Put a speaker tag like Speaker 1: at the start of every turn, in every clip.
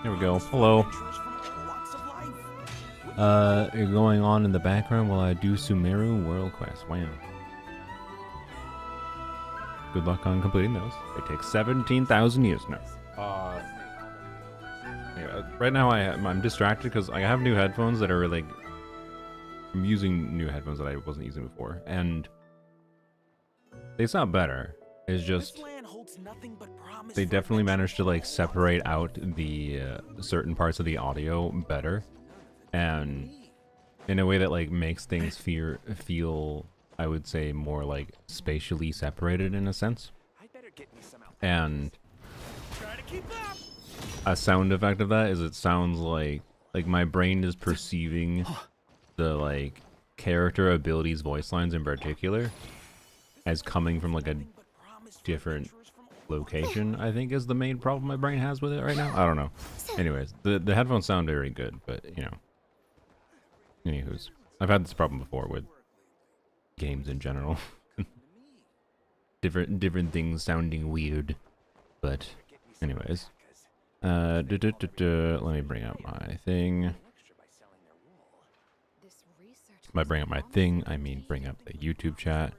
Speaker 1: Here we go. Hello. You're going on in the background while I do Sumeru World Quest. Wow. Good luck on completing those. They take 17,000 years now. Yeah, right now I'm distracted because I have new headphones that are like... I'm using new headphones that I wasn't using before, and they sound better. It's just... They definitely managed to like separate out the certain parts of the audio better, and in a way that like makes things feel I would say more like spatially separated in a sense. And a sound effect of that is it sounds like my brain is perceiving the like character abilities voice lines in particular as coming from like a different location, I think, is the main problem my brain has with it right now. I don't know. Anyways, the headphones sound very good, but you know. Anywho's, I've had this problem before with games in general. different things sounding weird. But anyways. Let me bring up my thing. By bring up my thing, I mean bring up the YouTube chat.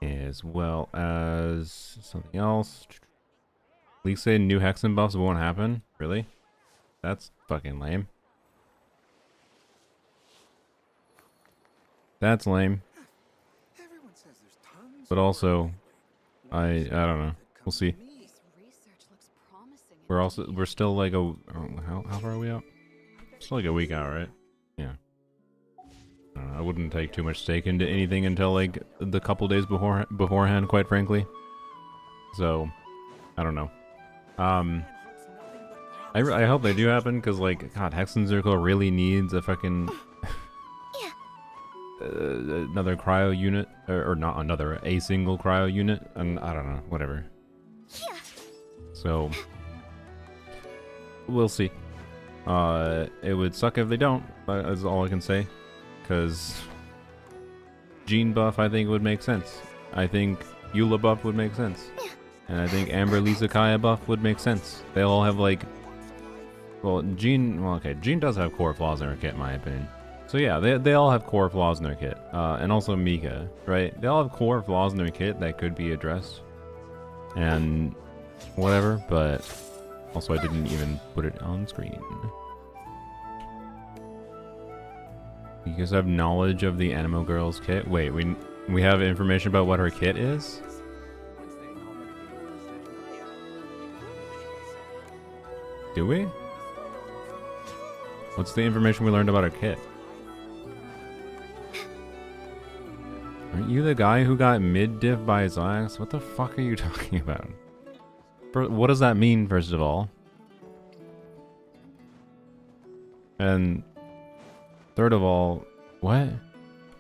Speaker 1: As well as something else. Leaks say new Hexen buffs won't happen? Really? That's fucking lame. That's lame. But also, I don't know. We'll see. We're still like how far are we out? Still like a week out, right? Yeah. I don't know, I wouldn't take too much stake into anything until like the couple days beforehand, quite frankly. So, I don't know. I hope they do happen, because like, God, Hexenzer really needs a fucking another cryo unit, or not another, a single cryo unit, and I don't know, whatever. So, we'll see. It would suck if they don't. That's all I can say. Because Jean buff, I think, would make sense. I think Eula buff would make sense. And I think Amber Lisa Kaya buff would make sense. They all have, like... Well, Jean... Well, okay, Jean does have core flaws in her kit, in my opinion. So yeah, they all have core flaws in their kit. And also Mika, right? They all have core flaws in their kit that could be addressed. And... whatever, but... Also, I didn't even put it on screen. You guys have knowledge of the Animo Girl's kit? Wait, we have information about what her kit is? Do we? What's the information we learned about her kit? Aren't you the guy who got mid-diff by his axe? What the fuck are you talking about? What does that mean, first of all? And... third of all, what?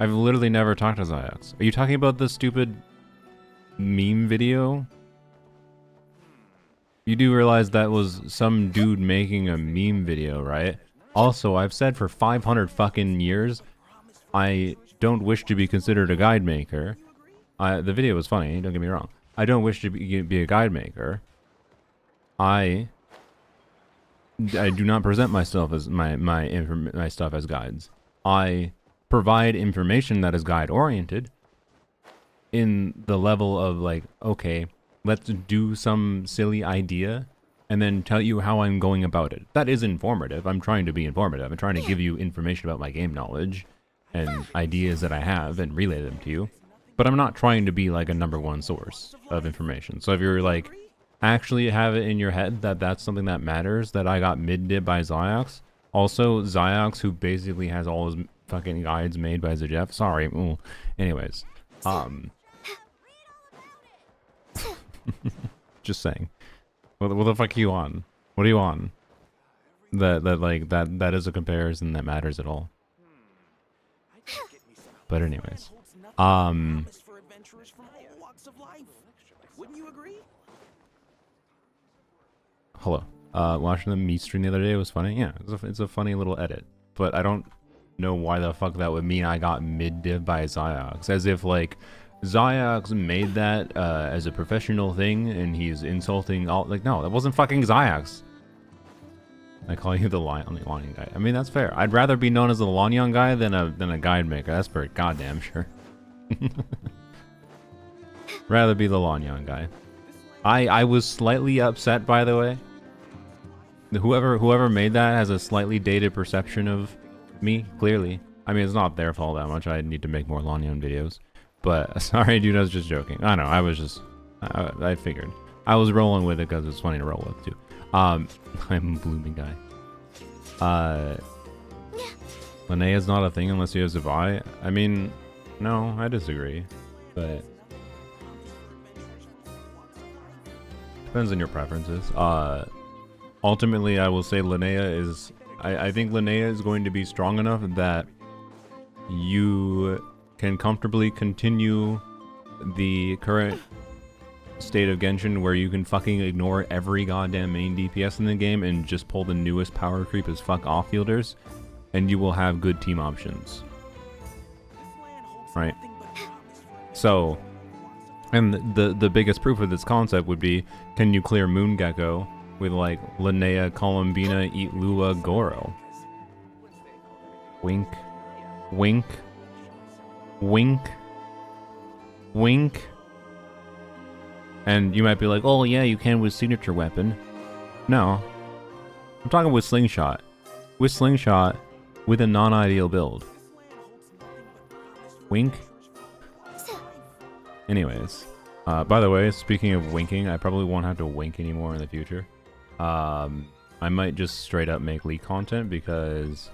Speaker 1: I've literally never talked to Ziox. Are you talking about the stupid meme video? You do realize that was some dude making a meme video, right? Also, I've said for 500 fucking years, I don't wish to be considered a guide maker. The video was funny, don't get me wrong. I don't wish to be a guide maker. I do not present myself as my stuff as guides. I provide information that is guide oriented in the level of like, okay, let's do some silly idea and then tell you how I'm going about it. That is informative. I'm trying to be informative. I'm trying to give you information about my game knowledge and ideas that I have and relay them to you. But I'm not trying to be like a #1 source of information. So if you're like, actually have it in your head that that's something that matters, that I got mid-dib by Ziox. Also, Ziox, who basically has all his fucking guides made by Zajeff. Sorry. Ooh. Anyways. Just saying. What the fuck are you on? What are you on? That is a comparison that matters at all. But anyways. Hello. Watching the meat stream the other day was funny. Yeah, it's a funny little edit. But I don't know why the fuck that would mean I got mid-div by Ziox. As if, like, Ziox made that as a professional thing and he's insulting all... Like, no, that wasn't fucking Ziox. I call you the Lanyan guy. I mean, that's fair. I'd rather be known as a Lanyan guy than a guide maker. That's for goddamn sure. Rather be the Lanyan guy. I was slightly upset, by the way. Whoever made that has a slightly dated perception of me, clearly. I mean, it's not their fault that much. I need to make more Lanyan videos. But, sorry, dude, I was just joking. I know, I was just... I figured. I was rolling with it because it's funny to roll with, too. I'm a blooming guy. Linnea's not a thing unless you have Zavai. I mean, no, I disagree. But... depends on your preferences. Ultimately, I will say Linnea is... I think Linnea is going to be strong enough that you can comfortably continue the current state of Genshin where you can fucking ignore every goddamn main DPS in the game and just pull the newest power creep as fuck off-fielders, and you will have good team options. Right? So, and the biggest proof of this concept would be, can you clear Moon Gecko with like Linnea, Columbina, Eat Lua, Goro? Wink. Wink. Wink. Wink. And you might be like, oh yeah, you can with signature weapon. No. I'm talking with Slingshot. With Slingshot, with a non-ideal build. Wink. Anyways. By the way, speaking of winking, I probably won't have to wink anymore in the future. I might just straight up make League content because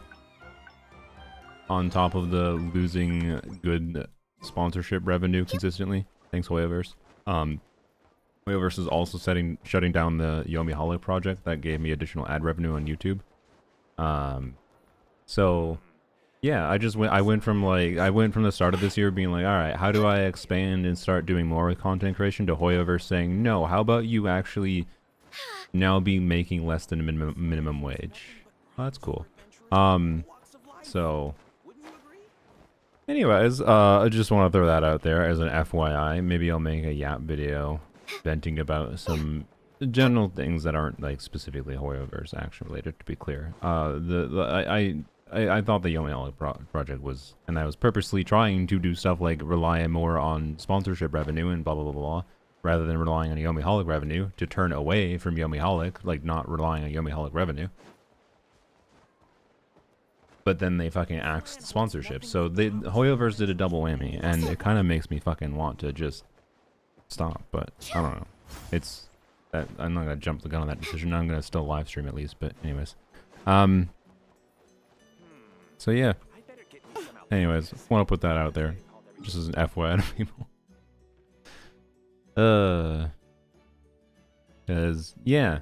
Speaker 1: on top of the losing good sponsorship revenue consistently, thanks Hoyoverse. Hoyoverse is also shutting down the Yomi Holic project that gave me additional ad revenue on YouTube. So yeah, I went from the start of this year being like, all right, how do I expand and start doing more with content creation, to Hoyoverse saying, no, how about you actually now be making less than minimum wage? Oh, that's cool. So anyways, I just want to throw that out there as an FYI. Maybe I'll make a Yap video venting about some general things that aren't like specifically Hoyoverse action related, to be clear. I thought the Yomi Holic project was, and I was purposely trying to do stuff like rely more on sponsorship revenue and blah blah blah blah, rather than relying on Yomi Holic revenue, to turn away from Yomi Holic, like not relying on Yomi Holic revenue. But then they fucking axed sponsorship, so Hoyoverse did a double whammy, and it kind of makes me fucking want to just stop, but I don't know. It's that I'm not gonna jump the gun on that decision. I'm gonna still live stream at least, but anyways. So yeah. Anyways, want to put that out there, just as an FYI to people. Cause yeah,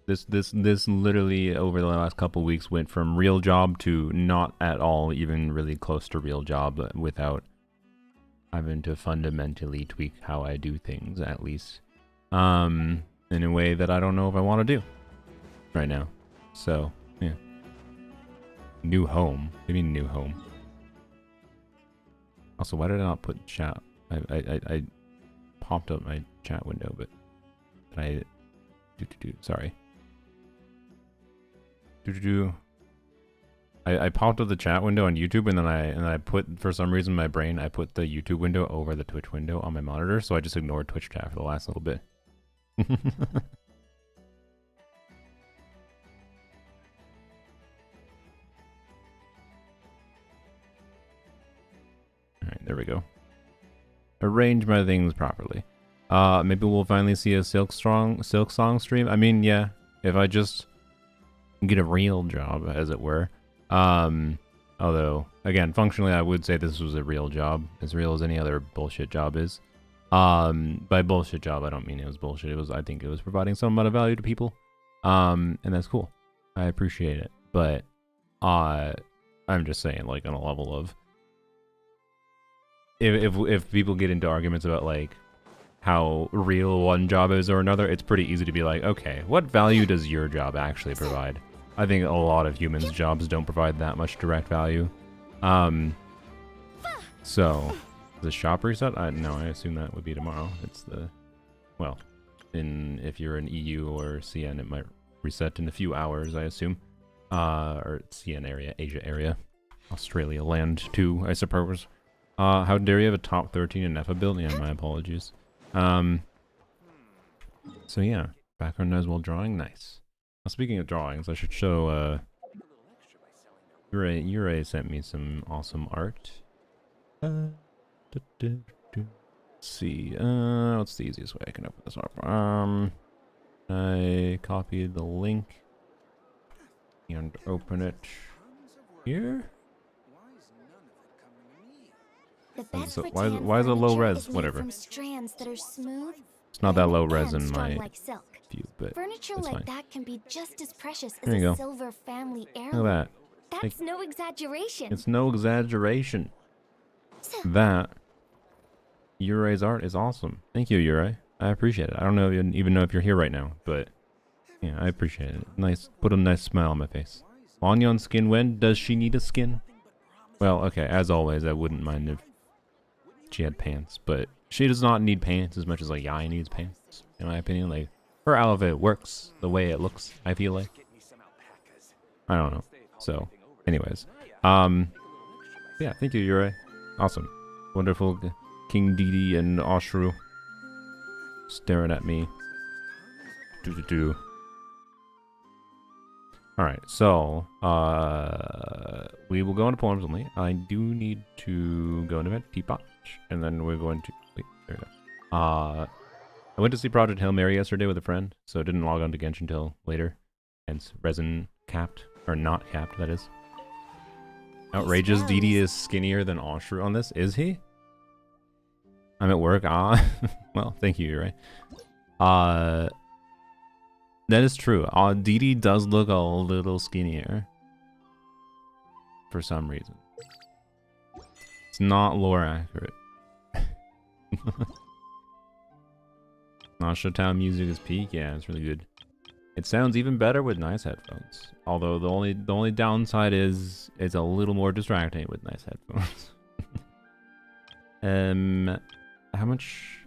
Speaker 1: this literally over the last couple weeks went from real job to not at all even really close to real job, without having to fundamentally tweak how I do things, at least in a way that I don't know if I want to do right now. So yeah. New home. What do you mean new home? Also, why did I not put chat? I popped up my chat window, but sorry. I popped up the chat window on YouTube, and then I put, for some reason in my brain, I put the YouTube window over the Twitch window on my monitor, so I just ignored Twitch chat for the last little bit. Alright, there we go. Arrange my things properly. Maybe we'll finally see a Silk Song stream. I mean, yeah, if I just get a real job, as it were. Although, again, functionally, I would say this was a real job, as real as any other bullshit job is. By bullshit job, I don't mean it was bullshit. I think it was providing some amount of value to people. And that's cool. I appreciate it. But, I'm just saying, like, on a level of, if people get into arguments about like how real one job is or another, it's pretty easy to be like, okay, what value does your job actually provide? I think a lot of humans' jobs don't provide that much direct value. So the shop reset? No, I assume that would be tomorrow. It's the, well, if you're in EU or CN, it might reset in a few hours, I assume. Or CN area, Asia area. Australia land too, I suppose. How dare you have a top 13 in NEFA build? Yeah, my apologies. So yeah, background as well drawing, nice. Now, speaking of drawings, I should show, Ure sent me some awesome art. Let's see, what's the easiest way I can open this up? I copied the link and open it here. Why is it low res? Whatever. It's not that low res in my view, but
Speaker 2: furniture
Speaker 1: it's
Speaker 2: like
Speaker 1: fine.
Speaker 2: that can be just as precious as
Speaker 1: There you
Speaker 2: a
Speaker 1: go.
Speaker 2: silver family
Speaker 1: Look
Speaker 2: heirloom.
Speaker 1: at that.
Speaker 2: That's no exaggeration.
Speaker 1: It's no exaggeration. That Ure's art is awesome. Thank you, Ure. I appreciate it. I don't know even know if you're here right now, but yeah, I appreciate it. Nice, put a nice smile on my face. Onyon skin when? Does she need a skin? Well, okay, as always, I wouldn't mind if she had pants, but she does not need pants as much as like Yai needs pants, in my opinion. Like, her outfit works the way it looks, I feel like. I don't know. So, anyways. Yeah, thank you, Ure. Awesome. Wonderful King Didi and Oshru staring at me. Alright, so, we will go into Polearms Only. I do need to go into Teapot, and then we're going to... Wait, there we go. I went to see Project Hail Mary yesterday with a friend, so didn't log on to Genshin until later. Hence, resin capped. Or not capped, that is. Outrageous, Didi is skinnier than Oshru on this. Is he? I'm at work. Well, thank you, you're right. That is true. Didi does look a little skinnier. For some reason. It's not lore accurate. Nasha Town music is peak. Yeah, it's really good. It sounds even better with nice headphones. Although the only downside is it's a little more distracting with nice headphones. How much?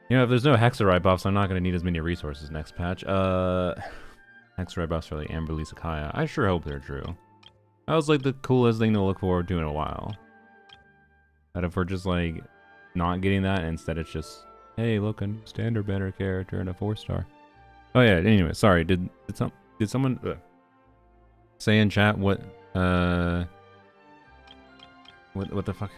Speaker 1: You know, if there's no Hexerite buffs, I'm not gonna need as many resources next patch. Hexerite buffs for like Amberly Sakaya. I sure hope they're true. That was like the coolest thing to look forward to in a while. That if we're just like not getting that, instead it's just, hey, look, a new standard banner character and a 4-star. Oh yeah. Anyway, sorry. Did someone say in chat what the fuck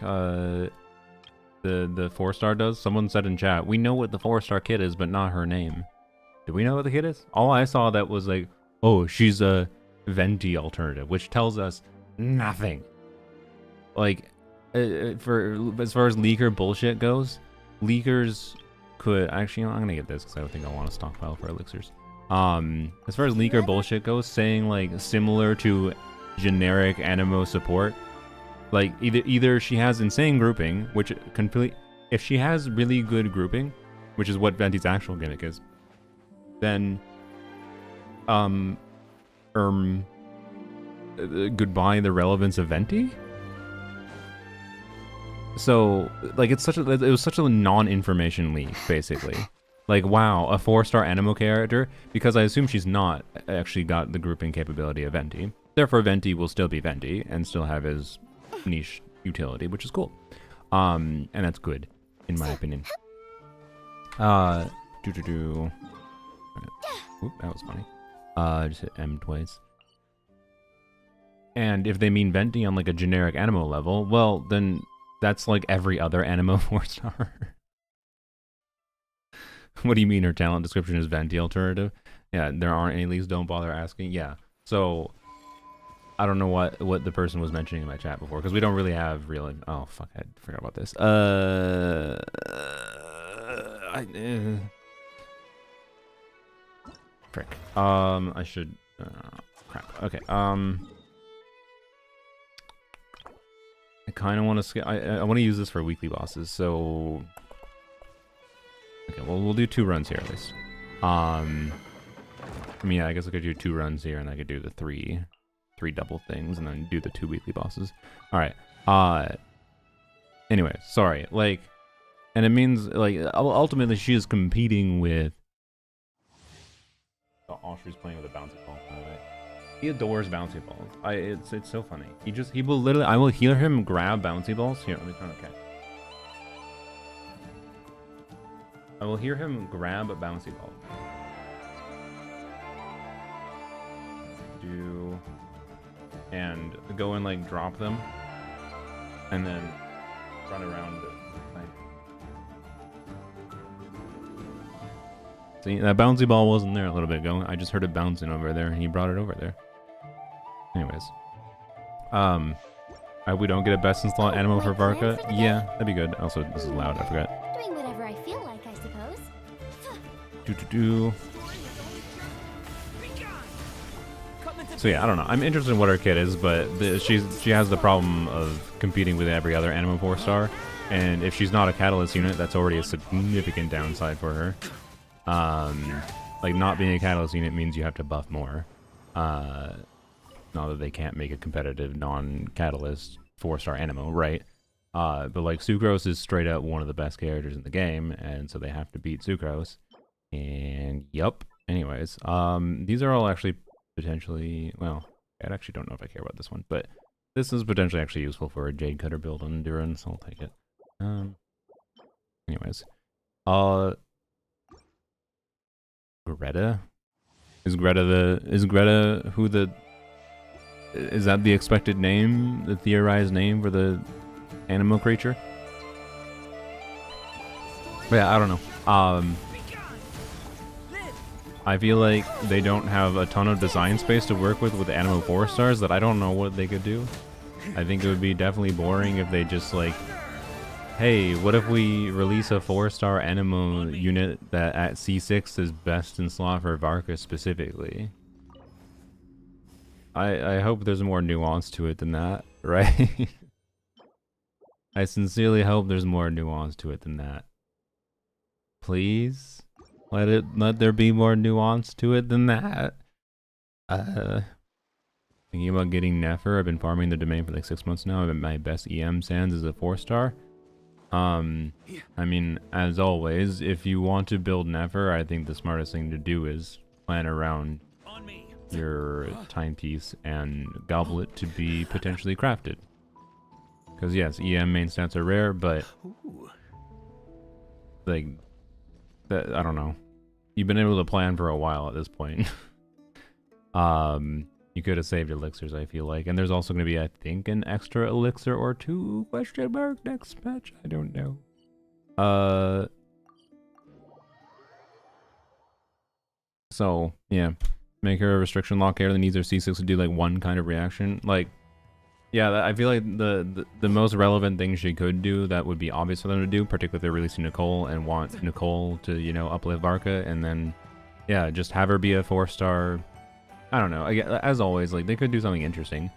Speaker 1: the 4-star does? Someone said in chat, we know what the 4-star kid is, but not her name. Do we know what the kid is? All I saw that was like, oh, she's a Venti alternative, which tells us nothing. Like, for as far as leaker bullshit goes, leakers could actually, I'm gonna get this because I don't think I want to stockpile for elixirs. As far as leaker bullshit goes, saying like similar to generic animo support, like either she has insane grouping, which if she has really good grouping, which is what Venti's actual gimmick is, then goodbye the relevance of Venti. So, like, it was such a non-information leak, basically. Like, wow, a 4-star animo character, because I assume she's not actually got the grouping capability of Venti. Therefore, Venti will still be Venti and still have his niche utility, which is cool. And that's good, in my opinion. Oop, that was funny. Just hit M twice. And if they mean Venti on, like, a generic animo level, well, then that's like every other animo 4-star. What do you mean her talent description is Venti alternative? Yeah, there aren't any leaks, don't bother asking. Yeah, so I don't know what the person was mentioning in my chat before, because we don't really have real... Oh, fuck, I forgot about this. Frick. I should... crap. Okay, I kind of want to skip. I want to use this for weekly bosses, so okay. Well, we'll do 2 runs here at least. I mean, yeah, I guess I could do 2 runs here, and I could do the three double things, and then do the 2 weekly bosses. All right. Anyway, sorry. Like, and it means like ultimately she is competing with. Oh, Oshri's playing with a bouncy ball, by the way. He adores bouncy balls. It's so funny. He will literally, I will hear him grab bouncy balls. Here, let me turn, okay. I will hear him grab a bouncy ball. And go and like drop them. And then run around the thing. See, that bouncy ball wasn't there a little bit ago. I just heard it bouncing over there, and he brought it over there. Anyways. We don't get a best in slot animal for Varka. Yeah, that'd be good. Also, this is loud, I forgot.
Speaker 2: Doing whatever I feel like, I suppose.
Speaker 1: So yeah, I don't know. I'm interested in what her kit is, but she has the problem of competing with every other Animo 4-star, and if she's not a Catalyst unit, that's already a significant downside for her. Like, not being a Catalyst unit means you have to buff more. Not that they can't make a competitive non-Catalyst 4-star Animo, right? But like, Sucrose is straight up one of the best characters in the game, and so they have to beat Sucrose. And yup. Anyways, these are all actually potentially, well, I actually don't know if I care about this one, but this is potentially actually useful for a Jade Cutter build on Endurance. I'll take it. Anyways, Greta? Is Greta who the... Is that the expected name? The theorized name for the animal creature? But yeah, I don't know. I feel like they don't have a ton of design space to work with Animo 4-stars that I don't know what they could do. I think it would be definitely boring if they just like, hey, what if we release a 4-star Animo unit that at C6 is best in slot for Varka specifically? I hope there's more nuance to it than that, right? I sincerely hope there's more nuance to it than that. Please? Let there be more nuance to it than that. Thinking about getting Nefer. I've been farming the domain for like 6 months now. My best EM Sands is a 4-star. I mean, as always, if you want to build Nefer, I think the smartest thing to do is plan around your timepiece and goblet to be potentially crafted. Because yes, EM main stats are rare, but like, that, I don't know. You've been able to plan for a while at this point. You could have saved elixirs, I feel like. And there's also going to be, I think, an extra elixir or two, question mark, next patch? I don't know. So, yeah. Make her a restriction lock air that needs her C6 to do, like, one kind of reaction. Like, yeah, I feel like the most relevant thing she could do that would be obvious for them to do, particularly if they're releasing Nicole and want Nicole to, you know, uplift Varka, and then, yeah, just have her be a 4-star. I don't know. As always, like, they could do something interesting.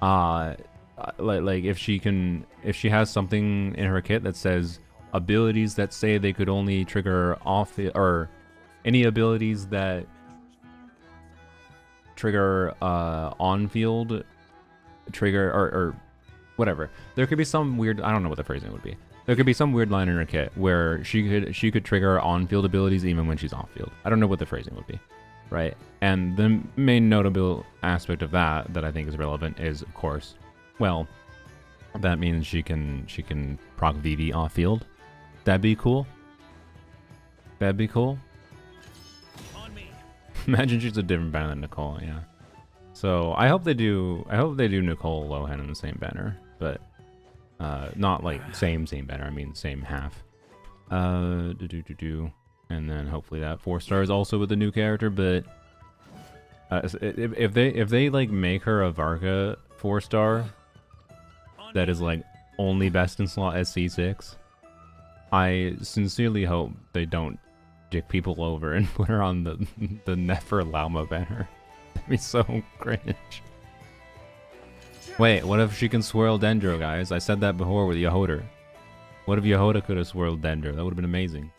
Speaker 1: Like if she has something in her kit that says abilities that say they could only trigger off, or any abilities that trigger on field trigger or whatever. There could be some weird, I don't know what the phrasing would be. There could be some weird line in her kit where she could trigger on-field abilities even when she's off-field. I don't know what the phrasing would be, right? And the main notable aspect of that I think is relevant is, of course, well, that means she can proc VV off-field. That'd be cool. That'd be cool. Imagine she's a different banner than Nicole, yeah. So I hope they do Nicole Lohan in the same banner, but not like same banner, I mean same half. And then hopefully that 4-star is also with the new character, but if they like make her a Varka 4-star that is like only best in slot SC6, I sincerely hope they don't dick people over and put her on the Nefer Lauma banner. That'd be so cringe. Wait, what if she can swirl Dendro, guys? I said that before with Yehoda. What if Yehoda could have swirled Dendro? That would have been amazing.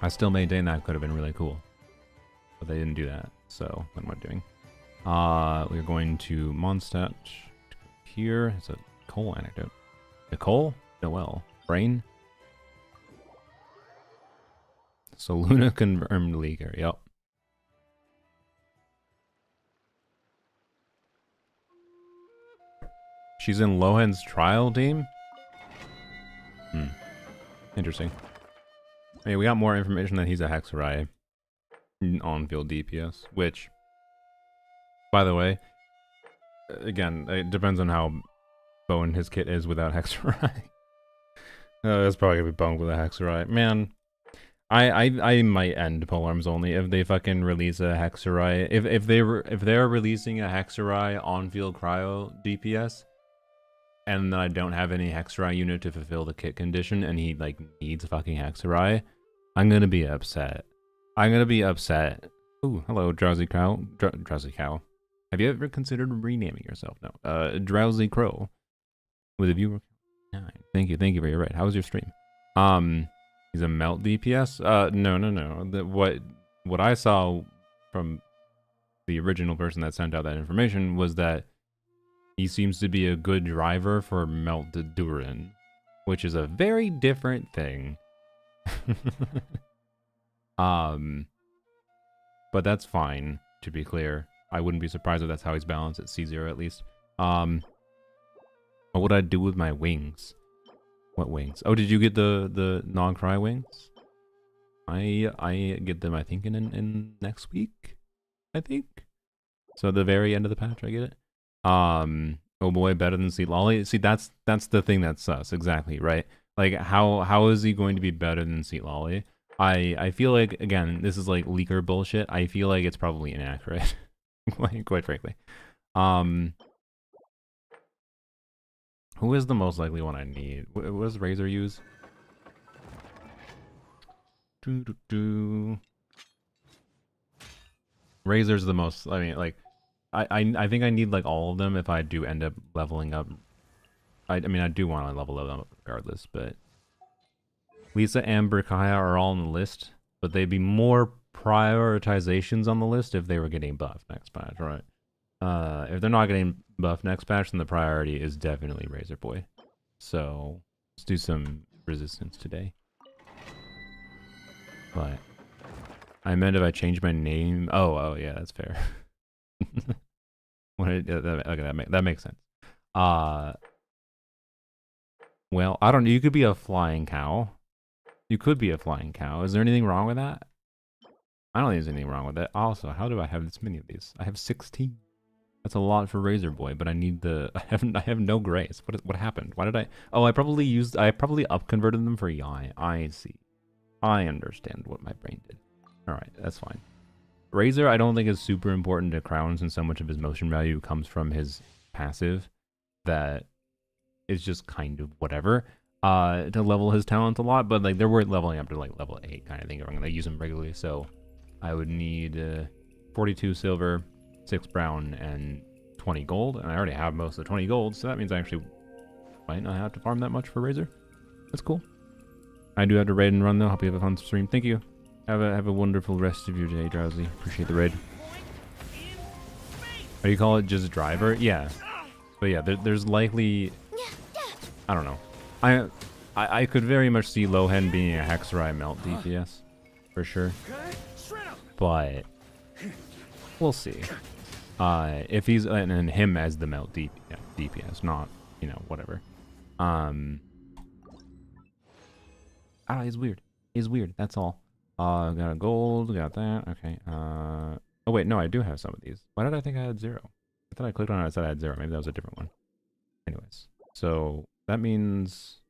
Speaker 1: I still maintain that could have been really cool. But they didn't do that, so what am I doing? We're going to Mondstadt here. It's a Cole anecdote. Nicole? Noelle. Brain? So Luna confirmed leaker, yep. She's in Lohan's trial team? Interesting. Hey, we got more information that he's a Hexerai on-field DPS, which, by the way, again, it depends on how bone his kit is without Hexerai. It's probably gonna be boned with a Hexerai. Man, I might end Polearms Only if they fucking release a Hexerai. If they're releasing a Hexerai on-field cryo DPS, and then I don't have any Hexerai unit to fulfill the kit condition, and he like needs fucking Hexerai, I'm gonna be upset. I'm gonna be upset. Ooh, hello, Drowsy Cow. Drowsy Cow. Have you ever considered renaming yourself? No. Drowsy Crow. With a viewer 9. Thank you for your raid. How was your stream? He's a melt DPS? No. What I saw from the original person that sent out that information was that he seems to be a good driver for melt Durin, which is a very different thing. But that's fine, to be clear. I wouldn't be surprised if that's how he's balanced at C0 at least. What would I do with my wings? What wings? Oh, did you get the non-cry wings? I get them, I think, in next week, I think. So the very end of the patch, I get it. Oh boy, better than Seat Lolly. See, that's the thing that's sus, exactly, right? Like, how is he going to be better than Seat Lolly? I feel like, again, this is like leaker bullshit. I feel like it's probably inaccurate, quite frankly. Who is the most likely one I need? What does Razor use? Razor's the most, I mean, like, I think I need like all of them if I do end up leveling up. I mean, I do want to level them up regardless, but Lisa, Amber, Kaya are all on the list, but they'd be more prioritizations on the list if they were getting buffed next patch, right? If they're not getting buffed next patch, then the priority is definitely Razor Boy. So let's do some resistance today. But I meant if I change my name. Oh yeah, that's fair. Okay, that makes sense. Well, I don't know. You could be a flying cow. You could be a flying cow. Is there anything wrong with that? I don't think there's anything wrong with it. Also, how do I have this many of these? I have 16. That's a lot for Razor Boy, but I need the. I have no grace. What happened? Why did I? Oh, I probably upconverted them for Yai. I see. I understand what my brain did. All right, that's fine. Razor, I don't think is super important to Crowns, and so much of his motion value comes from his passive that is just kind of whatever. To level his talent a lot, but like they're worth leveling up to like level 8 kind of thing if I'm gonna use them regularly. So I would need 42 silver, 6 brown, and 20 gold, and I already have most of the 20 gold, so that means I actually might not have to farm that much for Razor. That's cool. I do have to raid and run though. Hope you have a fun stream. Thank you. Have a wonderful rest of your day, Drowsy. Appreciate the raid. Or you call it just driver? Yeah. But yeah, there's likely, I don't know. I could very much see Lohan being a Hexerai melt DPS for sure, but we'll see. If he's and him as the melt DPS, not whatever. He's weird. He's weird. That's all. Got a gold. Got that. Okay. Oh wait, no, I do have some of these. Why did I think I had 0? I thought I clicked on it. I said I had 0. Maybe that was a different one. Anyways, so that means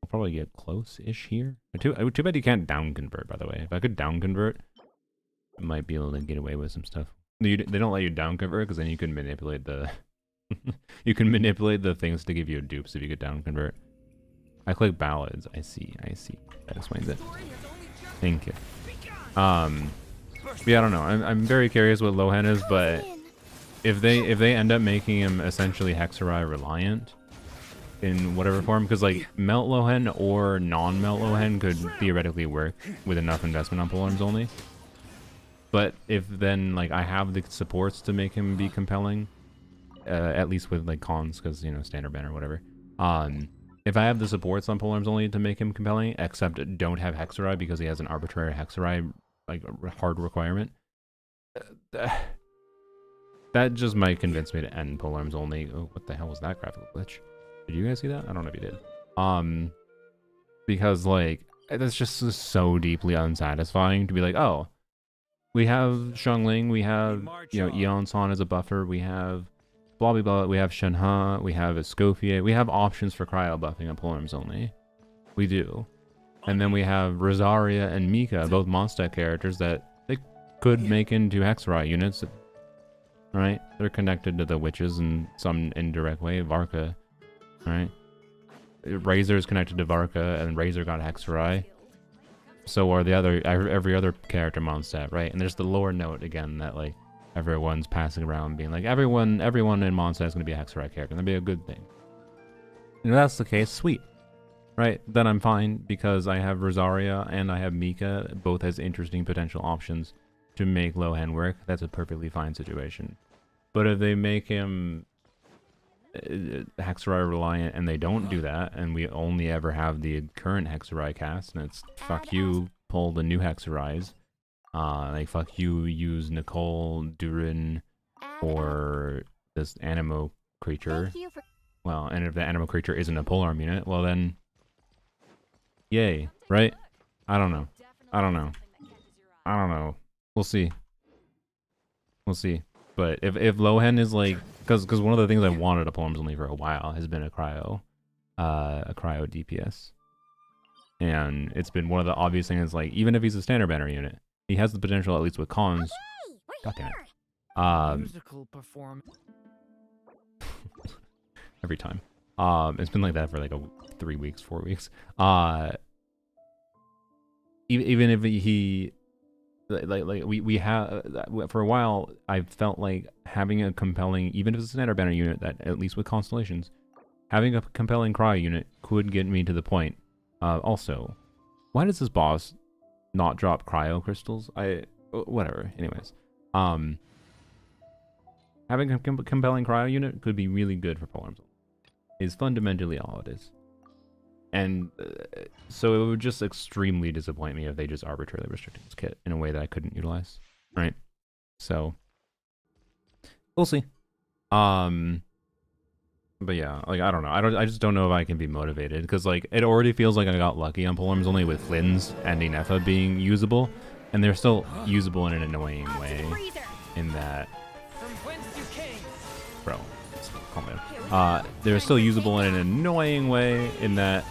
Speaker 1: I'll probably get close-ish here. Too bad you can't down convert, by the way. If I could down convert, I might be able to get away with some stuff. They don't let you down convert because then you can manipulate the you can manipulate the things to give you dupes if you could down convert. I click ballads. I see. That explains it. Thank you. Yeah, I don't know. I'm very curious what Lohan is, but if they end up making him essentially Hexerai reliant in whatever form, because like Melt Lohan or non-Melt Lohan could theoretically work with enough investment on Polearms Only. But if then like I have the supports to make him be compelling, at least with like cons, because standard banner or whatever. If I have the supports on Polearms Only to make him compelling, except don't have Hexerai because he has an arbitrary Hexerai like hard requirement, that just might convince me to end Polearms Only. Oh, what the hell was that graphical glitch? Did you guys see that? I don't know if you did. Because like that's just so deeply unsatisfying to be like, oh, we have Xiangling, we have Eon San as a buffer, we have blah blah blah, we have Shenhe, we have Escoffier, we have options for cryo buffing on Polearms Only. We do. And then we have Rosaria and Mika, both Mondstadt characters that they could make into Hexerai units. Right? They're connected to the witches in some indirect way. Varka, right? Razor is connected to Varka, and Razor got Hexerai. So are the other every other character Mondstadt, right? And there's the lore note again that like everyone's passing around, being like everyone in Mondstadt is going to be a Hexerai character. That'd be a good thing. And if that's the case, sweet. Right, then I'm fine because I have Rosaria and I have Mika, both as interesting potential options to make Lohan work. That's a perfectly fine situation. But if they make him Hexerai reliant and they don't do that, and we only ever have the current Hexerai cast, and it's fuck you, pull the new Hexerais. Like fuck you, use Nicole, Durin, or this Animo creature. Well, and if the Animo creature isn't a polearm unit, well then yay, right? I don't know. I don't know. I don't know. We'll see. We'll see. But if Lohan is like, because one of the things I wanted a Polearms Only for a while has been a cryo DPS, and it's been one of the obvious things. Like even if he's a standard banner unit, he has the potential, at least with cons. God damn it.
Speaker 3: Musical performance.
Speaker 1: Every time. It's been like that for like 3 weeks, 4 weeks. Even if he like we have for a while, I felt like having a compelling, even if it's a standard banner unit, that at least with constellations, having a compelling cryo unit could get me to the point. Also, why does this boss not drop cryo crystals? Whatever. Anyways, having a compelling cryo unit could be really good for Polearms. Is fundamentally all it is. And so it would just extremely disappoint me if they just arbitrarily restricted this kit in a way that I couldn't utilize, right? So we'll see. But yeah, like I don't know. I just don't know if I can be motivated because like it already feels like I got lucky on Polearms Only with Flynn's and Ineffa being usable, and they're still usable in an annoying way. In that, bro, calm down. They're still usable in an annoying way in that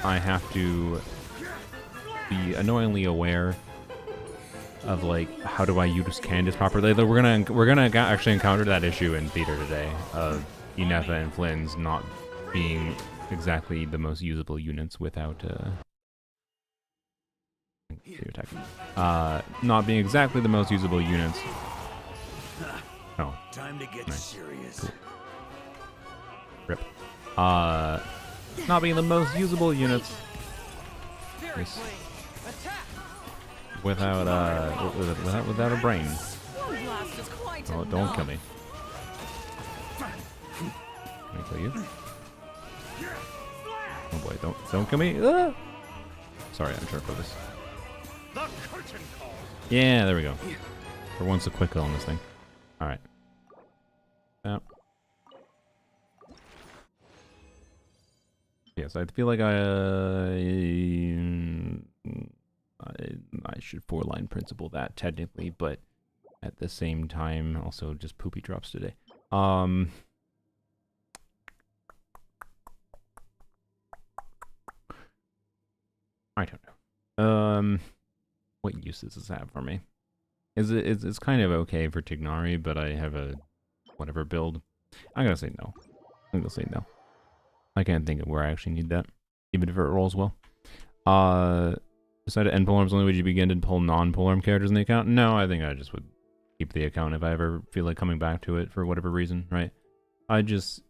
Speaker 1: I have to be annoyingly aware of like how do I use Candace properly. We're gonna actually encounter that issue in theater today of Ineffa and Flynn's not being exactly the most usable units without not being exactly the most usable units. Oh,
Speaker 4: time to get
Speaker 1: nice.
Speaker 4: Serious.
Speaker 1: Cool. Rip. Not being the most usable units. Nice. Without a brain. Oh, don't kill me. Can I kill you? Oh boy, don't kill me. Ah! Sorry, I'm trying to focus. Yeah, there we go. For once, a quick kill on this thing. All right. Yeah. Yes, I feel like I should 4-line principle that technically, but at the same time, also just poopy drops today. I don't know. What use does this have for me? It's kind of okay for Tignari, but I have a whatever build. I'm gonna say no. I'm gonna say no. I can't think of where I actually need that, even if it rolls well. Decided to end Polearms Only, would you begin to pull non-Polearm characters in the account? No, I think I just would keep the account if I ever feel like coming back to it for whatever reason, right? It's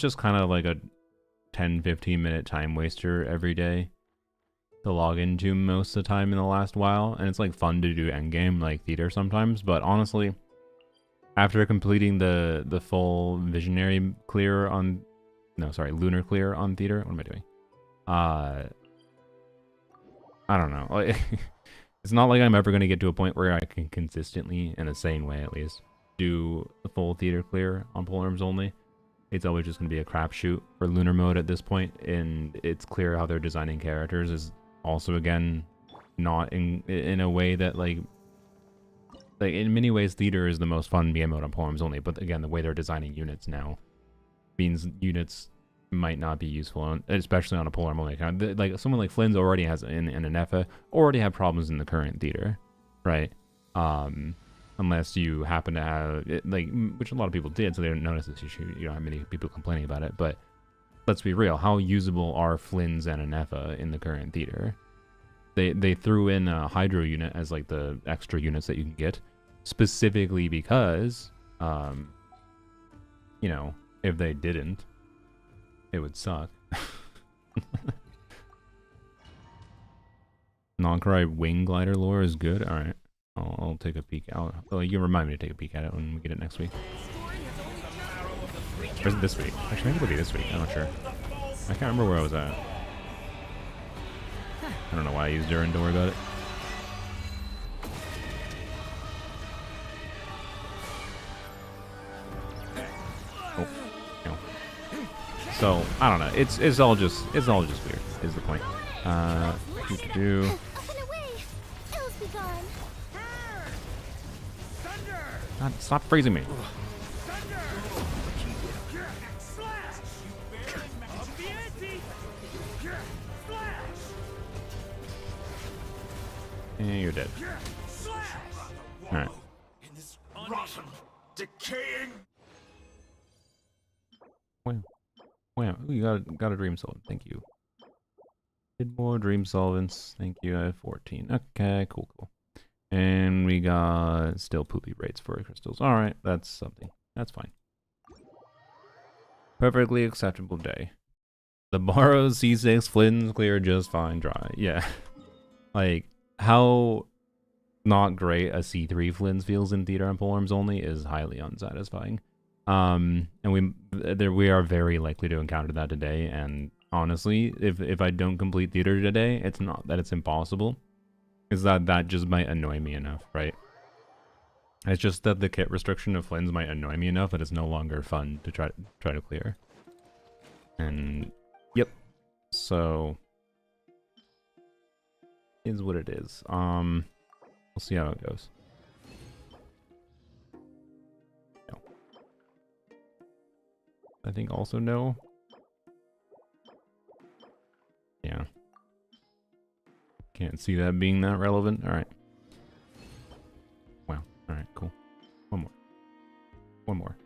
Speaker 1: just kind of like a 10-15 minute time waster every day to log into most of the time in the last while, and it's like fun to do endgame like theater sometimes, but honestly, after completing the full visionary clear on lunar clear on theater, what am I doing? I don't know. Like, it's not like I'm ever going to get to a point where I can consistently, in a sane way at least, do the full theater clear on Polearms Only. It's always just going to be a crapshoot for lunar mode at this point, and it's clear how they're designing characters is also, again, not in a way that, like in many ways, theater is the most fun game mode on Polearms Only, but again, the way they're designing units now means units might not be useful, especially on a Polearm Only account. Like, someone like Flynn's already has, in an EFA, already have problems in the current theater, right? Unless you happen to have, which a lot of people did, so they didn't notice this issue. You don't have many people complaining about it, but let's be real. How usable are Flynn's and an EFA in the current theater? They threw in a Hydro unit as, like, the extra units that you can get, specifically because, you know, if they didn't, it would suck. Non-Cry Wing Glider lore is good. Alright. I'll take a peek out. Oh, you can remind me to take a peek at it when we get it next week. Or is it this week? Actually, I think it'll be this week. I'm not sure. I can't remember where I was at. I don't know why I used Durin. Don't worry about it. Oh, no. So I don't know. It's all just weird. Is the point? Do. God, stop freezing me. And you're dead. Alright.
Speaker 3: Rotten, decaying.
Speaker 1: Wow. Ooh, you got a dream solvent. Thank you. Did more dream solvents. Thank you. I have 14. Okay, cool. And we got still poopy rates for crystals. Alright, that's something. That's fine. Perfectly acceptable day. The borrow C6 Flynn's clear just fine dry. Yeah. Like, how not great a C3 Flynn's feels in theater on Polearms Only is highly unsatisfying. And we are very likely to encounter that today, and honestly, if I don't complete theater today, it's not that it's impossible. Is that just might annoy me enough, right? It's just that the kit restriction of Flynn's might annoy me enough that it's no longer fun to try to clear. And yep. So is what it is. We'll see how it goes. No. I think also no. Yeah. Can't see that being that relevant. Alright. Wow. Alright, cool. One more.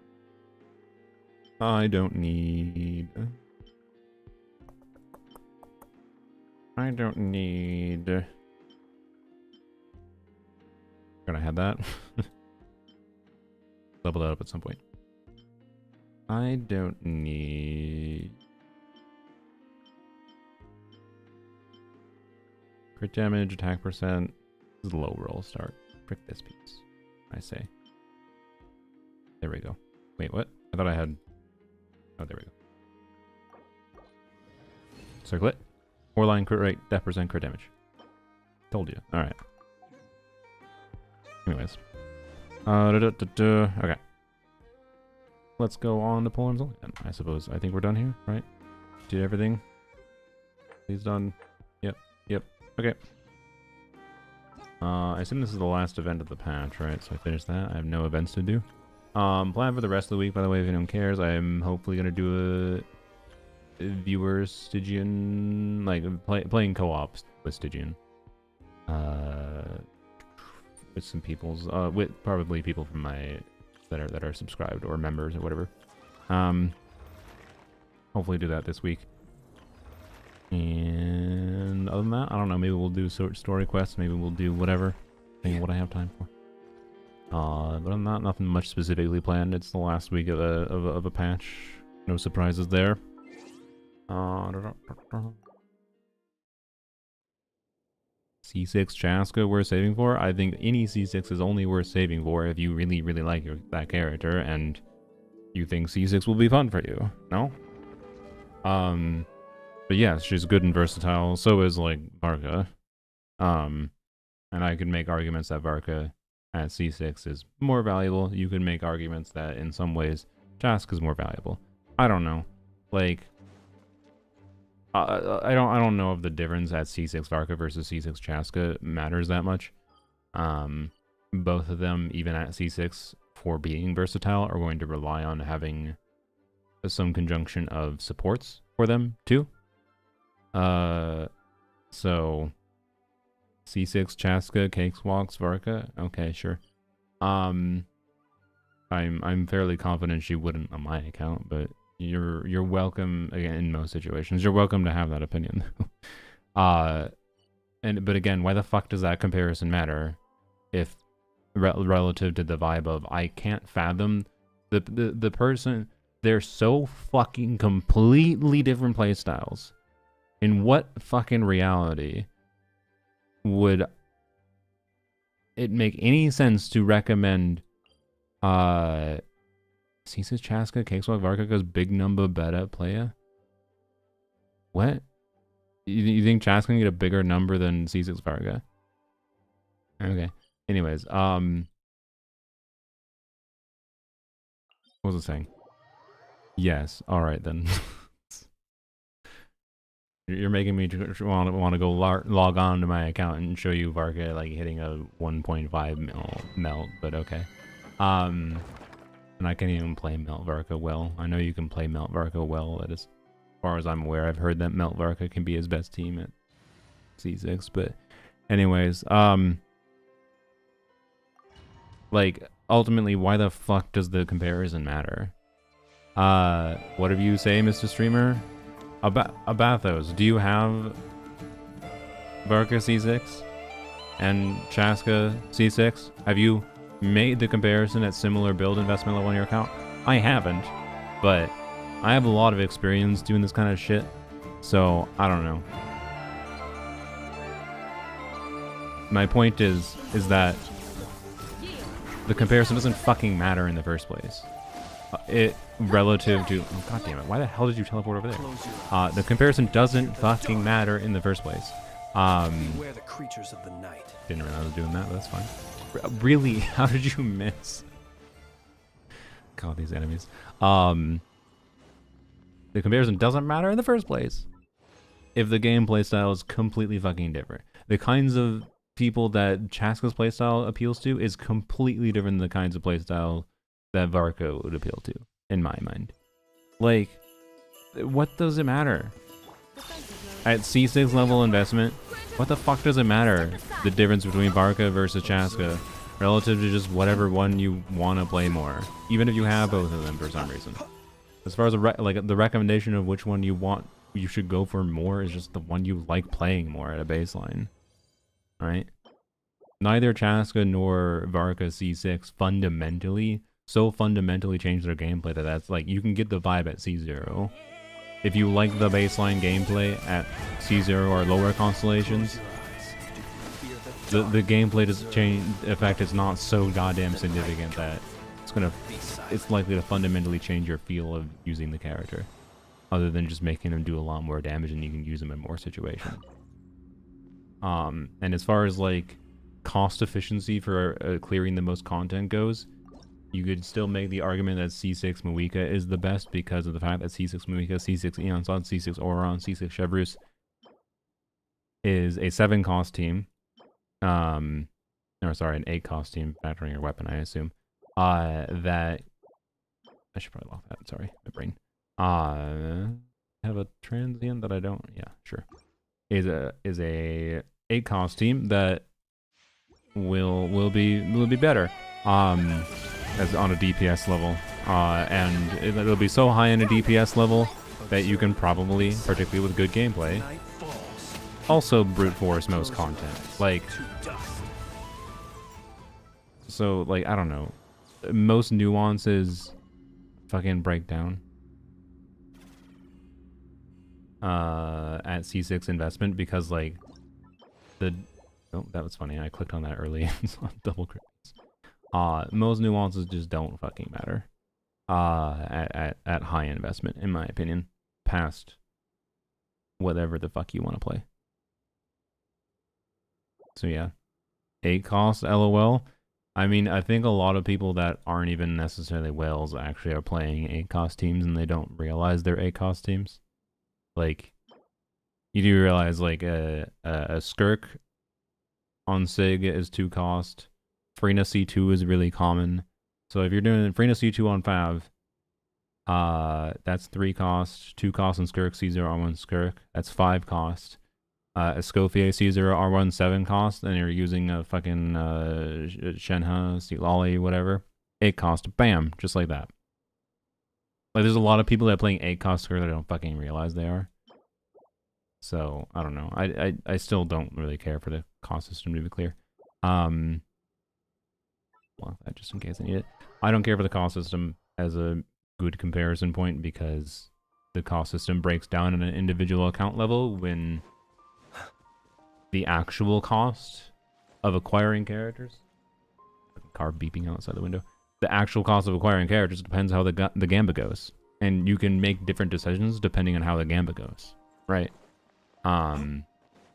Speaker 1: I don't need... Gonna have that. Level that up at some point. I don't need... Crit damage, attack percent. This is low roll start. Frick this piece, I say. There we go. Wait, what? I thought I had... Oh, there we go. Circle it. 4-line crit rate, death percent, crit damage. Told you. Alright. Anyways. Okay. Let's go on to Polearms Only then, I suppose. I think we're done here, right? Did everything. He's done. Yep. Okay. I assume this is the last event of the patch, right? So I finished that. I have no events to do. Plan for the rest of the week, by the way, if anyone cares. I am hopefully going to do a viewer Stygian, like playing co-op with Stygian. With some people's, with probably people from my, that are subscribed or members or whatever. Hopefully do that this week. And other than that, I don't know, maybe we'll do story quests, maybe we'll do whatever, depending on what I have time for. But I'm nothing much specifically planned. It's the last week of a patch. No surprises there. C6 Chaska worth saving for? I think any C6 is only worth saving for if you really, really like that character and you think C6 will be fun for you. No? But yeah, she's good and versatile. So is, like, Varka. And I could make arguments that Varka at C6 is more valuable. You could make arguments that in some ways Chaska is more valuable. I don't know. Like, I don't know if the difference at C6 Varka versus C6 Chaska matters that much. Both of them, even at C6, for being versatile, are going to rely on having some conjunction of supports for them too. So C6 Chaska, Cakewalks, Varka. Okay, sure. I'm fairly confident she wouldn't on my account, but you're welcome again in most situations. You're welcome to have that opinion. But again, why the fuck does that comparison matter if relative to the vibe of I can't fathom the person, they're so fucking completely different playstyles. In what fucking reality would it make any sense to recommend C6 Chaska, Cakewalk Varka goes big number better player? What? You think Chaska can get a bigger number than C6 Varka? Okay. Anyways, what was it saying? Yes. All right then. You're making me want to go log on to my account and show you Varka like hitting a 1.5 mil melt, but okay. And I can't even play Melt Varka well. I know you can play Melt Varka well, but as far as I'm aware, I've heard that Melt Varka can be his best team at C6. But anyways, like ultimately, why the fuck does the comparison matter? What do you say, Mr. Streamer? Abathos, do you have Varka C6 and Chaska C6? Have you made the comparison at similar build investment level on your account? I haven't, but I have a lot of experience doing this kind of shit, so I don't know. My point is that the comparison doesn't fucking matter in the first place. It relative to oh god damn it, why the hell did you teleport over there? The comparison doesn't fucking matter in the first place.
Speaker 4: Beware the creatures of the night.
Speaker 1: Didn't realize I was doing that, but that's fine. Really? How did you miss? God, these enemies. The comparison doesn't matter in the first place if the gameplay style is completely fucking different. The kinds of people that Chaska's playstyle appeals to is completely different than the kinds of playstyle that Varka would appeal to, in my mind. Like, what does it matter? At C6 level investment, what the fuck does it matter? The difference between Varka versus Chaska relative to just whatever one you want to play more, even if you have both of them for some reason. As far as the recommendation of which one you should go for more is just the one you like playing more at a baseline, right? Neither Chaska nor Varka C6 fundamentally change their gameplay that's like you can get the vibe at C0. If you like the baseline gameplay at C0 or lower constellations, the gameplay doesn't change. In fact, it's not so goddamn significant that it's likely to fundamentally change your feel of using the character, other than just making them do a lot more damage and you can use them in more situations. And as far as like cost efficiency for clearing the most content goes, you could still make the argument that C6 Mawika is the best because of the fact that C6 Mawika, C6 Eonson, C6 Oron, C6 Chevrus is a 7 cost team. Or sorry, an 8 cost team, factoring your weapon, I assume. That I should probably lock that. Sorry, my brain. Have a transient that I don't. Yeah, sure. Is a 8 cost team that will be better. As on a DPS level, and it'll be so high in a DPS level that you can probably, particularly with good gameplay, also brute force most content. Like, so like I don't know, most nuances fucking break down at C6 investment because like oh, that was funny. I clicked on that early and saw double crits. Most nuances just don't fucking matter at high investment, in my opinion, past whatever the fuck you want to play. So yeah, 8 cost, LOL. I mean, I think a lot of people that aren't even necessarily whales actually are playing ACOS teams and they don't realize they're ACOS teams. Like, you do realize, like, a Skirk on SIG is 2 cost. Freenah C2 is really common. So if you're doing Freenah C2 on Fav, that's 3 cost, 2 cost on Skirk, C0, R1 Skirk. That's 5 cost. Escoffier C0, R1 7 cost, and you're using a fucking Shenhe, Silali, whatever. 8 cost, bam, just like that. Like, there's a lot of people that are playing 8 cost Skirk that don't fucking realize they are. So, I don't know. I still don't really care for the cost system, to be clear. Well, just in case I need it. I don't care for the cost system as a good comparison point because the cost system breaks down at an individual account level when the actual cost of acquiring characters. Car beeping outside the window. The actual cost of acquiring characters depends how the gambit goes, and you can make different decisions depending on how the gambit goes, right?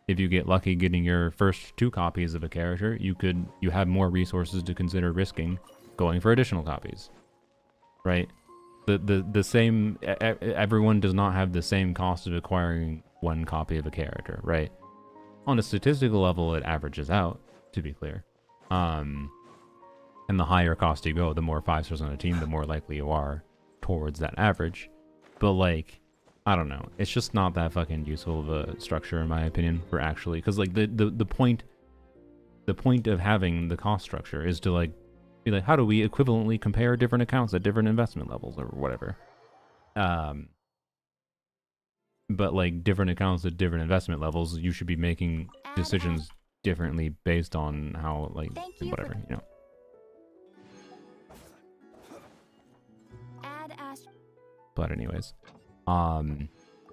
Speaker 1: If you get lucky getting your first 2 copies of a character, you have more resources to consider risking going for additional copies, right? The same, everyone does not have the same cost of acquiring 1 copy of a character, right? On a statistical level, it averages out, to be clear. And the higher cost you go, the more 5 stars on a team, the more likely you are towards that average. But, like, I don't know. It's just not that fucking useful of a structure, in my opinion, for actually... Because, like, the point of having the cost structure is to, like, be like, how do we equivalently compare different accounts at different investment levels, or whatever. But, like, different accounts at different investment levels, you should be making decisions differently based on how, like, whatever, you know. But anyways,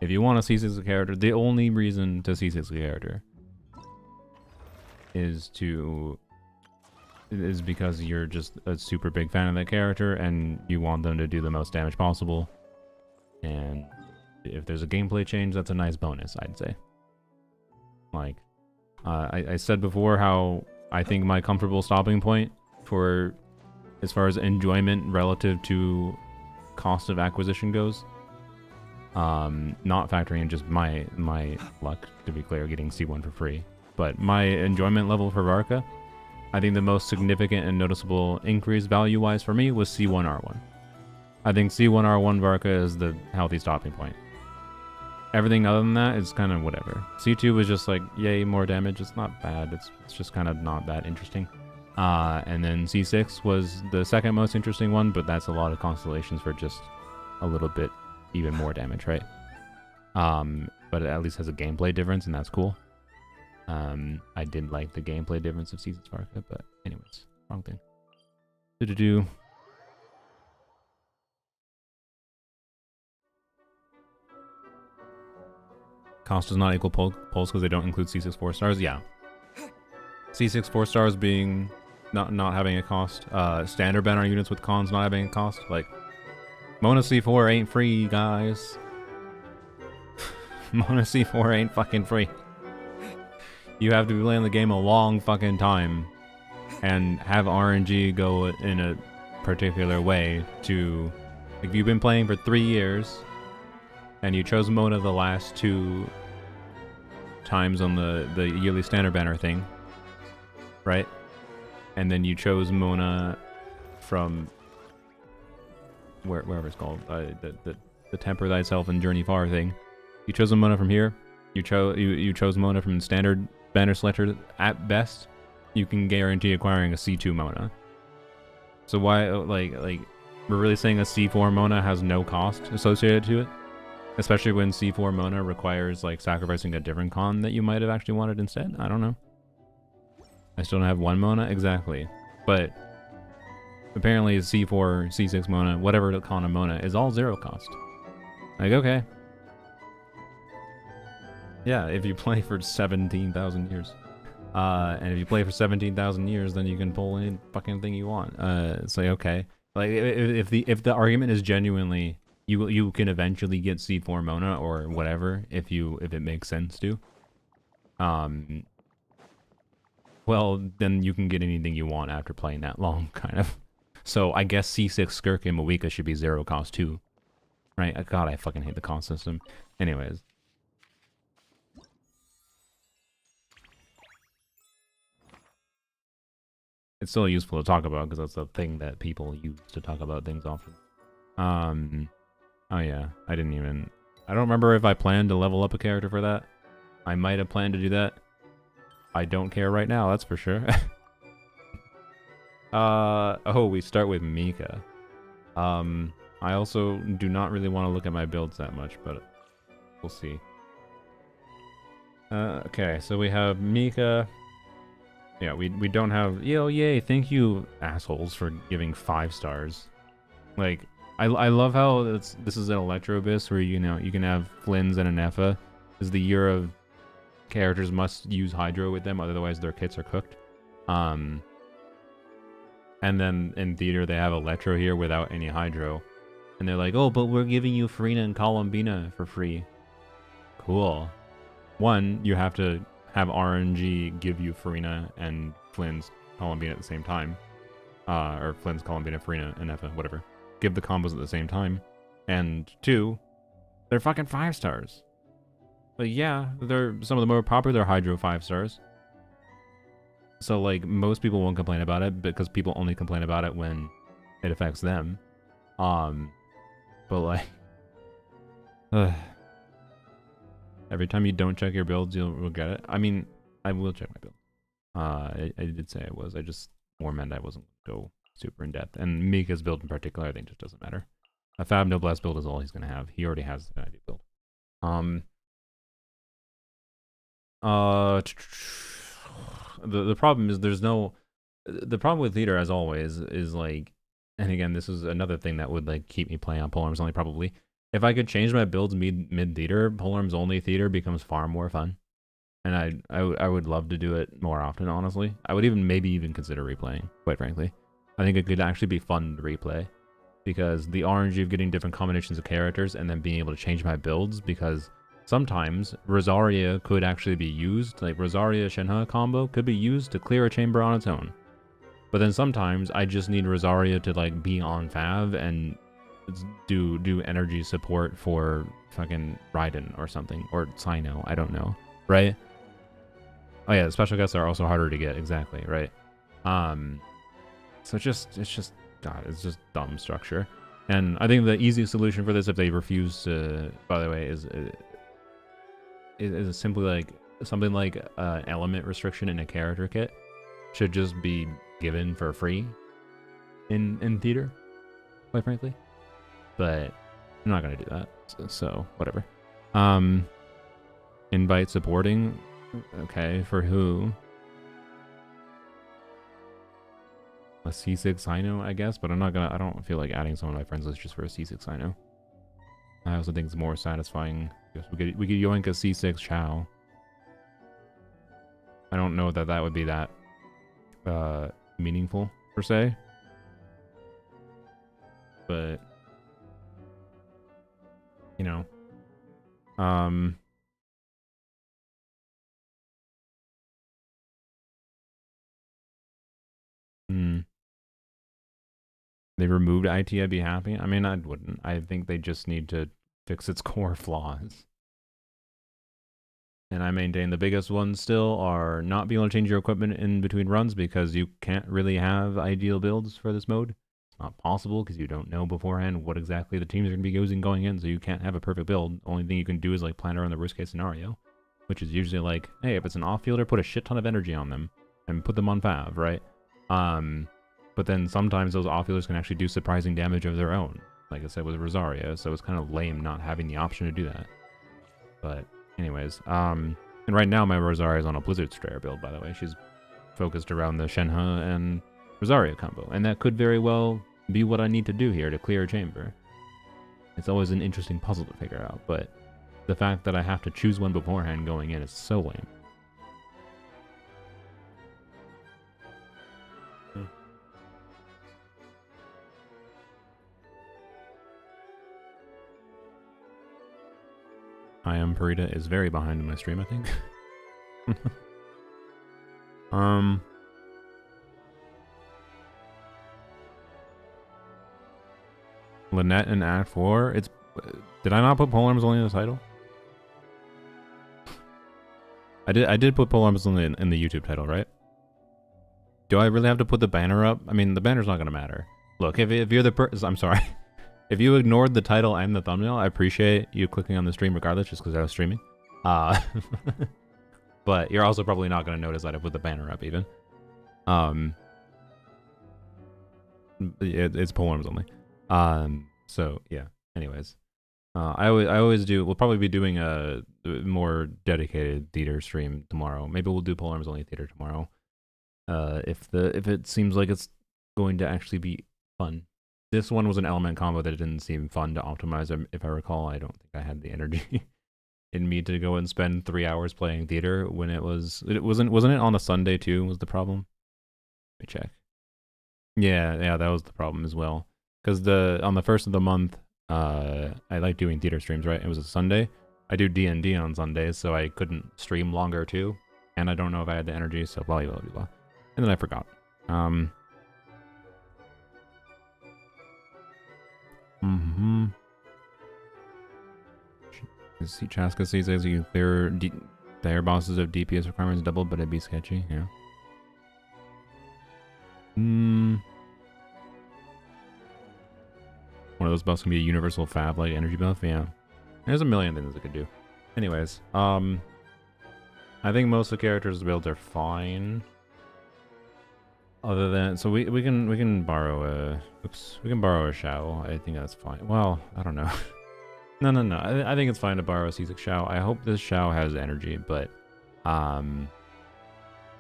Speaker 1: if you want to C6 a character, the only reason to C6 a character is because you're just a super big fan of that character and you want them to do the most damage possible. And if there's a gameplay change, that's a nice bonus, I'd say. Like, I said before how I think my comfortable stopping point for as far as enjoyment relative to cost of acquisition goes, not factoring in just my luck, to be clear, getting C1 for free, but my enjoyment level for Varka, I think the most significant and noticeable increase value-wise for me was C1 R1. I think C1 R1 Varka is the healthy stopping point. Everything other than that is kind of whatever. C2 was just like, yay, more damage. It's not bad. It's just kind of not that interesting. And then C6 was the second most interesting one, but that's a lot of constellations for just a little bit even more damage, right? But it at least has a gameplay difference, and that's cool. I did like the gameplay difference of C6 Varka, but anyways, wrong thing. Do-do-do. Cost does not equal pulse because they don't include C6 4 stars. Yeah. C6 4 stars being not having a cost. Standard banner units with cons not having a cost. Like, Mona C4 ain't free, guys. Mona C4 ain't fucking free. You have to be playing the game a long fucking time and have RNG go in a particular way to... If you've been playing for 3 years and you chose Mona the last 2 times on the yearly standard banner thing, right? And then you chose Mona from wherever it's called, the Temper Thyself and Journey Far thing. You chose a Mona from here. You chose Mona from standard banner selector. At best, you can guarantee acquiring a C2 Mona. So why, like we're really saying a C4 Mona has no cost associated to it? Especially when C4 Mona requires, like, sacrificing a different con that you might have actually wanted instead? I don't know. I still don't have 1 Mona? Exactly. But apparently C4, C6 Mona, whatever the con of Mona, is all 0 cost. Like, okay. Yeah, if you play for 17,000 years. And if you play for 17,000 years, then you can pull any fucking thing you want. Say, okay. Like, if the argument is genuinely... You can eventually get C4 Mona or whatever if it makes sense to. And well, then you can get anything you want after playing that long, kind of. So I guess C6 Skirk and Mawika should be 0 cost too. Right? God, I fucking hate the cost system. Anyways. It's still useful to talk about because that's the thing that people use to talk about things often. Oh yeah, I don't remember if I planned to level up a character for that. I might have planned to do that. I don't care right now, that's for sure. Oh, we start with Mika. I also do not really want to look at my builds that much, but we'll see. Okay, so we have Mika. Yeah, we don't have... Yo, yay, thank you, assholes, for giving 5 stars. Like, I love how this is an Electro-Abyss where, you know, you can have Flynn's and an Effa. This is the year of characters must use Hydro with them, otherwise their kits are cooked. And then in theater they have Electro here without any Hydro. And they're like, oh, but we're giving you Farina and Columbina for free. Cool. One, you have to have RNG give you Farina and Flynn's Columbina at the same time. Or Flynn's Columbina, Farina, and Effa, whatever. Give the combos at the same time. And 2, they're fucking 5 stars. But yeah, they're some of the more popular Hydro 5 stars. So like most people won't complain about it because people only complain about it when it affects them. But like every time you don't check your builds, you'll get it. I mean, I will check my build. I did say I was. I just more meant I wasn't go super in depth. And Mika's build in particular, I think just doesn't matter. A Fab Noblesse build is all he's gonna have. He already has an ideal build. The problem is there's no... The problem with theater, as always, is like... And again, this is another thing that would like keep me playing on Polearms Only probably. If I could change my builds mid-theater, Polearms Only theater becomes far more fun. And I would love to do it more often, honestly. I would maybe even consider replaying, quite frankly. I think it could actually be fun to replay. Because the RNG of getting different combinations of characters and then being able to change my builds, because sometimes Rosaria could actually be used, like Rosaria Shenhe combo could be used to clear a chamber on its own. But then sometimes I just need Rosaria to like be on Fav and do energy support for fucking Raiden or something, or Sino, I don't know, right? Oh yeah, the special guests are also harder to get, exactly, right? So it's just God, it's just dumb structure. And I think the easiest solution for this, if they refuse to, by the way, is simply like something like element restriction in a character kit should just be given for free in theater, quite frankly. But I'm not gonna do that, so whatever. Invite supporting, okay, for who? A C6 Sino, I guess, but I don't feel like adding someone on my friends list just for a C6 Sino. I also think it's more satisfying. We could yoink a C6 Chow. I don't know that that would be that meaningful, per se. But, you know. They removed IT, I'd be happy. I mean, I wouldn't. I think they just need to fix its core flaws. And I maintain the biggest ones still are not being able to change your equipment in between runs because you can't really have ideal builds for this mode. It's not possible because you don't know beforehand what exactly the teams are going to be using going in, so you can't have a perfect build. The only thing you can do is like plan around the worst case scenario, which is usually like, hey, if it's an off-fielder, put a shit ton of energy on them and put them on Fav, right? But then sometimes those off-fielders can actually do surprising damage of their own, like I said with Rosaria, so it's kind of lame not having the option to do that. But anyways, and right now my Rosaria is on a Blizzard Strayer build, by the way. She's focused around the Shenhe and Rosaria combo, and that could very well be what I need to do here to clear a chamber. It's always an interesting puzzle to figure out, but the fact that I have to choose one beforehand going in is so lame. I am Parita is very behind in my stream, I think. Lynette in Act 4. It's. Did I not put Polearms Only in the title? I did put Polearms Only in the YouTube title, right? Do I really have to put the banner up? I mean, the banner's not gonna matter. Look, if you're the person, I'm sorry. If you ignored the title and the thumbnail, I appreciate you clicking on the stream regardless, just because I was streaming. But you're also probably not gonna notice that I put the banner up even. It's Polearms Only. So yeah. Anyways, I always do. We'll probably be doing a more dedicated theater stream tomorrow. Maybe we'll do Polearms Only theater tomorrow. If it seems like it's going to actually be fun. This one was an element combo that didn't seem fun to optimize. If I recall, I don't think I had the energy in me to go and spend 3 hours playing theater when it wasn't it on a Sunday too? Was the problem? Let me check. Yeah, that was the problem as well. Because on the first of the month, I like doing theater streams, right? It was a Sunday. I do D&D on Sundays, so I couldn't stream longer too. And I don't know if I had the energy, so blah, blah, blah, blah. And then I forgot. See, Chaska says you can clear the air bosses of DPS requirements double, but it'd be sketchy, yeah. One of those buffs can be a universal fab like energy buff, yeah. There's a million things it could do. Anyways, I think most of the characters' builds are fine. Other than, so we can borrow a, we can borrow a Shao. I think that's fine. Well, I don't know. No. I think it's fine to borrow a C6 Shao. I hope this Shao has energy, but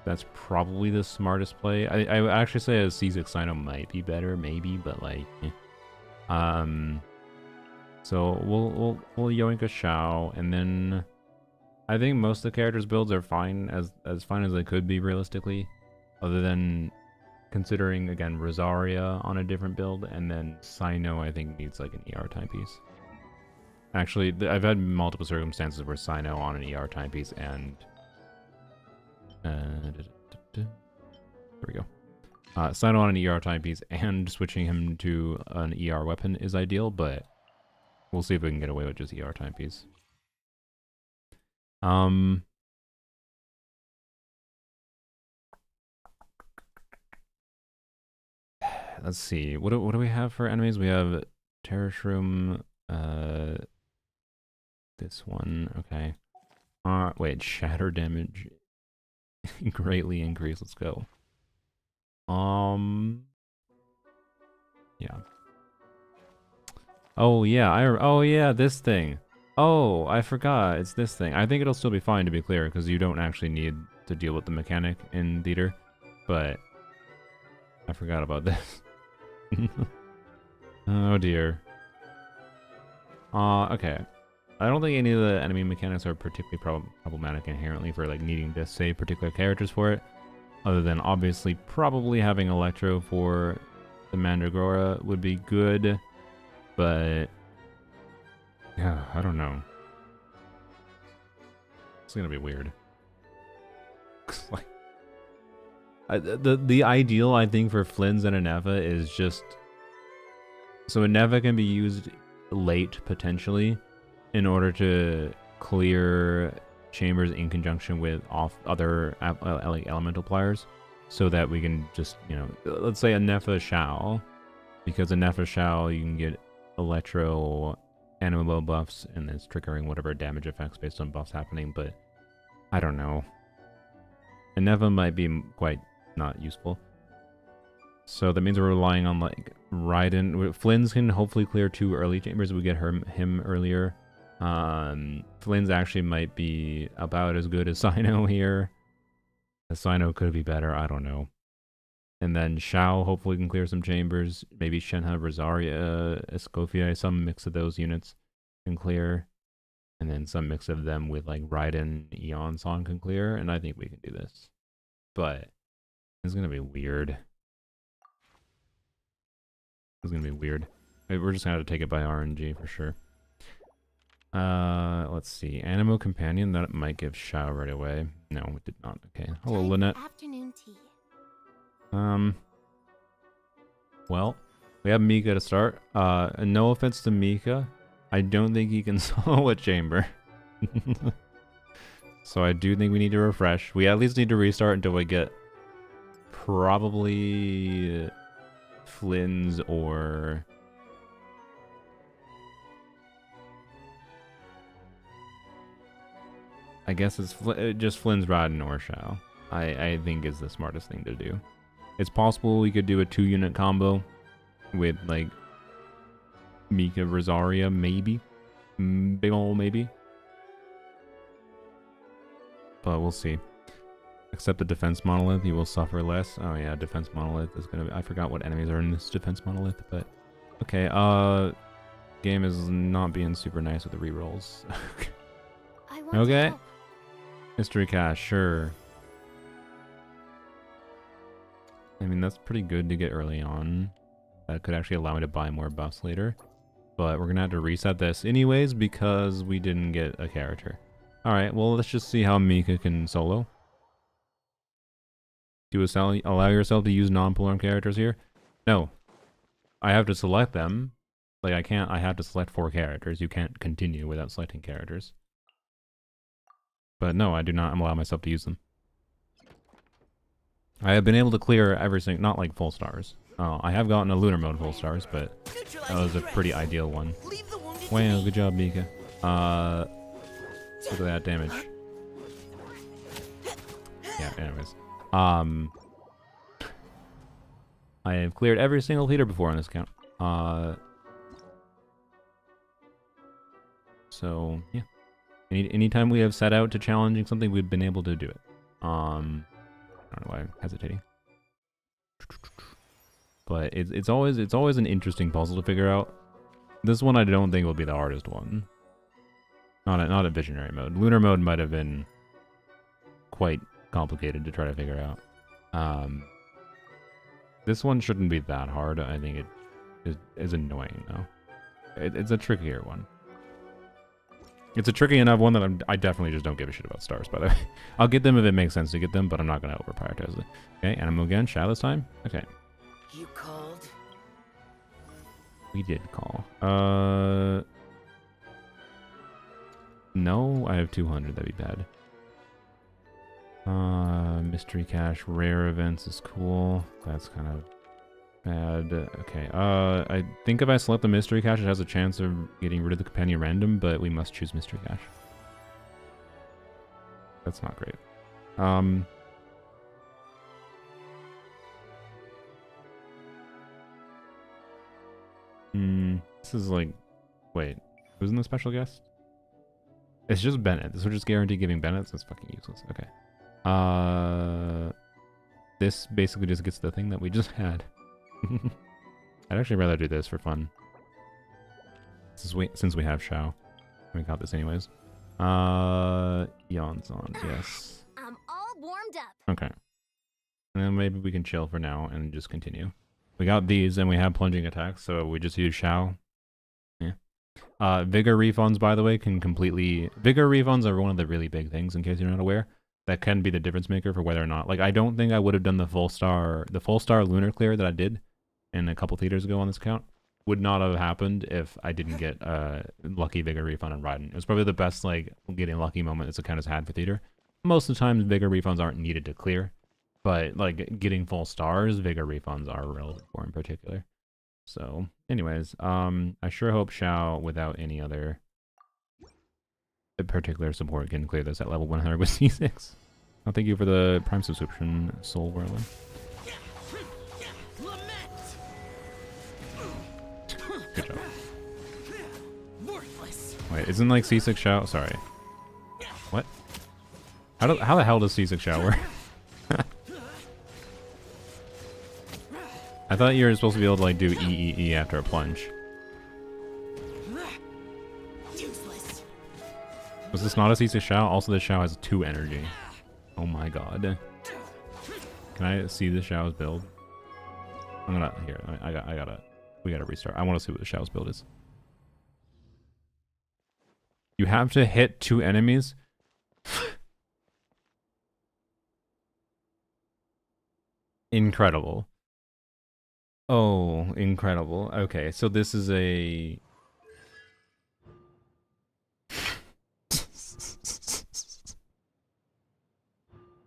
Speaker 1: that's probably the smartest play. I would actually say a C6 Sino might be better, maybe, but like, so we'll yoink a Shao, and then I think most of the characters' builds are fine, as fine as they could be realistically, other than considering again Rosaria on a different build, and then Sino I think needs like an ER timepiece. Actually, I've had multiple circumstances where Sino on an ER timepiece and there we go. Sino on an ER timepiece and switching him to an ER weapon is ideal, but we'll see if we can get away with just ER timepiece. Let's see. What do we have for enemies? We have Terror Shroom. This one. Okay. Wait. Shatter damage greatly increased. Let's go. Yeah. Oh yeah. Oh yeah. This thing. Oh, I forgot. It's this thing. I think it'll still be fine, to be clear, because you don't actually need to deal with the mechanic in theater. But I forgot about this. Oh dear. Okay. I don't think any of the enemy mechanics are particularly problematic inherently for like needing to save particular characters for it. Other than obviously probably having Electro for the Mandragora would be good. But yeah, I don't know. It's gonna be weird. Like, the ideal I think for Flynn's and Aneva is just so Aneva can be used late potentially in order to clear chambers in conjunction with other like elemental pliers, so that we can just, you know, let's say a Nefa Shao, because a Nefa Shao you can get Electro animal buffs and it's triggering whatever damage effects based on buffs happening, but I don't know. A Neva might be quite not useful. So that means we're relying on like Raiden. Flynn's can hopefully clear 2 early chambers if we get him earlier. Flynn's actually might be about as good as Sino here. Sino could be better, I don't know. And then Shao hopefully can clear some chambers. Maybe Shenhe, Rosaria, Escoffier, some mix of those units can clear. And then some mix of them with like Raiden, Eon Song can clear. And I think we can do this. But it's gonna be weird. It's gonna be weird. We're just gonna have to take it by RNG for sure. Let's see. Animo Companion, that might give Shao right away. No, it did not. Okay. Hello, Lynette.
Speaker 2: Afternoon tea.
Speaker 1: Well, we have Mika to start. And no offense to Mika, I don't think he can solo a chamber. So I do think we need to refresh. We at least need to restart until we get probably Flynn's or I guess it's just Flynn's Raden or Shao. I think is the smartest thing to do. It's possible we could do a 2-unit combo with like Mika Rosaria, maybe. Big ol' maybe. But we'll see. Except the defense monolith, he will suffer less. Oh yeah, defense monolith is gonna be, I forgot what enemies are in this defense monolith, but okay, game is not being super nice with the rerolls.
Speaker 2: I want
Speaker 1: Okay.
Speaker 2: to help.
Speaker 1: Mystery cache, sure. I mean, that's pretty good to get early on. That could actually allow me to buy more buffs later. But we're gonna have to reset this anyways because we didn't get a character. Alright, well, let's just see how Mika can solo. Allow yourself to use non-polearm characters here? No. I have to select them. Like, I have to select 4 characters. You can't continue without selecting characters. But no, I do not allow myself to use them. I have been able to clear everything, not like full stars. I have gotten a lunar mode full stars, but that was a pretty ideal one. Wow, good job, Mika. Look at that damage. Yeah, anyways. I have cleared every single leader before on this account. So, yeah. Anytime we have set out to challenging something, we've been able to do it. I don't know why I'm hesitating. But it's always an interesting puzzle to figure out. This one I don't think will be the hardest one. Not a visionary mode. Lunar mode might have been quite complicated to try to figure out. This one shouldn't be that hard. I think it is annoying though. It's a trickier one. It's a tricky enough one that I definitely just don't give a shit about stars, by the way. I'll get them if it makes sense to get them, but I'm not going to over-prioritize it. Okay, animal again. Shao this time? Okay.
Speaker 5: You called?
Speaker 1: We did call. No, I have 200. That'd be bad. Mystery cache, rare events is cool. That's kind of bad. Okay, I think if I select the mystery cache, it has a chance of getting rid of the companion random, but we must choose mystery cache. That's not great. This is like, wait, who's in the special guest? It's just Bennett. This will just guarantee giving Bennett, so it's fucking useless. Okay. This basically just gets the thing that we just had. I'd actually rather do this for fun. Since we have Shao. We got this anyways. Yonzon, yes.
Speaker 2: I'm all warmed up.
Speaker 1: Okay. And then maybe we can chill for now and just continue. We got these and we have plunging attacks, so we just use Shao. Yeah. Vigor refunds, by the way, can completely... Vigor refunds are one of the really big things, in case you're not aware. That can be the difference maker for whether or not... Like, I don't think I would have done the full star lunar clear that I did in a couple theaters ago on this account. Would not have happened if I didn't get lucky Vigor refund on Raiden. It was probably the best, like, getting lucky moment this account has had for theater. Most of the time, Vigor refunds aren't needed to clear. But, like, getting full stars, Vigor refunds are relevant for in particular. So, anyways, I sure hope Shao, without any other particular support, can clear this at level 100 with C6. Oh, thank you for the Prime subscription, Soul Whirler. Good job. Wait, isn't like C6 Shao? Sorry. What? How the hell does C6 Shao work? I thought you were supposed to be able to like do E after a plunge. Was this not a C6 Shao? Also, this Shao has 2 energy. Oh my god. Can I see the Shao's build? I'm gonna... Here, we gotta restart. I want to see what the Shao's build is. You have to hit 2 enemies? Incredible. Oh, incredible. Okay, so this is a...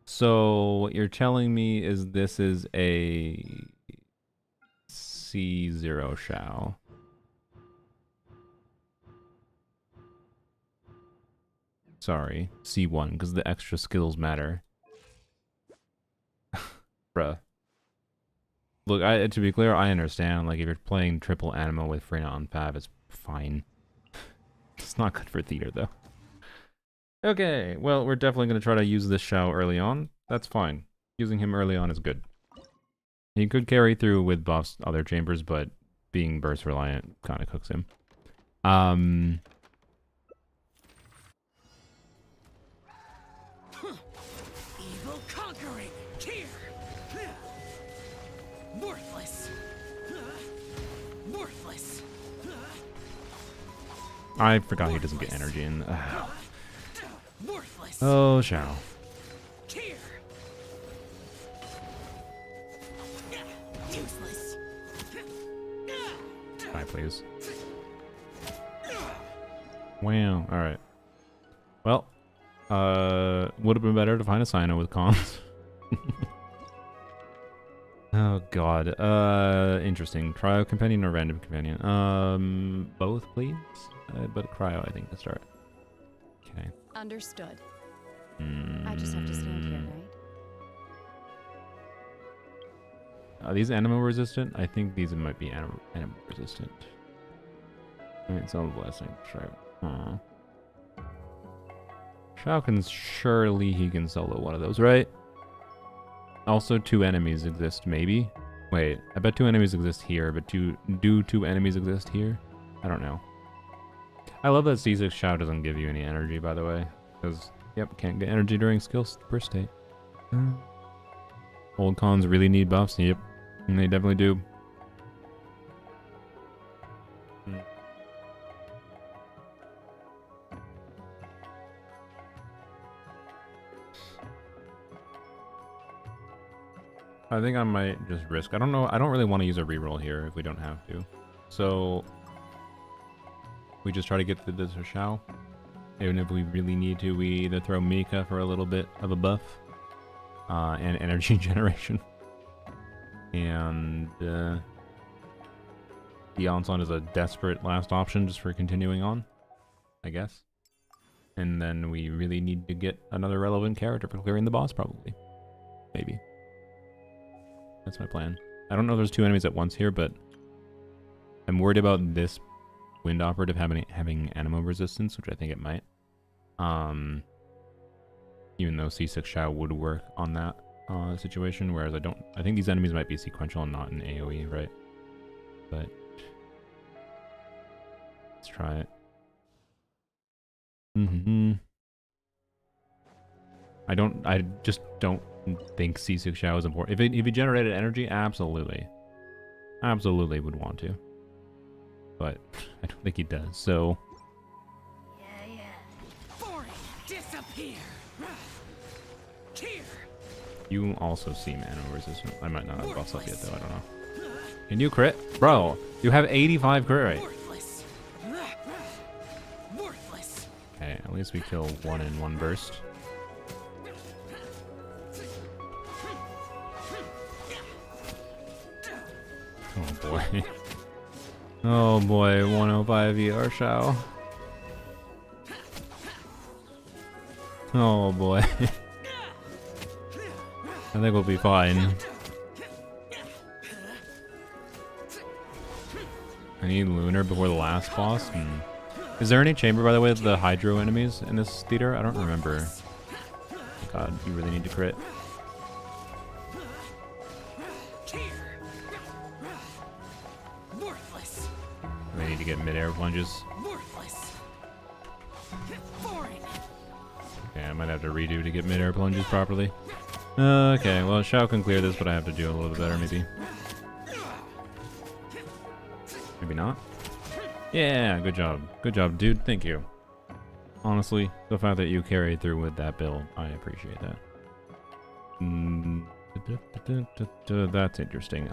Speaker 1: So what you're telling me is this is a C0 Shao. Sorry, C1, because the extra skills matter. Bruh. Look, to be clear, I understand. Like, if you're playing triple Anima with Freyna on Pav, it's fine. It's not good for theater, though. Okay, well, we're definitely going to try to use this Shao early on. That's fine. Using him early on is good. He could carry through with buffs other chambers, but being burst reliant kind of cooks him.
Speaker 4: Evil conquering here. Worthless. Worthless.
Speaker 1: I forgot he doesn't get energy in.
Speaker 4: Worthless.
Speaker 1: Oh, Shao.
Speaker 4: Here. Useless.
Speaker 1: Die, please. Wow. All right. Well, would have been better to find a Sino with cons. Oh God. Interesting. Cryo companion or random companion? Both, please. But cryo, I think, to start. Okay.
Speaker 5: Understood. I just have to stand here, right?
Speaker 1: Are these anima resistant? I think these might be anima resistant. Alright, so blessing. Sure. Shao can surely he can solo one of those, right? Also, 2 enemies exist, maybe? Wait, I bet 2 enemies exist here, but do 2 enemies exist here? I don't know. I love that C6 Shao doesn't give you any energy, by the way. Because, yep, can't get energy during skill burst state. Old cons really need buffs? Yep, and they definitely do. I think I might just risk. I don't know. I don't really want to use a reroll here if we don't have to. So we just try to get through this Shao. Even if we really need to, we either throw Mika for a little bit of a buff and energy generation. And the Onslaught is a desperate last option just for continuing on, I guess. And then we really need to get another relevant character for clearing the boss, probably. Maybe. That's my plan. I don't know if there's 2 enemies at once here, but I'm worried about this Wind Operative having anima resistance, which I think it might. Even though C6 Shao would work on that situation, whereas I think these enemies might be sequential and not in AoE, right? But let's try it. I just don't think C6 Shao is important. If he generated energy, absolutely would want to, but I don't think he does. So
Speaker 4: Boring. Disappear. Here.
Speaker 1: you also seem anima resistant. I might not have buffs up yet, though. I don't know. Can you crit, bro? You have 85 crit rate.
Speaker 4: Worthless. Worthless.
Speaker 1: Okay, at least we kill 1 in 1 burst. Oh boy. Oh boy, 105 ER Shao. Oh boy. I think we'll be fine. I need Lunar before the last boss. Is there any chamber, by the way, of the Hydro enemies in this theater? I don't remember. God, you really need to crit. We need to get mid-air plunges. Okay, I might have to redo to get mid-air plunges properly. Okay, well, Shao can clear this, but I have to do a little bit better, maybe. Maybe not. Yeah, good job. Good job, dude. Thank you. Honestly, the fact that you carried through with that build, I appreciate that. That's interesting.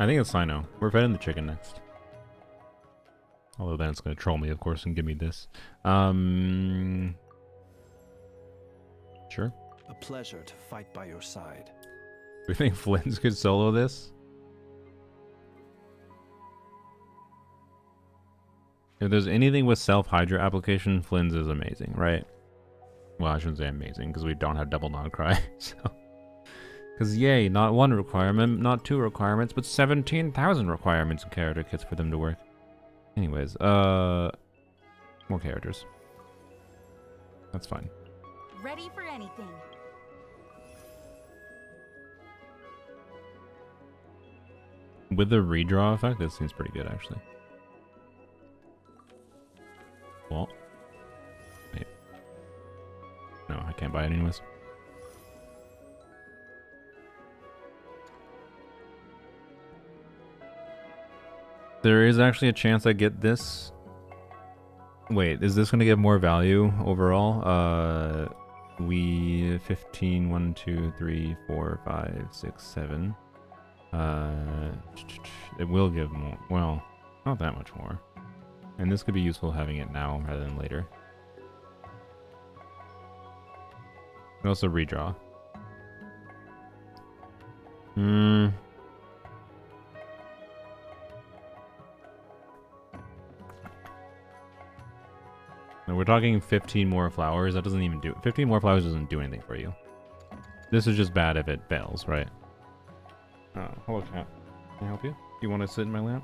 Speaker 1: I think it's Sino. We're feeding the chicken next. Although then it's going to troll me, of course, and give me this. Sure.
Speaker 6: A pleasure to fight by your side.
Speaker 1: Do you think Flynn's could solo this? If there's anything with self-hydra application, Flynn's is amazing, right? Well, I shouldn't say amazing, because we don't have double non-cry, so... Because yay, not one requirement, not two requirements, but 17,000 requirements and character kits for them to work. Anyways, more characters. That's fine.
Speaker 2: Ready for anything.
Speaker 1: With the redraw effect, this seems pretty good, actually. Well, wait. No, I can't buy it anyways. There is actually a chance I get this. Wait, is this going to give more value overall? We 15, 1, 2, 3, 4, 5, 6, 7. It will give more. Well, not that much more. And this could be useful having it now rather than later. And also redraw. No, we're talking 15 more flowers. That doesn't even do... 15 more flowers doesn't do anything for you. This is just bad if it fails, right? Oh, hello, cat. Can I help you? Do you want to sit in my lap?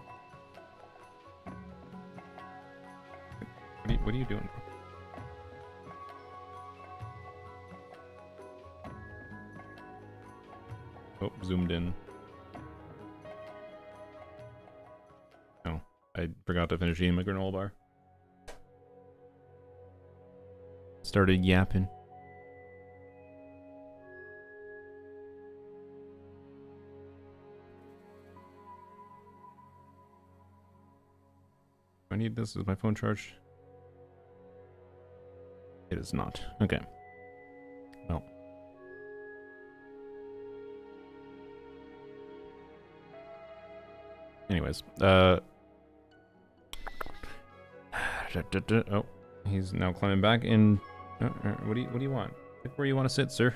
Speaker 1: What are you doing? Oh, zoomed in. Oh, I forgot to finish eating my granola bar. Started yapping. I need this. Is my phone charged? It is not. Okay. Well. Anyways, oh, he's now climbing back in. What do you want? Pick where you want to sit, sir.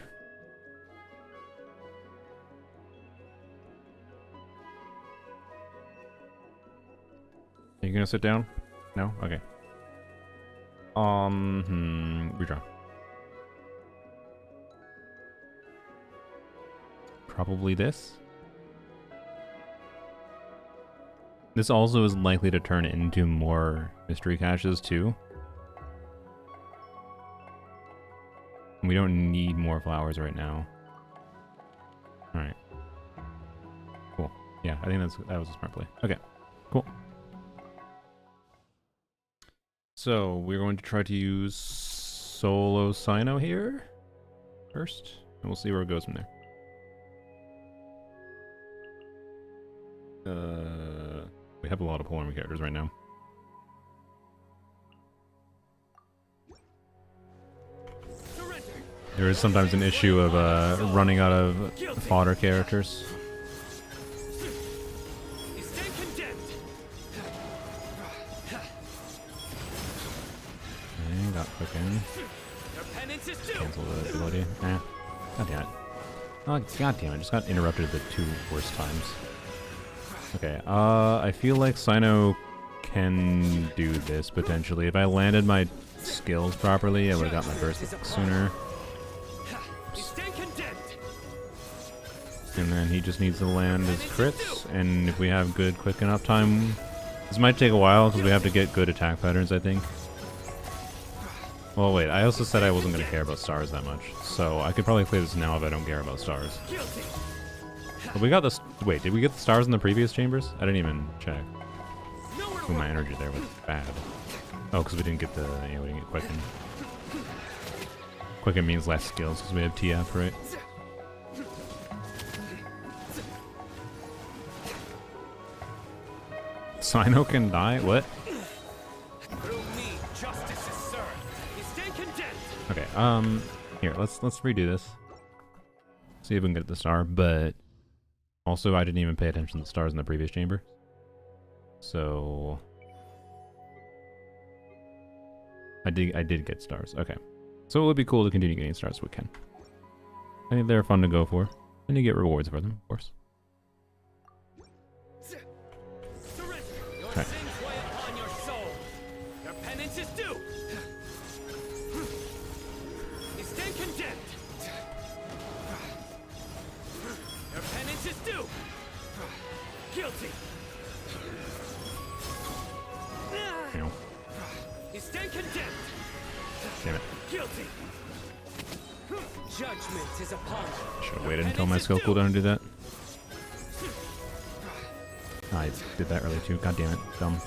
Speaker 1: Are you gonna sit down? No? Okay. Redraw. Probably this. This also is likely to turn into more mystery caches too. We don't need more flowers right now. Alright. Cool. Yeah, I think that was a smart play. Okay, cool. So, we're going to try to use Solo Sino here first, and we'll see where it goes from there. We have a lot of Polearm characters right now. There is sometimes an issue of running out of fodder characters.
Speaker 4: You stand condemned.
Speaker 1: Okay, got quick in.
Speaker 4: Your penance is due.
Speaker 1: Cancel the ability. God damn it. Oh, god damn it. Just got interrupted the two worst times. Okay, I feel like Sino can do this potentially. If I landed my skills properly, I would have got my burst sooner. And then he just needs to land his crits, and if we have good quick enough time, this might take a while because we have to get good attack patterns, I think. Well, wait, I also said I wasn't going to care about stars that much, so I could probably clear this now if I don't care about stars. But we got this. Wait, did we get the stars in the previous chambers? I didn't even check. Ooh, my energy there was bad. Oh, because we didn't get the. Yeah, we didn't get quicken. Quicken means less skills because we have TF, right? Sino can die? What?
Speaker 4: Through me, justice is served. You stand condemned.
Speaker 1: Okay, here, let's redo this. See if we can get the star, but also I didn't even pay attention to the stars in the previous chamber. So I did get stars. Okay. So it would be cool to continue getting stars if we can. I think they're fun to go for. And you get rewards for them, of course.
Speaker 4: Surrender. Your
Speaker 1: Okay.
Speaker 4: sins weigh upon your soul. Your penance is due. You stand condemned. Your penance is due. Guilty.
Speaker 1: You know,
Speaker 4: You stand condemned.
Speaker 1: damn it.
Speaker 4: Guilty. Judgment is upon you.
Speaker 1: Should have waited until my skill cooldown to do that. I did that early too. God damn it. Dumb.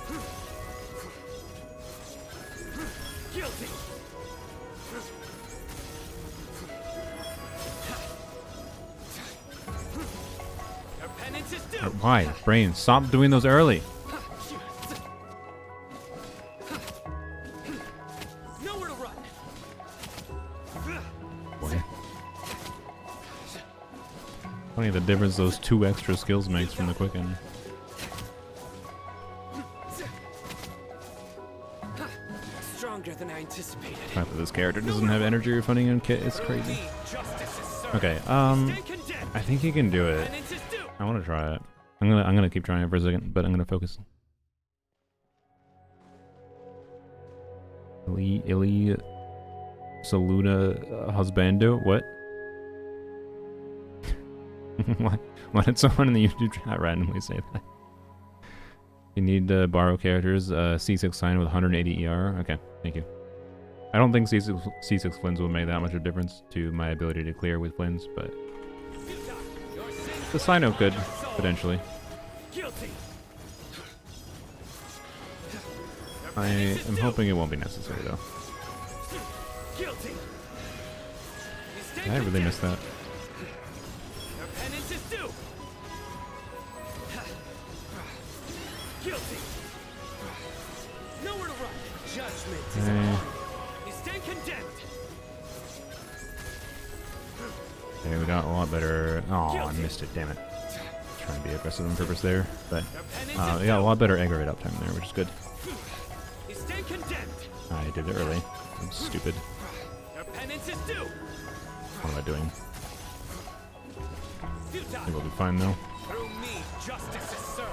Speaker 4: Guilty. Your penance is due.
Speaker 1: Why? Brain, stop doing those early.
Speaker 4: Nowhere to run.
Speaker 1: Boy. Funny the difference those 2 extra skills makes from the quicken.
Speaker 4: Stronger than I anticipated.
Speaker 1: The fact that this character doesn't have energy refunding in kit is crazy.
Speaker 4: Justice is served.
Speaker 1: Okay,
Speaker 4: Stand condemned.
Speaker 1: I think he can do it.
Speaker 4: Penance is due.
Speaker 1: I want to try it. I'm gonna keep trying it for a second, but I'm gonna focus. Ili Saluna Husbando? What? Why did someone in the YouTube chat randomly say that? You need to borrow characters. C6 sign with 180 ER. Okay, thank you. I don't think C6 Flins will make that much of a difference to my ability to clear with Flins, but the Sino could, potentially.
Speaker 4: Guilty.
Speaker 1: I am hoping it won't be necessary, though.
Speaker 4: Guilty. You stand
Speaker 1: I really
Speaker 4: condemned.
Speaker 1: missed that.
Speaker 4: Your penance is due. Guilty. Nowhere to run. Judgment is upon you. You stand condemned.
Speaker 1: Okay, we got a lot better. Oh, I missed it, damn it. Trying to be aggressive on purpose there, but
Speaker 4: Your penance is
Speaker 1: we got a
Speaker 4: due.
Speaker 1: lot better aggravate uptime there, which is good.
Speaker 4: You stand condemned.
Speaker 1: I did it early. I'm stupid.
Speaker 4: Your penance is due.
Speaker 1: What am I doing? I think
Speaker 4: Futile.
Speaker 1: we'll be fine, though.
Speaker 4: Through me, justice is served.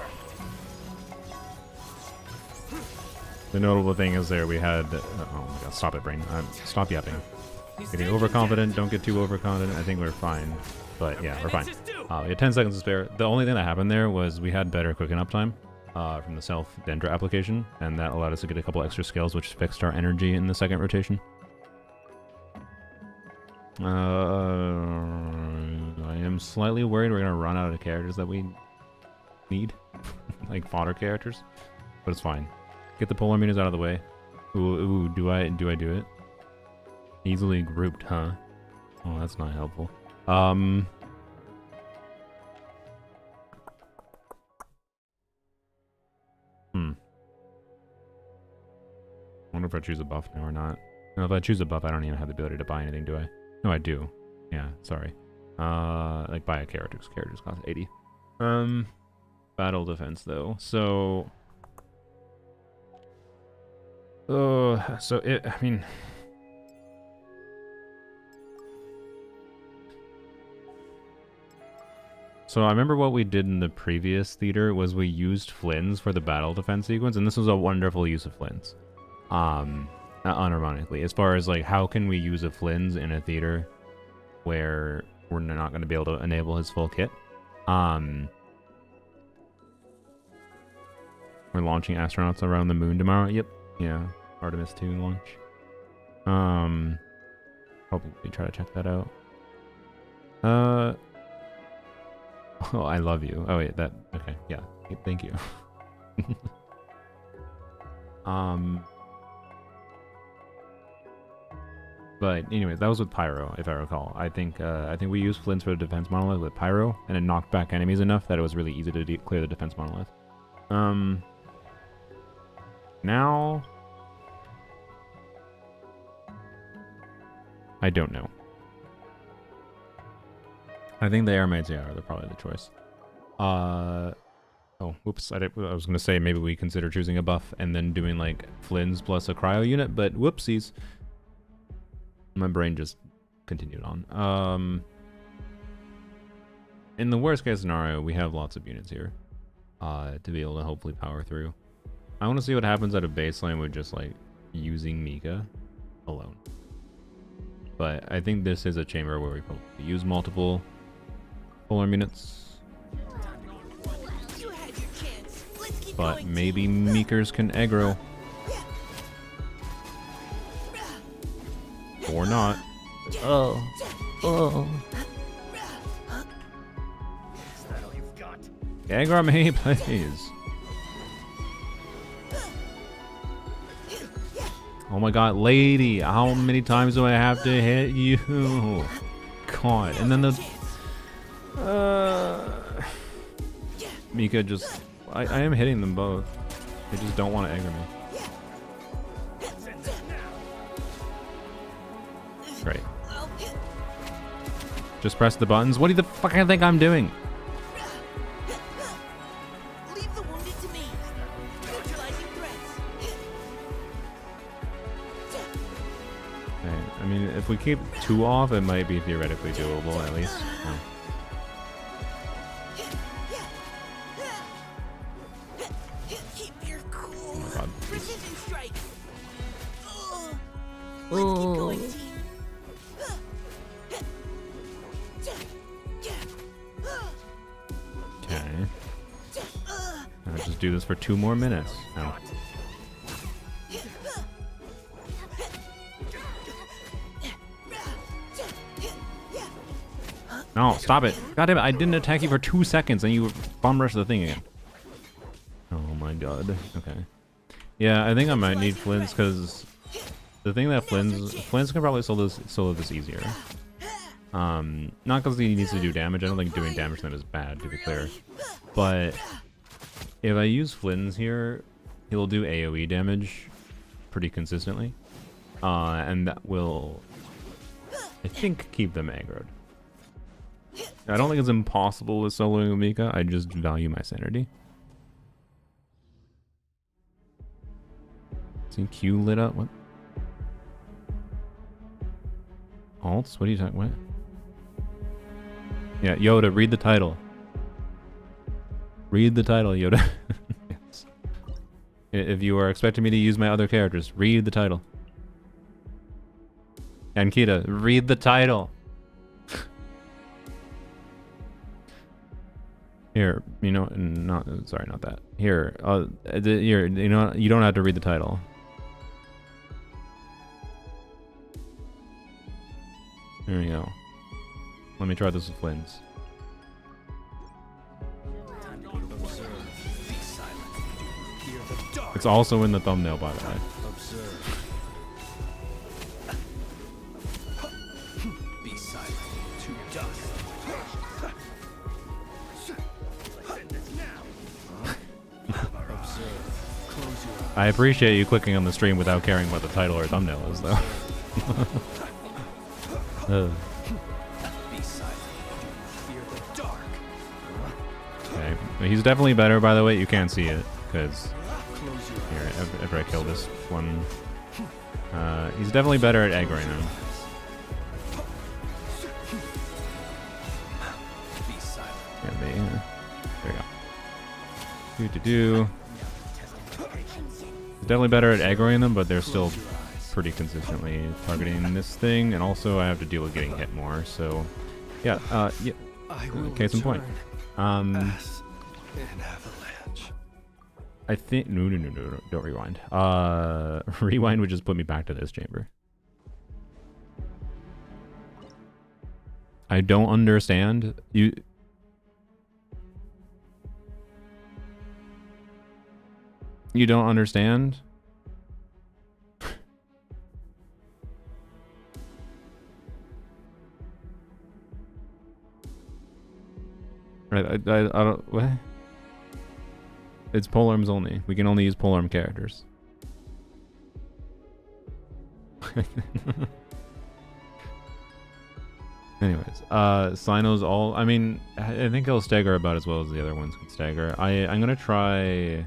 Speaker 1: The notable thing is there we had... oh my god, stop it, brain. Stop yapping.
Speaker 4: You
Speaker 1: Getting
Speaker 4: stand
Speaker 1: overconfident, don't get too overconfident. I think we're fine. But yeah, we're fine.
Speaker 4: Penance is due.
Speaker 1: We had 10 seconds to spare. The only thing that happened there was we had better quicken uptime from the self-Dendra application, and that allowed us to get a couple extra skills, which fixed our energy in the second rotation. I am slightly worried we're going to run out of characters that we need, like fodder characters, but it's fine. Get the polar meters out of the way. Ooh, do I do it? Easily grouped, huh? Oh, that's not helpful. Wonder if I choose a buff now or not. No, if I choose a buff, I don't even have the ability to buy anything, do I? No, I do. Yeah, sorry. Like buy a character, because characters cost 80. Battle defense though. So I mean, so I remember what we did in the previous theater was we used Flins for the battle defense sequence, and this was a wonderful use of Flins. Unironically, as far as like how can we use a Flins in a theater where we're not going to be able to enable his full kit. We're launching astronauts around the moon tomorrow. Yep. Yeah. Artemis 2 launch. Probably try to check that out. Oh, I love you. Oh wait, that okay, yeah. Thank you. But anyway, that was with Pyro, if I recall. I think we used Flints for the defense monolith with Pyro, and it knocked back enemies enough that it was really easy to clear the defense monolith. Now, I don't know. I think the airmates, yeah, are probably the choice. Oh, whoops, I was gonna say maybe we consider choosing a buff and then doing like Flynn's plus a cryo unit, but whoopsies. My brain just continued on. In the worst case scenario, we have lots of units here to be able to hopefully power through. I want to see what happens at a baseline with just like using Mika alone. But I think this is a chamber where we probably use multiple Polearm units. But maybe Meekers can aggro. Or not.
Speaker 7: Oh. Oh.
Speaker 1: Aggro me, please. Oh my god, lady, how many times do I have to hit you? God, and then the... Mika just... I am hitting them both. They just don't want to aggro me. Great. Just press the buttons. What do you the fuck I think I'm doing?
Speaker 4: Leave the wounded to me. Neutralizing threats.
Speaker 1: Okay, I mean, if we keep 2 off, it might be theoretically doable at least. Oh.
Speaker 4: Keep your cool.
Speaker 1: Oh my god.
Speaker 4: Precision strike. Let's keep
Speaker 7: Oh.
Speaker 4: going, team.
Speaker 1: Okay. I'll just do this for 2 more minutes. Oh. No, stop it. God damn it, I didn't attack you for 2 seconds and you bomb rushed the thing again. Oh my god. Okay. Yeah, I think I might need Flynn's because the thing that Flynn's can probably solo this easier. Not because he needs to do damage. I don't think doing damage then is bad, to be clear. But if I use Flynn's here, he'll do AoE damage pretty consistently. And that will, I think, keep them aggroed. I don't think it's impossible with soloing Mika. I just value my sanity. See Q lit up? What? Alts? What are you talking about? Yeah, Yoda, read the title. Read the title, Yoda. Yes. If you are expecting me to use my other characters, read the title. And Kita, read the title. Here, you know, not sorry, not that. Here, here, you know, you don't have to read the title. There we go. Let me try this with Flynn's. It's also in the thumbnail, by the way.
Speaker 6: Be silent. To dust.
Speaker 1: I appreciate you clicking on the stream without caring what the title or thumbnail is, though.
Speaker 6: Be silent. Fear the dark.
Speaker 1: Okay, he's definitely better, by the way. You can't see it because
Speaker 6: Close your
Speaker 1: here,
Speaker 6: eyes.
Speaker 1: after I kill this one, he's definitely better at egg right now.
Speaker 6: Be silent.
Speaker 1: Yeah, there you go. Do. He's definitely better at aggroing them, but they're still pretty consistently targeting this thing, and also I have to deal with getting hit more. So, yeah. Yeah.
Speaker 6: I will
Speaker 1: Case in point.
Speaker 6: As an avalanche.
Speaker 1: I think no, don't rewind. Rewind would just put me back to this chamber. I don't understand. You don't understand? Right, I don't... What? It's Polearms only. We can only use Polearm characters. Anyways, Sino's all. I mean, I think he'll stagger about as well as the other ones could stagger. I'm gonna try.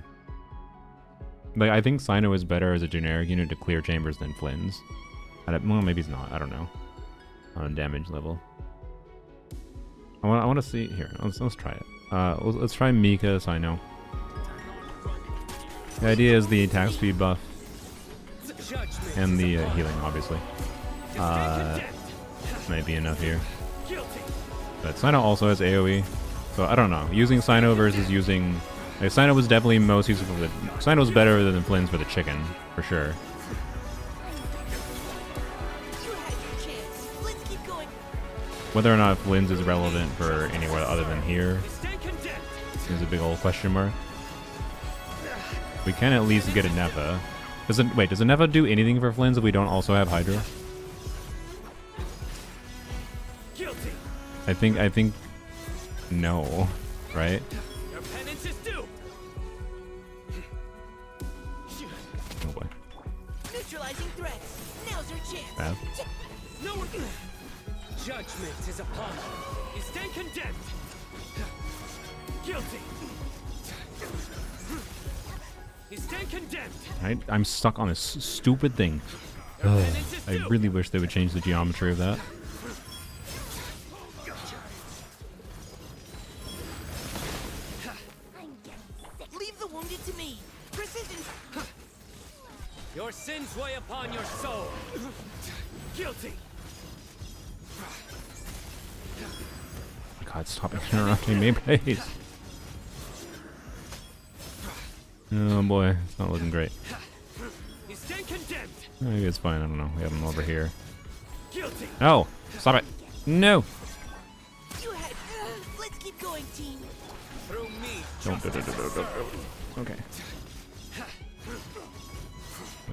Speaker 1: Like, I think Sino is better as a generic unit to clear chambers than Flynn's. Well, maybe he's not. I don't know. On a damage level. I want to see here. Let's try it. Let's try Mika Sino. The idea is the attack speed buff and the healing, obviously. Might be enough here. But Sino also has AoE, so I don't know. Using Sino versus using... Like, Sino was definitely most useful for the... Sino's better than Flynn's for the chicken, for sure. Whether or not Flynn's is relevant for anywhere other than here is a big old question mark. We can at least get a Nepha. Does a Nepha do anything for Flynn's if we don't also have Hydra? I think no, right?
Speaker 4: Your penance is due.
Speaker 1: Oh boy.
Speaker 8: Neutralizing threats. Now's your chance.
Speaker 1: Bad.
Speaker 4: No one. Judgment is upon you. You stand condemned. Guilty. You stand condemned.
Speaker 1: I'm stuck on this stupid thing. I really wish they would change the geometry of that.
Speaker 8: Leave the wounded to me. Precision.
Speaker 4: Your sins weigh upon your soul. Guilty.
Speaker 1: God, stop interrupting me, please. Oh boy, it's not looking great.
Speaker 4: You stand condemned.
Speaker 1: Maybe it's fine, I don't know. We have him over here.
Speaker 4: Guilty.
Speaker 1: Oh! Stop it! No!
Speaker 8: You had. Let's keep going, team.
Speaker 4: Through me.
Speaker 1: Don't. Okay.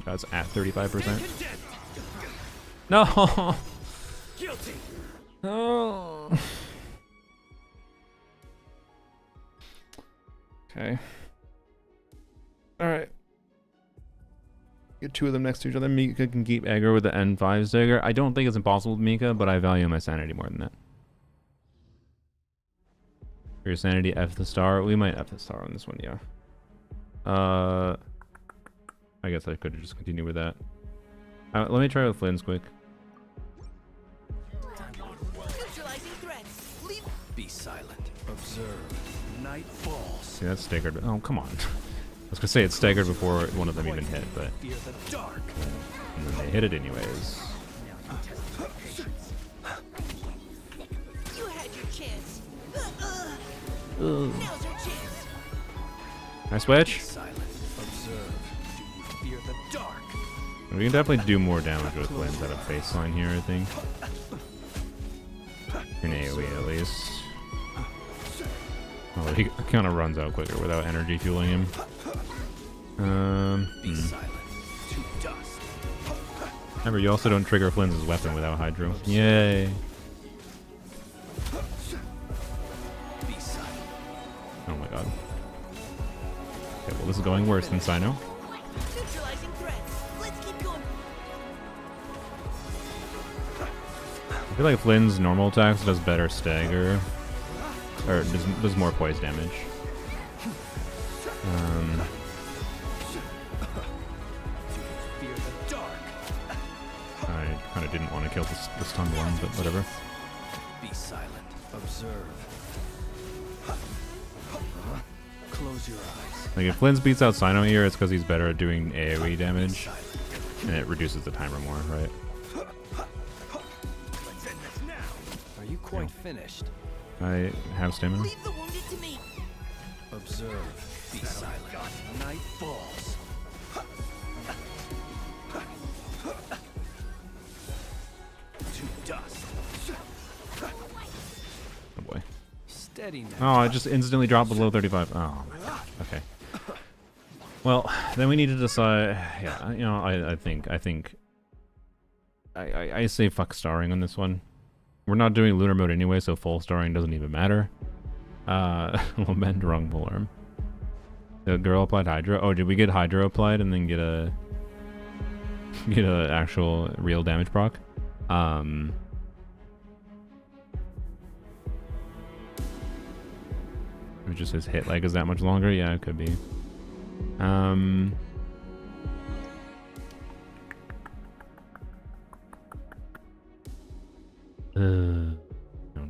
Speaker 1: That's at 35%.
Speaker 4: Condemned.
Speaker 1: No!
Speaker 4: Guilty.
Speaker 1: Oh. Okay. Alright. Get two of them next to each other. Mika can keep aggro with the N5 stagger. I don't think it's impossible with Mika, but I value my sanity more than that. For your sanity, F the star. We might F the star on this one, yeah. I guess I could just continue with that. Let me try with Flynn's quick.
Speaker 8: Neutralizing threats. Leave.
Speaker 6: Be silent. Observe. Night falls.
Speaker 1: See, that's staggered. Oh, come on. I was gonna say it's staggered before one of them even hit, but
Speaker 6: Fear the dark.
Speaker 1: and then they hit it anyways.
Speaker 8: You had your chance. Now's your chance.
Speaker 1: Can I switch?
Speaker 6: Silent. Observe. Do you fear the dark?
Speaker 1: We can definitely do more damage with Flynn's at a baseline here, I think. In AoE at least. Oh, he kind of runs out quicker without energy fueling him.
Speaker 6: Be silent. To dust.
Speaker 1: Remember, you also don't trigger Flynn's weapon without Hydro. Yay!
Speaker 6: Be silent.
Speaker 1: Oh my god. Okay, well this is going worse than Sino.
Speaker 8: Neutralizing threats. Let's keep going.
Speaker 1: I feel like Flynn's normal attacks does better stagger. Or does more poise damage.
Speaker 6: Fear the dark.
Speaker 1: I kind of didn't want to kill the stunned one, but whatever.
Speaker 6: Be silent. Observe. Close your eyes.
Speaker 1: Like if Flynn's beats out Sino here, it's because he's better at doing AoE damage, and it reduces the timer more, right?
Speaker 6: Are you quite finished?
Speaker 1: I have stamina.
Speaker 8: Leave the wounded to me.
Speaker 6: Observe. Be silent. Night falls. To dust.
Speaker 1: Oh boy.
Speaker 6: Steady now.
Speaker 1: Oh, I just instantly dropped below 35. Oh my god. Okay. Well, then we need to decide. Yeah, you know, I think I say fuck starring on this one. We're not doing lunar mode anyway, so full starring doesn't even matter. Lament wrong Polearm. The girl applied Hydro. Oh, did we get Hydro applied and then get a get an actual real damage proc. It just his hit lag is that much longer. Yeah, it could be. No,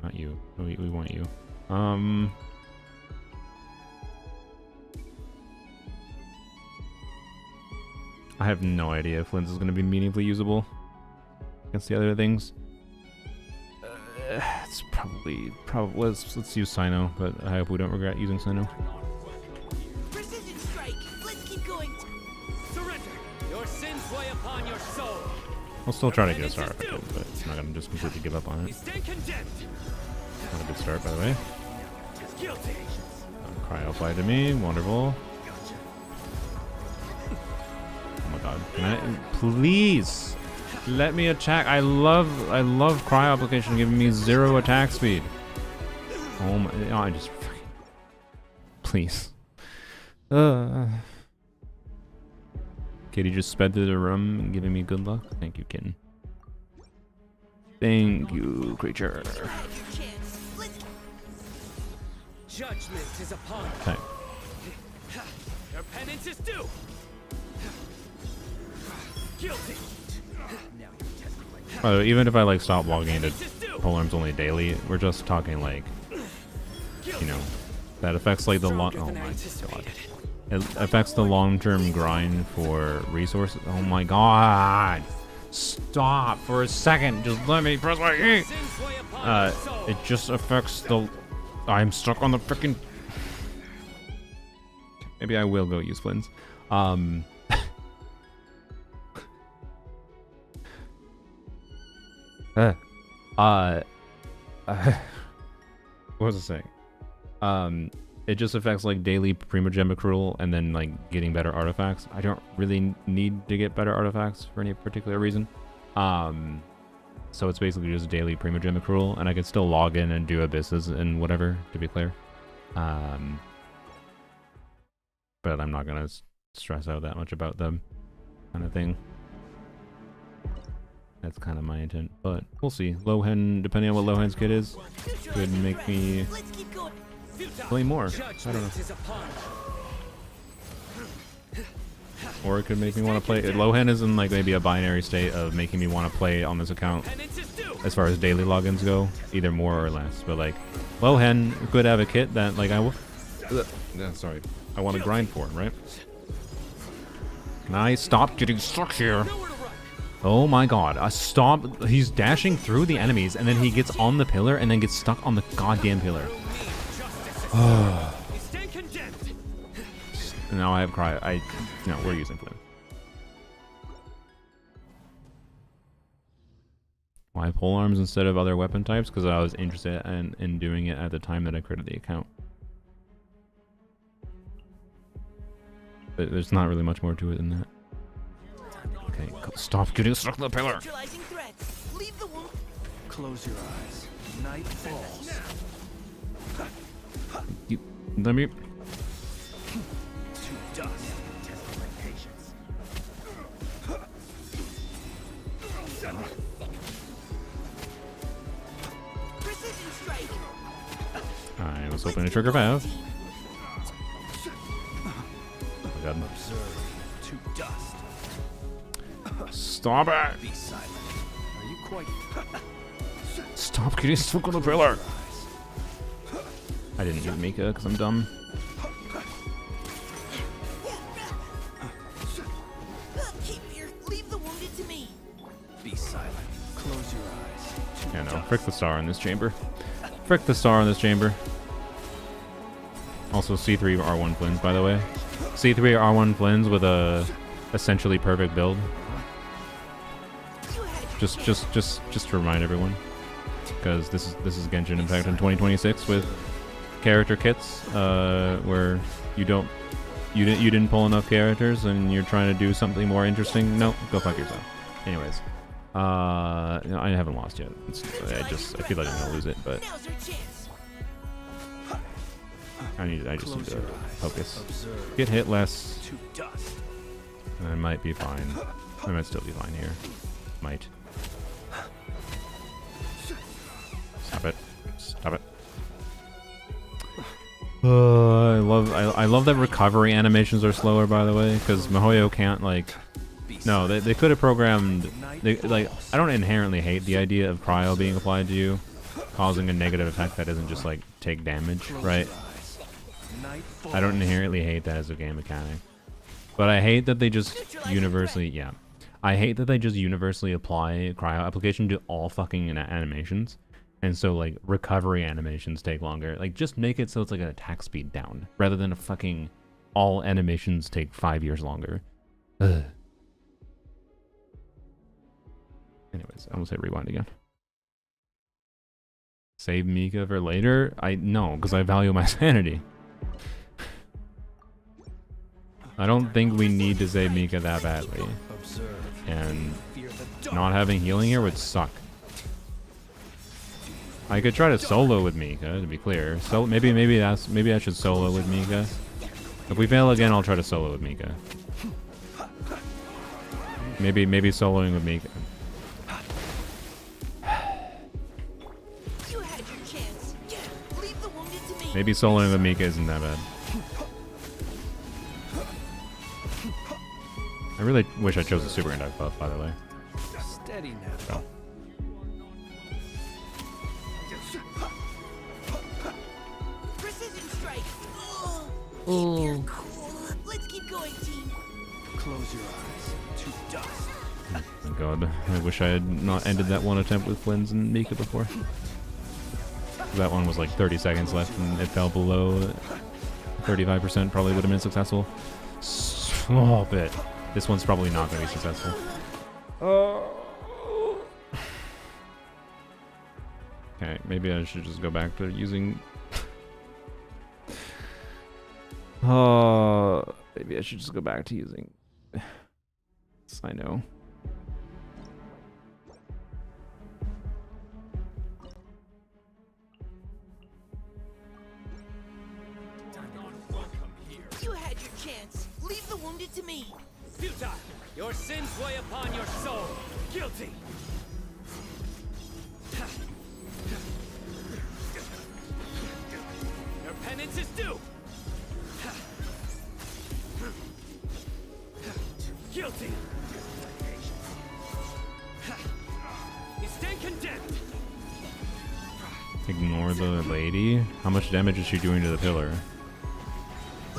Speaker 1: not you. We want you. I have no idea if Flynn's is going to be meaningfully usable against the other things. It's probably let's use Sino, but I hope we don't regret using Sino.
Speaker 8: Precision strike. Let's keep going.
Speaker 4: Surrender. Your sins weigh upon your soul.
Speaker 1: I'll still try to get a start if I can, but I'm not going to just completely give up on
Speaker 4: You
Speaker 1: it.
Speaker 4: stand condemned.
Speaker 1: Not a good start, by the way.
Speaker 4: Guilty.
Speaker 1: Cryo fly to me, wonderful. Oh my god, can I please let me attack? I love cryo application giving me 0 attack speed. Oh my, oh, I just freaking please. Kitty just sped through the room and giving me good luck. Thank you, kitten. Thank you, creature.
Speaker 8: You had your chance. Let's
Speaker 4: Judgment is upon you.
Speaker 1: Okay.
Speaker 4: Your penance is due. Guilty.
Speaker 1: By the way, even if I like stop logging into Polearms Only daily, we're just talking like, you know, that affects like the long. Oh my god. It affects the long-term grind for resources. Oh my god! Stop for a second. Just let me press my E. It just affects the. I'm stuck on the freaking. Maybe I will go use Flynn's. What was I saying? It just affects like daily Primogem accrual and then like getting better artifacts. I don't really need to get better artifacts for any particular reason. So it's basically just daily Primogem accrual, and I can still log in and do abysses and whatever, to be clear. But I'm not gonna stress out that much about them kind of thing. That's kind of my intent, but we'll see. Lohen, depending on what Lohen's kit is, could make me
Speaker 8: Let's keep going.
Speaker 1: play more. I don't know. Or it could make me want to play. Lohen is in like maybe a binary state of making me want to play on this account as far as daily logins go, either more or less. But like Lohen could have a kit that like I will. Sorry, I want to grind for, right? Can I stop getting stuck here? Oh my god, stop. He's dashing through the enemies and then he gets on the pillar and then gets stuck on the goddamn pillar. Now I have cryo. No, we're using Flynn. Why polearms instead of other weapon types? Because I was interested in doing it at the time that I created the account. But there's not really much more to it than that. Okay, stop getting stuck on the pillar.
Speaker 8: Neutralizing threats. Leave the wound.
Speaker 6: Close your eyes. Night falls.
Speaker 1: Let me.
Speaker 6: To dust. Test my patience.
Speaker 8: Precision strike.
Speaker 1: I was hoping to trigger fast. Oh my god.
Speaker 6: Observe. To dust.
Speaker 1: Stop it!
Speaker 6: Be silent. Are you quite?
Speaker 1: Stop getting stuck on the pillar! I didn't use Mika because I'm dumb.
Speaker 8: Leave the wounded to me.
Speaker 6: Be silent. Close your eyes. To
Speaker 1: Yeah, no.
Speaker 6: dust.
Speaker 1: Frick the star in this chamber. Frick the star in this chamber. Also, C3 R1 Flynn's, by the way. C3 R1 Flynn's with a essentially perfect build. Just to remind everyone, because this is Genshin Impact in 2026 with character kits, where you didn't pull enough characters and you're trying to do something more interesting. No, go fuck yourself. Anyways, no, I haven't lost yet. I feel like I'm gonna lose it, but
Speaker 8: Now's our chance.
Speaker 1: I just need to focus.
Speaker 6: Observe.
Speaker 1: Get hit less,
Speaker 6: To dust.
Speaker 1: and I might be fine. I might still be fine here. Might. Stop it. Stop it. I love that recovery animations are slower, by the way, because MiHoYo can't, like... No, they could have programmed... like, I don't inherently hate the idea of cryo being applied to you, causing a negative effect that isn't just, like, take damage, right? I don't inherently hate that as a game mechanic. But I hate that they just universally... Yeah. I hate that they just universally apply cryo application to all fucking animations. And so, like, recovery animations take longer. Like, just make it so it's like an attack speed down, rather than a fucking all animations take 5 years longer. Ugh. Anyways, I'm gonna say rewind again. Save Mika for later? No, because I value my sanity. I don't think we need to save Mika that badly. And not having healing here would suck. I could try to solo with Mika, to be clear. So maybe I should solo with Mika. If we fail again, I'll try to solo with Mika. Maybe soloing with Mika.
Speaker 8: You had your chance. Leave the wounded to me.
Speaker 1: Maybe soloing with Mika isn't that bad. I really wish I chose a super conduct buff, by the way.
Speaker 6: Steady now.
Speaker 1: So.
Speaker 8: Precision strike.
Speaker 7: Ooh.
Speaker 8: You're cool. Let's keep going, team.
Speaker 6: Close your eyes to dust.
Speaker 1: Oh god, I wish I had not ended that one attempt with Flynn's and Mika before. That one was like 30 seconds left and it fell below 35%, probably would have been successful. Small bit. This one's probably not going to be successful. Okay, maybe I should just go back to using... maybe I should just go back to using... I know.
Speaker 8: You had your chance. Leave the wounded to me.
Speaker 4: Futile. Your sins weigh upon your soul. Guilty. Your penance is due. Guilty. You stand condemned.
Speaker 1: Ignore the lady? How much damage is she doing to the pillar?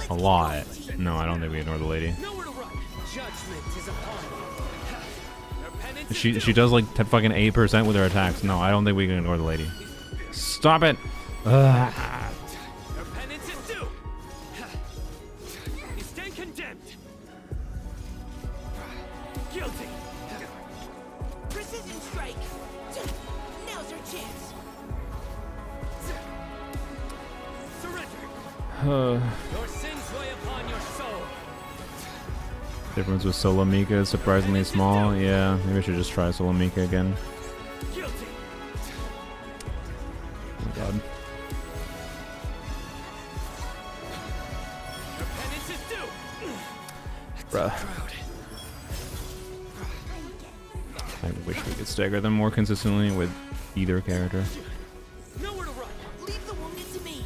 Speaker 1: A lot. No, I don't think we ignore the lady.
Speaker 4: Nowhere to run. Judgment is upon you. Your penance is
Speaker 1: She
Speaker 4: due.
Speaker 1: does like fucking 8% with her attacks. No, I don't think we can ignore the lady. Stop it! Ugh.
Speaker 4: Your penance is due. You stand condemned. Guilty.
Speaker 8: Precision strike. Now's our chance.
Speaker 4: Surrender. Your sins weigh upon your soul.
Speaker 1: Difference with Solo Mika is surprisingly small. Yeah, maybe I should just try Solo Mika again.
Speaker 4: Guilty.
Speaker 1: Oh my god.
Speaker 4: Your penance is due.
Speaker 1: Bruh. I wish we could stagger them more consistently with either character.
Speaker 4: Nowhere to run.
Speaker 8: Leave the wounded to me.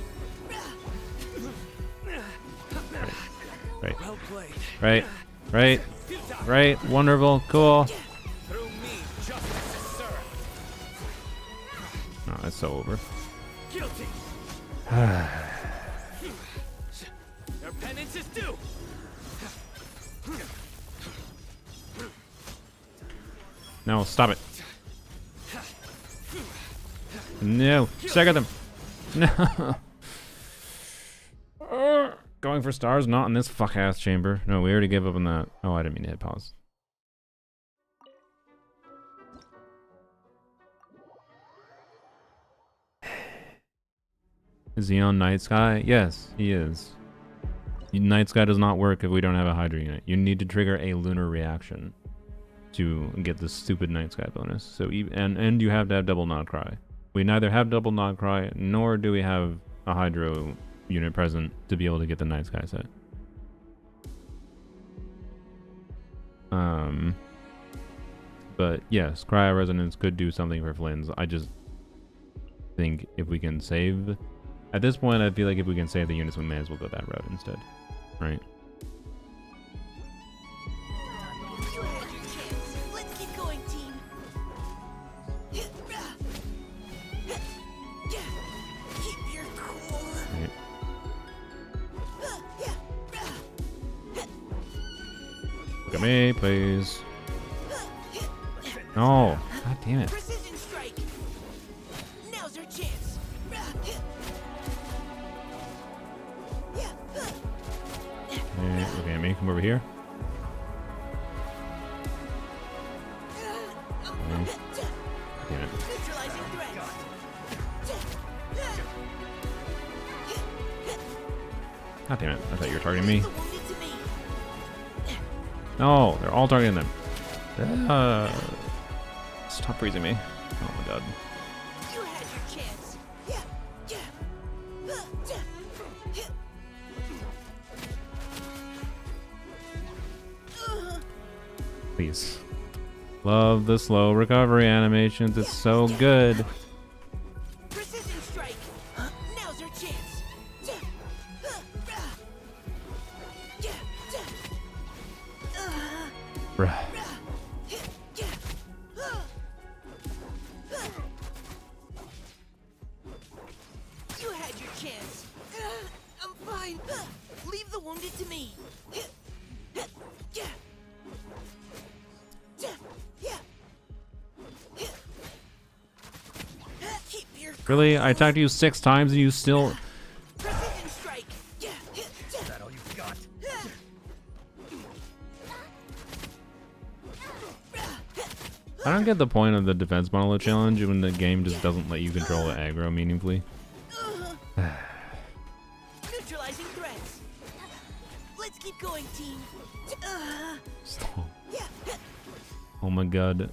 Speaker 1: Right.
Speaker 4: Well played.
Speaker 1: Right. Right.
Speaker 4: Futile.
Speaker 1: Right. Wonderful. Cool.
Speaker 4: Through me, justice is served.
Speaker 1: No, that's so over.
Speaker 4: Guilty. Your penance is due.
Speaker 1: No, stop it. No. Stagger them. No. Going for stars, not in this fuck-ass chamber. No, we already gave up on that. Oh, I didn't mean to hit pause. Is he on Night Sky? Yes, he is. Night Sky does not work if we don't have a Hydra unit. You need to trigger a lunar reaction to get the stupid Night Sky bonus. So and you have to have double Nod Cry. We neither have double Nod Cry, nor do we have a Hydro unit present to be able to get the Night Sky set. But yes, cryo resonance could do something for Flynn's. I just think if we can save, at this point, I feel like if we can save the units, we may as well go that route instead, right?
Speaker 8: You had your chance. Let's keep going, team. Keep your cool.
Speaker 1: Right. Look at me, please. No, god damn it.
Speaker 8: Precision strike. Now's our chance.
Speaker 1: Okay, me, come over here. Damn it.
Speaker 8: Neutralizing threats.
Speaker 1: God damn it. I thought you were targeting me.
Speaker 8: The wounded to me.
Speaker 1: No, they're all targeting them. Stop freezing me. Oh my god.
Speaker 8: You had your chance.
Speaker 1: Please. Love the slow recovery animations. It's so good.
Speaker 8: Precision strike. Now's our chance.
Speaker 1: Bruh.
Speaker 8: You had your chance. I'm fine. Leave the wounded to me. Keep your
Speaker 1: Really? I attacked you 6 times and you still...
Speaker 8: precision strike.
Speaker 6: Is that all you've got?
Speaker 1: I don't get the point of the defense monolith challenge when the game just doesn't let you control the aggro meaningfully.
Speaker 8: Neutralizing threats. Let's keep going, team.
Speaker 1: Stop. Oh my god.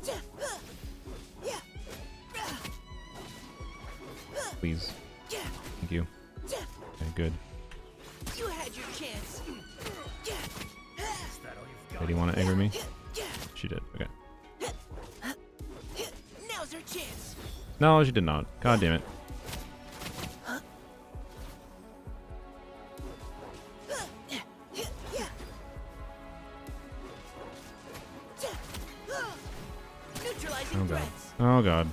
Speaker 1: Please. Thank you. Okay, good.
Speaker 8: You had your chance.
Speaker 6: Is that all you've got?
Speaker 1: Okay, do you want to aggro me? She did. Okay.
Speaker 8: Now's our chance.
Speaker 1: No, she did not. God damn it.
Speaker 8: Neutralizing
Speaker 1: Oh god.
Speaker 8: threats.
Speaker 1: Oh god.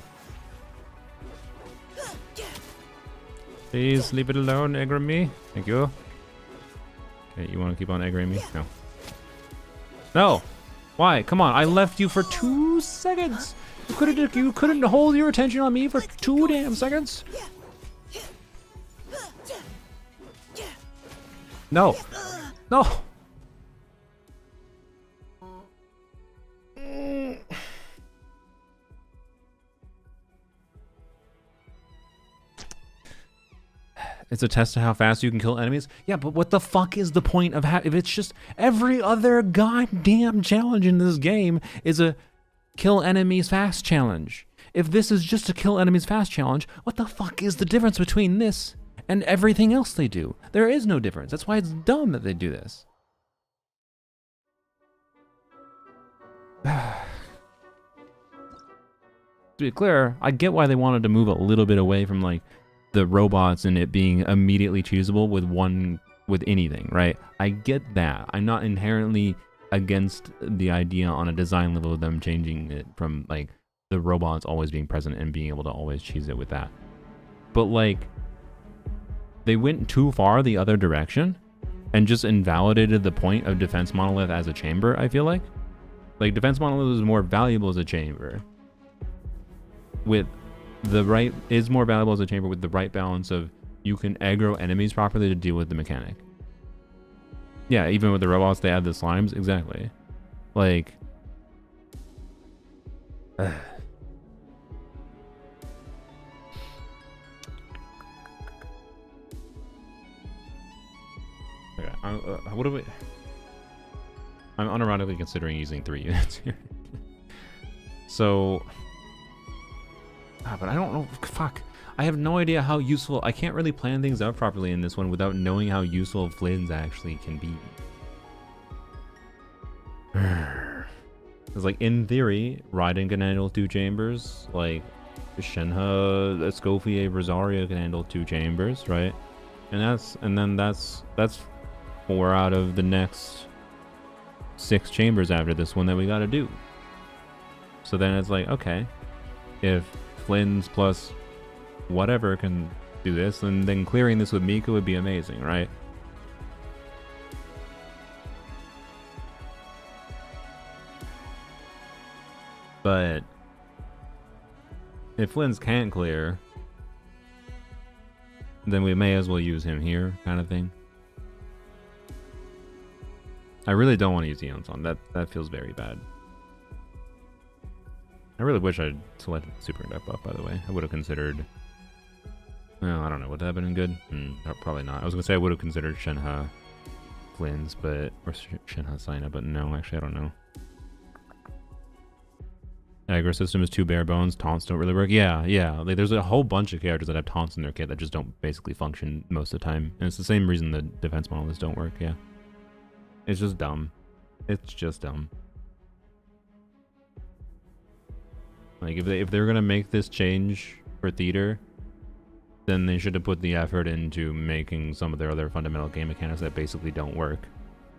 Speaker 1: Please leave it alone, aggro me. Thank you. Okay, you want to keep on aggroing me? No. No! Why? Come on, I left you for 2 seconds! You couldn't hold your attention on me for 2 damn seconds? No! No! It's a test of how fast you can kill enemies. Yeah, but what the fuck is the point of if it's just every other goddamn challenge in this game is a kill enemies fast challenge. If this is just a kill enemies fast challenge, what the fuck is the difference between this and everything else they do? There is no difference. That's why it's dumb that they do this. To be clear, I get why they wanted to move a little bit away from like the robots and it being immediately choosable with anything, right? I get that. I'm not inherently against the idea on a design level of them changing it from like the robots always being present and being able to always choose it with that. But like they went too far the other direction and just invalidated the point of defense monolith as a chamber, I feel like. Like defense monolith is more valuable as a chamber with the right is more valuable as a chamber with the right balance of you can aggro enemies properly to deal with the mechanic. Yeah, even with the robots, they add the slimes. Exactly. Like, okay, what do we? I'm unironically considering using 3 units here. So. But I don't know. Fuck. I have no idea how useful. I can't really plan things out properly in this one without knowing how useful Flynn's actually can be. Because, like, in theory, Raiden can handle 2 chambers. Like, Shenhe, Escoffier, Rosario can handle 2 chambers, right? And that's 4 out of the next 6 chambers after this one that we gotta do. So then it's like, okay, if Flynn's plus whatever can do this, then clearing this with Mika would be amazing, right? But if Flynn's can't clear, then we may as well use him here, kind of thing. I really don't want to use Eon's. That feels very bad. I really wish I'd selected Super Deck Buff, by the way. I would have considered... Well, I don't know. Would that have been good? Probably not. I was going to say I would have considered Shenhe Flynn's, but... Or Shenhe Saina, but no, actually, I don't know. Aggro system is too bare bones. Taunts don't really work. Yeah. Like, there's a whole bunch of characters that have taunts in their kit that just don't basically function most of the time. And it's the same reason the defense monoliths don't work, yeah. It's just dumb. It's just dumb. Like, if they're gonna make this change for theater, then they should have put the effort into making some of their other fundamental game mechanics that basically don't work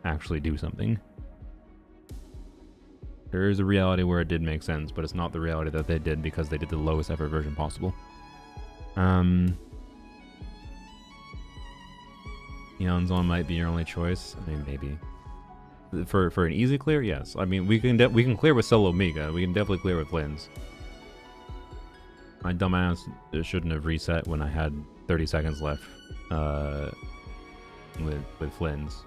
Speaker 1: actually do something. There is a reality where it did make sense, but it's not the reality that they did because they did the lowest effort version possible. Eon's on might be your only choice. I mean, maybe. For an easy clear, yes. I mean, we can clear with solo Mika. We can definitely clear with Flynn's. My dumbass shouldn't have reset when I had 30 seconds left with Flynn's.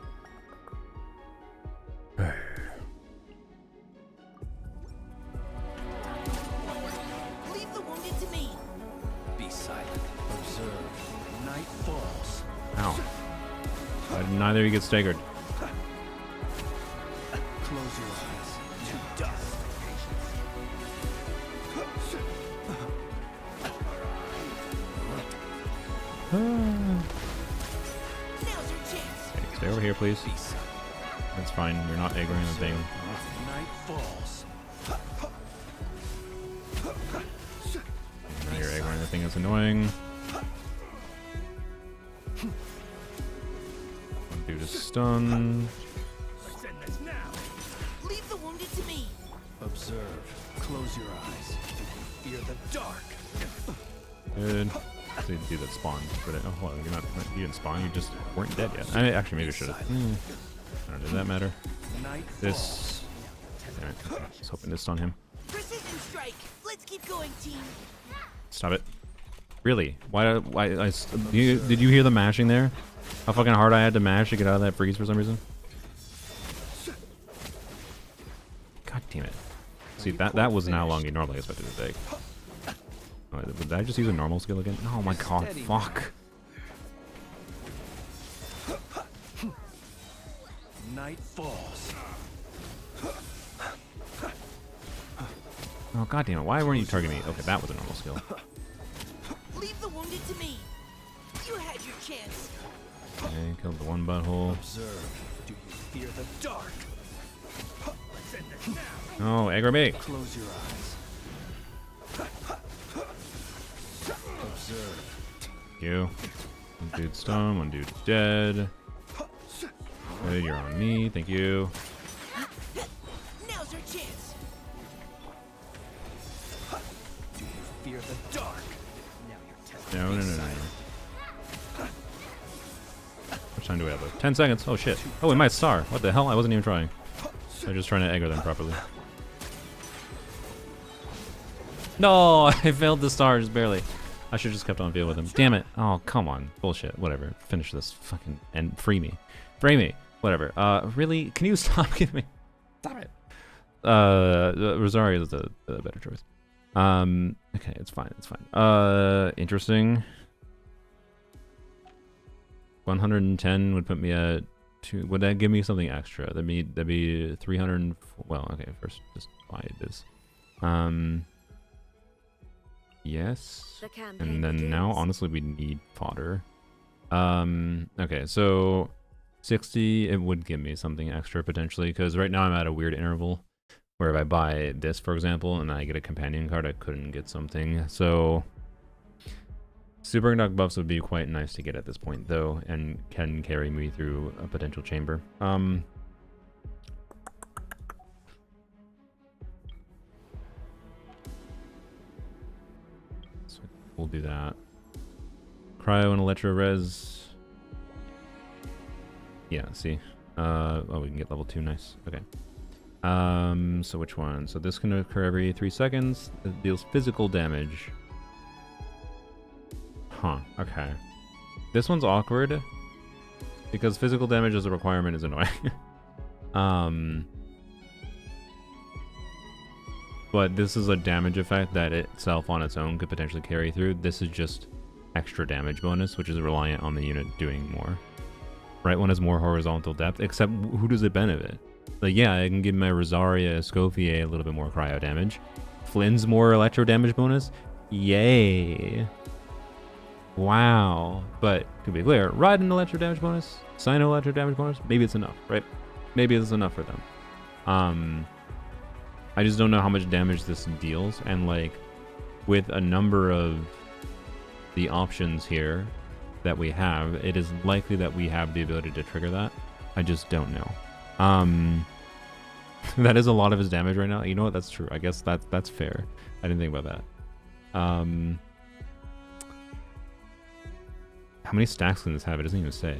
Speaker 8: Leave the wounded to me.
Speaker 6: Be silent. Observe. Night falls.
Speaker 1: Ow. Why did neither of you get staggered?
Speaker 6: Close your eyes to dust.
Speaker 8: Now's your chance.
Speaker 1: Okay, stay over here, please.
Speaker 6: Be silent.
Speaker 1: That's fine. You're not aggroing the thing.
Speaker 6: Night falls.
Speaker 1: Now you're aggroing the thing that's annoying. One dude is stunned.
Speaker 3: Send this now.
Speaker 8: Leave the wounded to me.
Speaker 6: Observe. Close your eyes. Fear the dark.
Speaker 1: Good. So you see that spawned, but oh, well, you didn't spawn. You just weren't dead yet. I actually maybe should have. I don't know. Does that matter?
Speaker 6: Night
Speaker 1: This. Damn it. I was hoping to stun him.
Speaker 8: Precision strike. Let's keep going, team.
Speaker 1: Stop it. Really? Why? Did you hear the mashing there? How fucking hard I had to mash to get out of that freeze for some reason? God damn it. See, that was not how long you normally expected to take. Oh, did I just use a normal skill again? Oh my god, fuck.
Speaker 6: Night falls.
Speaker 1: Oh god damn it, why weren't you targeting me? Okay, that was a normal skill.
Speaker 8: Leave the wounded to me. You had your chance.
Speaker 1: Okay, killed the one butthole.
Speaker 6: Observe. Do you fear the dark?
Speaker 3: Send this now.
Speaker 1: Oh, aggro me.
Speaker 6: Close your eyes. Observe.
Speaker 1: You. One dude's stunned, one dude's dead. Good, you're on me, thank you.
Speaker 8: Now's your chance.
Speaker 6: Do you fear the dark? Now you're testing.
Speaker 1: No. How much time do we have left? 10 seconds. Oh shit. Oh, we might star. What the hell? I wasn't even trying. I was just trying to aggro them properly. No, I failed the star just barely. I should have just kept on field with him. Damn it. Oh, come on. Bullshit. Whatever. Finish this fucking and free me. Free me. Whatever. Really? Can you stop giving me? Stop it. Rosario is the better choice. Okay, it's fine. It's fine. Interesting. 110 would put me at 2. Would that give me something extra? That'd be 300. Well, okay. First, just buy this. Yes.
Speaker 5: The campaign
Speaker 1: And then now,
Speaker 5: begins.
Speaker 1: honestly, we need fodder. Okay, so 60, it would give me something extra potentially, because right now I'm at a weird interval Where if I buy this, for example, and I get a companion card, I couldn't get something. So super conduct buffs would be quite nice to get at this point, though, and can carry me through a potential chamber. So we'll do that. Cryo and Electro Res. Yeah, see. Oh, we can get level 2, nice. Okay. So which one? So this can occur every 3 seconds. It deals physical damage. Huh, okay. This one's awkward because physical damage as a requirement is annoying. But this is a damage effect that itself on its own could potentially carry through. This is just extra damage bonus, which is reliant on the unit doing more. Right one has more horizontal depth, except who does it benefit? Like, yeah, I can give my Rosaria Escoffier a little bit more cryo damage. Flynn's more electro damage bonus? Yay. Wow. But, to be clear, Raiden electro damage bonus, Sino electro damage bonus, maybe it's enough, right? Maybe it's enough for them. I just don't know how much damage this deals, and like, with a number of the options here that we have, it is likely that we have the ability to trigger that. I just don't know. That is a lot of his damage right now. You know what? That's true. I guess that's fair. I didn't think about that. How many stacks can this have? It doesn't even say.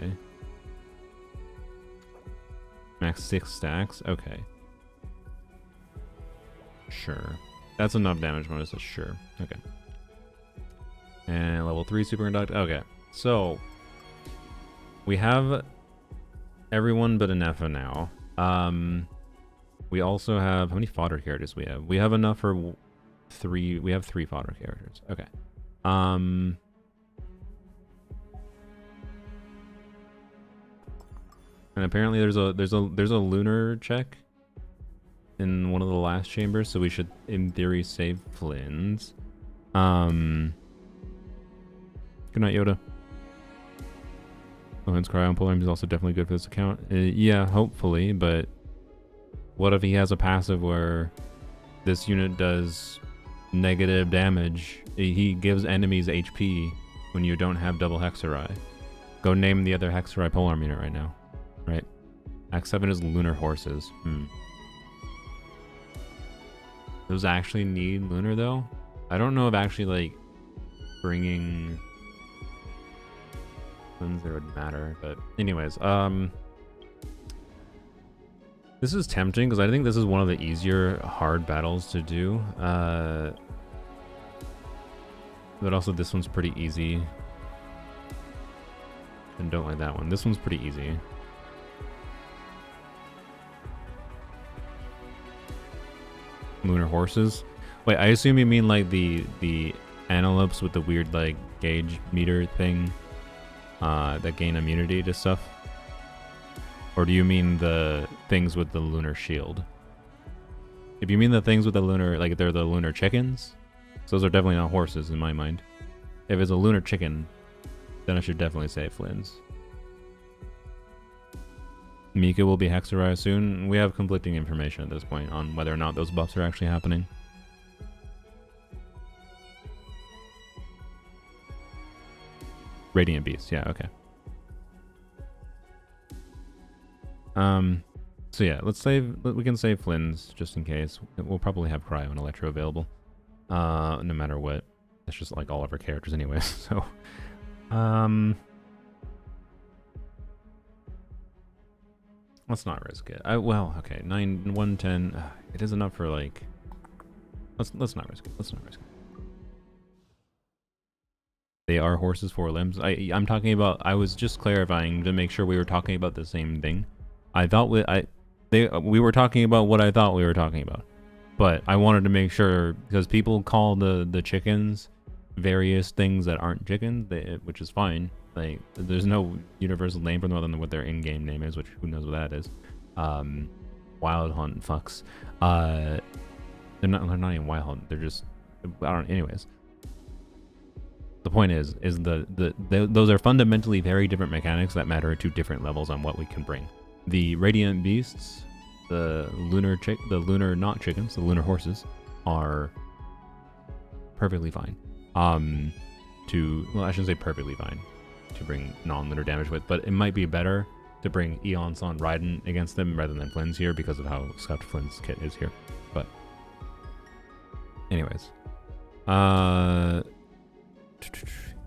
Speaker 1: Max 6 stacks? Okay. Sure. That's enough damage bonus, sure. Okay. And level 3 superconduct. Okay. So we have everyone but Anefa now. We also have, how many fodder characters we have? We have enough for 3. We have 3 fodder characters. Okay. And apparently there's a lunar check in one of the last chambers, so we should in theory save Flynn's. Good night, Yoda. Flynn's Cryo on Polearms is also definitely good for this account. Yeah, hopefully, but what if he has a passive where this unit does negative damage? He gives enemies HP when you don't have double Hexerai. Go name the other Hexerai Polearm unit right now. Right? Act 7 is Lunar Horses. Those actually need Lunar, though? I don't know if actually, like, bringing Hexenzer would matter, but anyways, this is tempting because I think this is one of the easier hard battles to do, but also this one's pretty easy, and don't like that one. This one's pretty easy. Lunar Horses. Wait, I assume you mean like the antelopes with the weird like gauge meter thing that gain immunity to stuff? Or do you mean the things with the lunar shield? If you mean the things with the lunar, like they're the lunar chickens, so those are definitely not horses in my mind. If it's a lunar chicken, then I should definitely say Flynn's. Mika will be Hexerai soon. We have conflicting information at this point on whether or not those buffs are actually happening. Radiant Beast, yeah, okay. So yeah, we can save Flynn's just in case. We'll probably have Cryo and Electro available. No matter what. That's just like all of our characters anyway, so. Let's not risk it. Well, okay, 110. It is enough for like. Let's not risk it. Let's not risk it. They are horses, 4 limbs. I'm talking about. I was just clarifying to make sure we were talking about the same thing. I thought we were talking about what I thought we were talking about, but I wanted to make sure because people call the chickens various things that aren't chickens, which is fine. Like, there's no universal name for them other than what their in-game name is, which who knows what that is. Wild Hunt fucks. They're not even Wild Hunt. They're just, I don't. Anyways, the point is those are fundamentally very different mechanics that matter at 2 different levels on what we can bring. The Radiant Beasts the lunar not chickens, the lunar horses are perfectly fine. Well, I shouldn't say perfectly fine to bring non-lunar damage with, but it might be better to bring Eons on Raiden against them rather than Flynn's here because of how scuffed Flynn's kit is here. But anyways,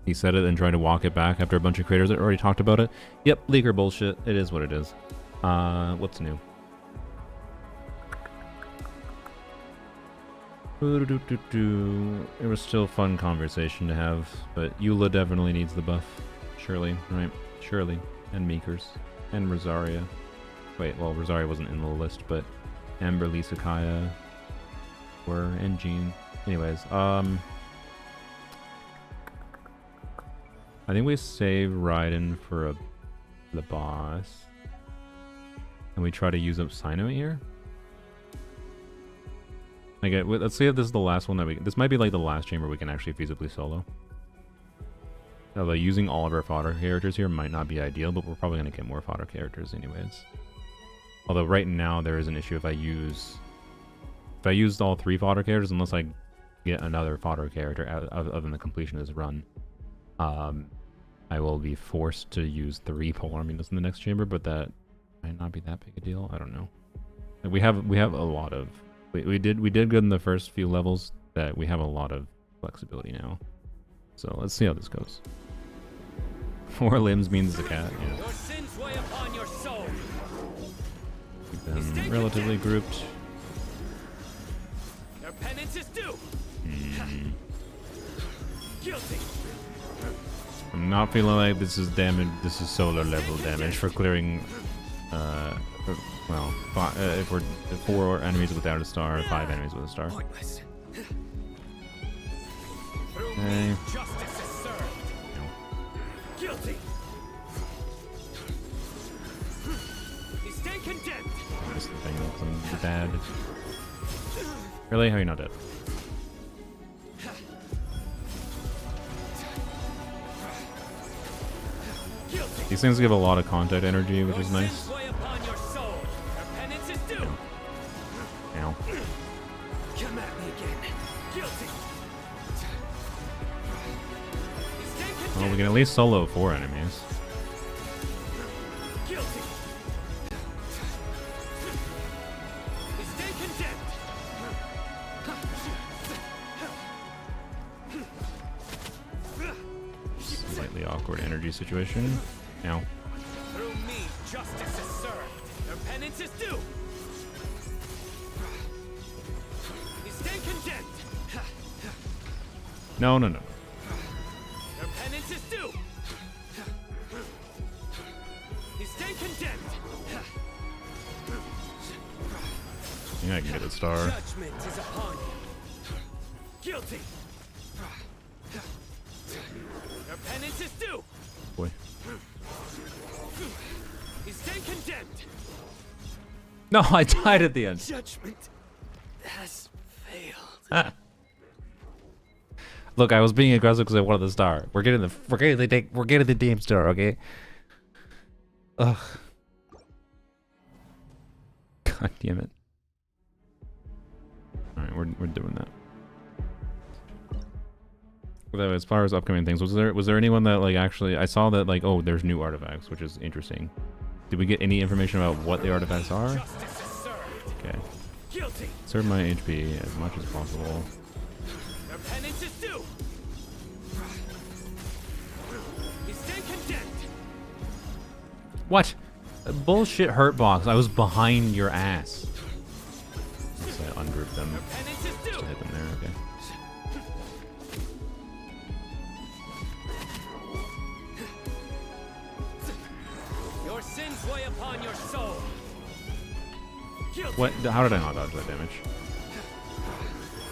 Speaker 1: he said it and tried to walk it back after a bunch of creators that already talked about it. Yep, leaker bullshit. It is what it is. What's new? It was still a fun conversation to have, but Eula definitely needs the buff. Surely, right? Surely. And Meekers. And Rosaria. Wait, well, Rosaria wasn't in the list, but Amber, Lisa, Kaya were, and Jean. Anyways, I think we save Raiden for the boss. And we try to use up Sino here. Okay, let's see if this is the last one that this might be like the last chamber we can actually feasibly solo. Although using all of our fodder characters here might not be ideal, but we're probably going to get more fodder characters anyways. Although right now there is an issue if I used all 3 fodder characters, unless I get another fodder character other than the completionist run, I will be forced to use 3 polearm units in the next chamber, but that might not be that big a deal. I don't know. We have a lot of we did good in the first few levels. That we have a lot of flexibility now. So let's see how this goes. 4 limbs means the cat. Yeah.
Speaker 4: Your sins weigh upon your soul.
Speaker 1: Keep them relatively grouped.
Speaker 4: Your penance is due. Guilty.
Speaker 1: I'm not feeling like this is damage. This is solar level damage for clearing. Well, if we're 4 enemies without a star, 5 enemies with a star.
Speaker 4: Pointless.
Speaker 1: Okay.
Speaker 4: Justice is served.
Speaker 1: No.
Speaker 4: Guilty. You stand condemned.
Speaker 1: This is the thing that's bad. Really? How are you not dead?
Speaker 4: Guilty.
Speaker 1: These things give a lot of contact energy, which is nice.
Speaker 4: Sins weigh upon your soul. Your penance is due.
Speaker 1: Ow.
Speaker 4: Come at me again. Guilty. You stand condemned.
Speaker 1: Well, we can at least solo 4 enemies.
Speaker 4: Guilty. You stand condemned.
Speaker 1: Slightly awkward energy situation. Ow.
Speaker 4: Through me, justice is served. Your penance is due. You stand condemned.
Speaker 1: No.
Speaker 4: Your penance is due. You stand condemned.
Speaker 1: Yeah, I can get a star.
Speaker 4: Judgment is upon you. Guilty. Your penance is due.
Speaker 1: Boy.
Speaker 4: You stand condemned.
Speaker 1: No, I died at the end.
Speaker 4: Judgment has failed.
Speaker 1: Ah. Look, I was being aggressive because I wanted the star. We're getting the damn star, okay? Ugh. God damn it. Alright, we're doing that. Although, as far as upcoming things, was there anyone that like actually I saw that like, oh, there's new artifacts, which is interesting. Did we get any information about what the artifacts are?
Speaker 4: Justice is served.
Speaker 1: Okay.
Speaker 4: Guilty.
Speaker 1: Serve my HP as much as possible.
Speaker 4: Your penance is due. You stand condemned.
Speaker 1: What? A bullshit hurt box. I was behind your ass. Let's ungroup them.
Speaker 4: Your penance is
Speaker 1: Just
Speaker 4: due.
Speaker 1: to hit them there, okay.
Speaker 4: Your sins weigh upon your soul. Guilty.
Speaker 1: What? How did I not dodge that damage?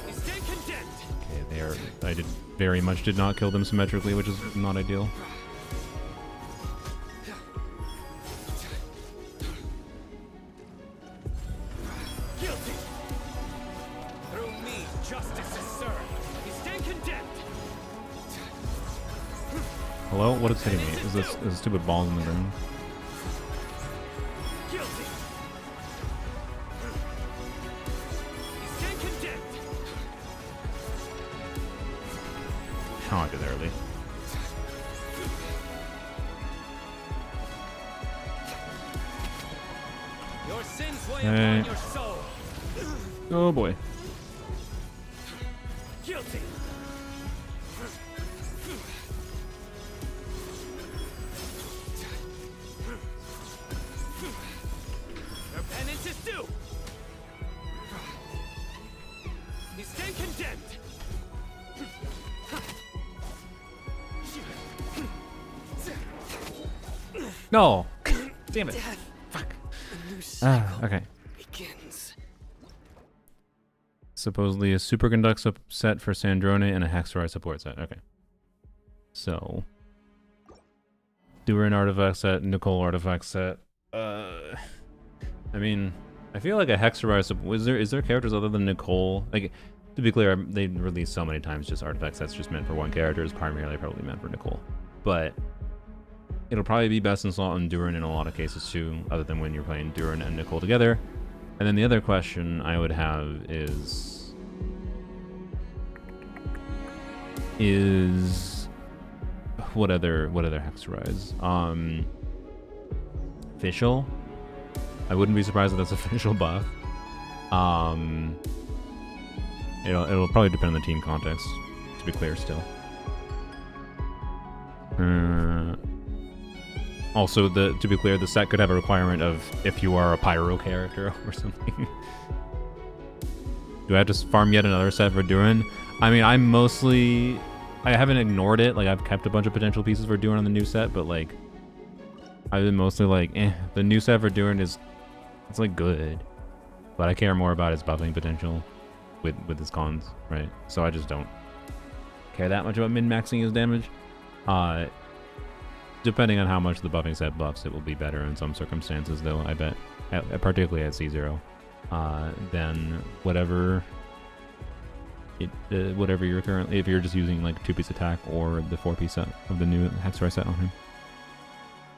Speaker 4: You stand condemned.
Speaker 1: Okay, I very much did not kill them symmetrically, which is not ideal.
Speaker 4: Guilty. Through me, justice is served. You stand condemned.
Speaker 1: Hello? What is hitting me? Is this stupid balls in the ground?
Speaker 4: Guilty.
Speaker 1: Oh, I did that early.
Speaker 4: Your sins weigh
Speaker 1: Hey.
Speaker 4: upon your soul.
Speaker 1: Oh boy.
Speaker 4: Guilty. Your penance is due. You stand condemned.
Speaker 1: No. Damn it. Fuck. Okay.
Speaker 4: Begins.
Speaker 1: Supposedly a superconduct set for Sandrone and a Hexenzer support set. Okay. So, Durin artifact set, Nicole artifact set. I mean, I feel like a Hexenzer is there characters other than Nicole? Like, to be clear, they released so many times just artifact sets just meant for one character is primarily probably meant for Nicole. But it'll probably be best installed on Durin in a lot of cases too, other than when you're playing Durin and Nicole together. And then the other question I would have is what other Hexenzer? Official? I wouldn't be surprised if that's official buff. It'll probably depend on the team context, to be clear still. Also, to be clear, the set could have a requirement of if you are a pyro character or something. Do I have to farm yet another set for Durin? I mean, I haven't ignored it. Like, I've kept a bunch of potential pieces for Durin on the new set, but like, I've been mostly like, the new set for Durin it's like good, but I care more about his buffing potential with his cons, right? So I just don't care that much about min-maxing his damage. Depending on how much the buffing set buffs, it will be better in some circumstances, though, I bet. Particularly at C0. Then whatever you're currently, if you're just using like 2-piece attack or the 4-piece set of the new Hexenzer set on him.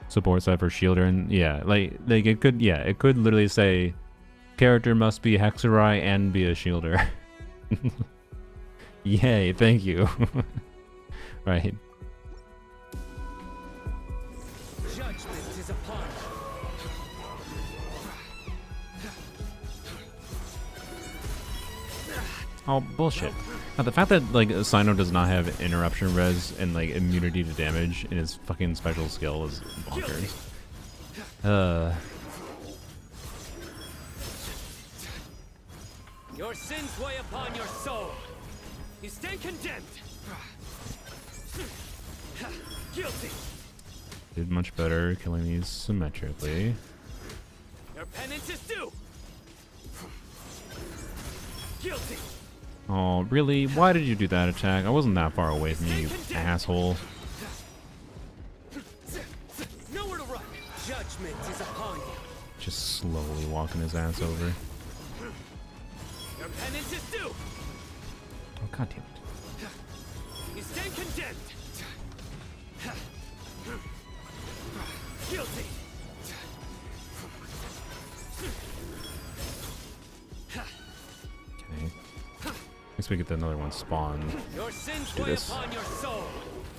Speaker 1: Support set for Shielder, and yeah, like it could literally say character must be Hexenzer and be a Shielder. Yay, thank you. Right.
Speaker 4: Judgment is upon
Speaker 1: Oh, bullshit. Now, the fact that, like, Sino does not have interruption res and, like, immunity to damage in his fucking special skill is bonkers.
Speaker 4: Your sins weigh upon your soul. You stand condemned. Guilty.
Speaker 1: Did much better killing these symmetrically.
Speaker 4: Your penance is due. Guilty.
Speaker 1: Oh, really? Why did you do that attack? I wasn't that far away from you, you asshole.
Speaker 4: Nowhere to run. Judgment is upon you.
Speaker 1: Just slowly walking his ass over.
Speaker 4: Your penance is due.
Speaker 1: Oh, god damn it.
Speaker 4: You stand condemned. Guilty.
Speaker 1: Okay. Guess we get another one spawn.
Speaker 4: Your sins
Speaker 1: do
Speaker 4: weigh
Speaker 1: this.
Speaker 4: upon your soul.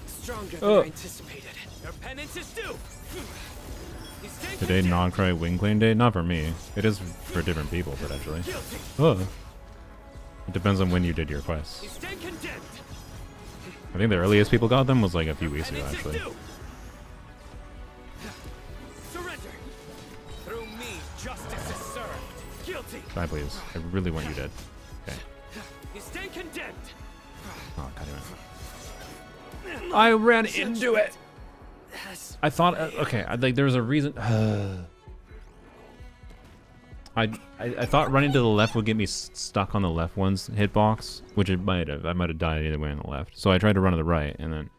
Speaker 4: Stronger than
Speaker 1: Oh.
Speaker 4: I anticipated. Your penance is due. You stand
Speaker 1: Today,
Speaker 4: condemned.
Speaker 1: non-cry wing clean day? Not for me. It is for different people, potentially.
Speaker 4: Guilty.
Speaker 1: Oh. It depends on when you did your quests.
Speaker 4: You stand condemned.
Speaker 1: I think the earliest people got them was like a few weeks ago,
Speaker 4: Penance is
Speaker 1: actually.
Speaker 4: due. Surrender. Through me, justice is served. Guilty.
Speaker 1: Die, please. I really want you dead. Okay.
Speaker 4: You stand condemned.
Speaker 1: Oh, god damn it. I ran into it! I thought, okay, like there was a reason. I thought running to the left would get me stuck on the left one's hitbox, which it might have. I might have died either way on the left. So I tried to run to the right and then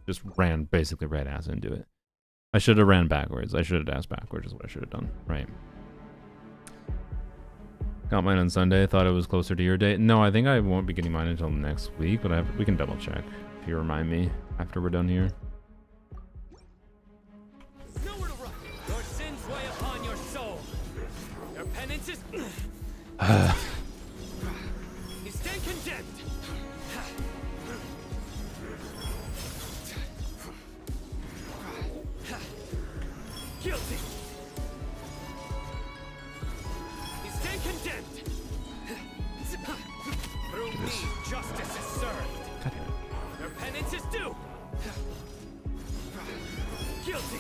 Speaker 1: just ran basically right ass into it. I should have ran backwards. I should have dashed backwards is what I should have done. Right. Got mine on Sunday. Thought it was closer to your date. No, I think I won't be getting mine until next week, but we can double check if you remind me after we're done here.
Speaker 4: Nowhere to run. Your sins weigh upon your soul. Your penance is. You stand condemned. condemned. Through me, justice is served.
Speaker 1: God damn it.
Speaker 4: Your penance is due. Guilty.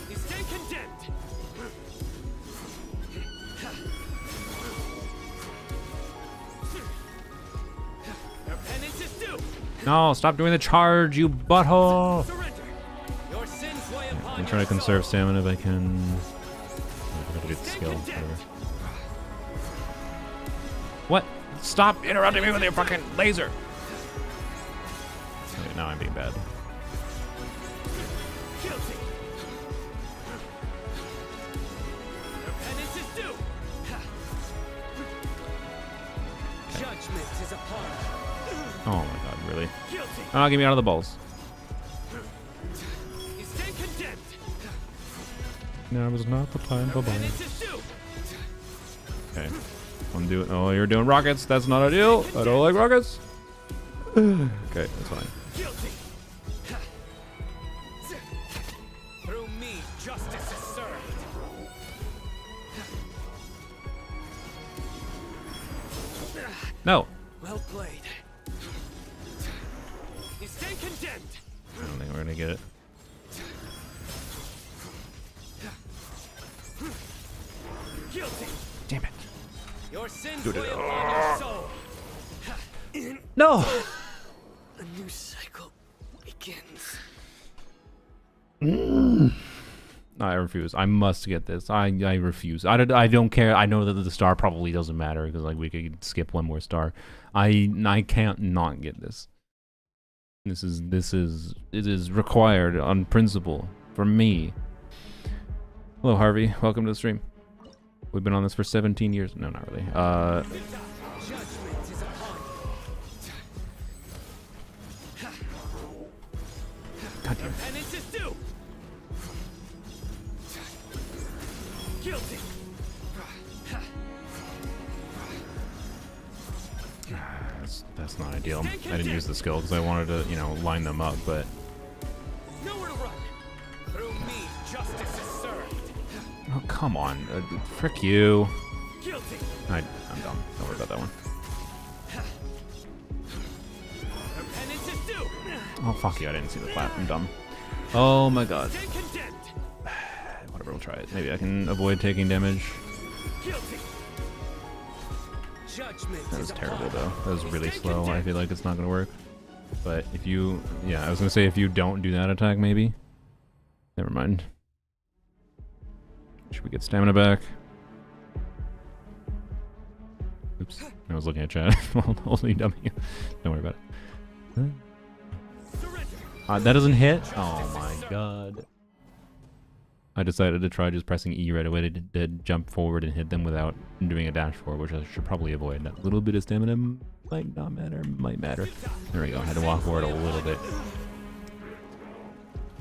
Speaker 4: You stand condemned. Your penance is due.
Speaker 1: No, stop doing the charge, you butthole!
Speaker 4: Surrender. Your sins weigh upon
Speaker 1: I'm trying to conserve stamina if I can. I have to get the skill. Whatever. What? Stop interrupting me with your fucking laser! Okay, now I'm being bad.
Speaker 4: Guilty. Your penance is due. Judgment is upon you.
Speaker 1: Oh my god, really?
Speaker 4: Guilty.
Speaker 1: Oh, get me out of the balls.
Speaker 4: You stand condemned.
Speaker 1: Now was not the time for balls.
Speaker 4: Penance is due.
Speaker 1: Okay. I'm doing. Oh, you're doing rockets. That's not ideal. I don't like rockets. Okay, that's fine.
Speaker 4: Guilty. Through me, justice is served.
Speaker 1: No.
Speaker 4: Well played. You stand condemned.
Speaker 1: I don't think we're gonna get it.
Speaker 4: Guilty.
Speaker 1: Damn it.
Speaker 4: Your sins weigh upon your soul.
Speaker 1: No.
Speaker 4: A new cycle begins.
Speaker 1: I refuse. I must get this. I refuse. I don't care. I know that the star probably doesn't matter because like we could skip one more star. I can't not get this. It is required on principle for me. Hello Harvey, welcome to the stream. We've been on this for 17 years. No, not really.
Speaker 4: Judgment is upon
Speaker 1: God damn
Speaker 4: you.
Speaker 1: it.
Speaker 4: Penance is due. Guilty.
Speaker 1: That's not ideal. I didn't use the skill because I wanted to, you know, line them up, but
Speaker 4: Nowhere to run. Through me, justice is served.
Speaker 1: oh come on, frick you.
Speaker 4: Guilty.
Speaker 1: I'm dumb. Don't worry about that one.
Speaker 4: Your penance is due.
Speaker 1: Oh fuck you! I didn't see the plat. I'm dumb. Oh my god.
Speaker 4: Stand condemned.
Speaker 1: Whatever, we'll try it. Maybe I can avoid taking damage.
Speaker 4: Guilty. Judgment
Speaker 1: That
Speaker 4: is
Speaker 1: was terrible
Speaker 4: upon
Speaker 1: though. That was really
Speaker 4: Stand
Speaker 1: slow. I
Speaker 4: condemned.
Speaker 1: feel like it's not gonna work. But if you, yeah, I was gonna say if you don't do that attack, maybe. Never mind. Should we get stamina back? Oops, I was looking at chat. Holy dummy. Don't worry about it.
Speaker 4: Surrender.
Speaker 1: That doesn't hit. Oh my god. I decided to try just pressing E right away to jump forward and hit them without doing a dash forward, which I should probably avoid. That little bit of stamina might not matter, might matter. There we go. I had to walk forward a little bit.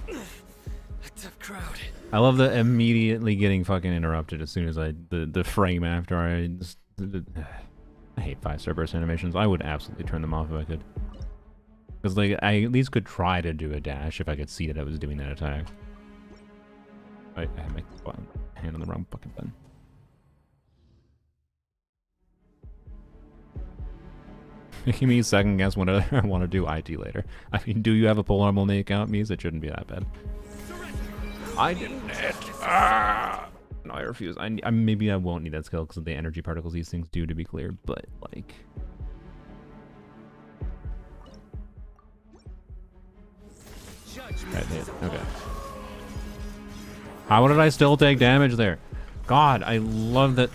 Speaker 4: A tough crowd.
Speaker 1: I love the immediately getting fucking interrupted as soon as the frame after I hate 5-star burst animations. I would absolutely turn them off if I could. Because like I at least could try to do a dash if I could see that I was doing that attack. I had my hand on the wrong fucking button. Making me second guess when I want to do IT later. I mean, do you have a Polearms Only account, Mies? It shouldn't be that bad. I didn't hit. Ah! No, I refuse. I maybe I won't need that skill because of the energy particles these things do, to be clear. But like, that hit. Okay. How did I still take damage there? God, I love that.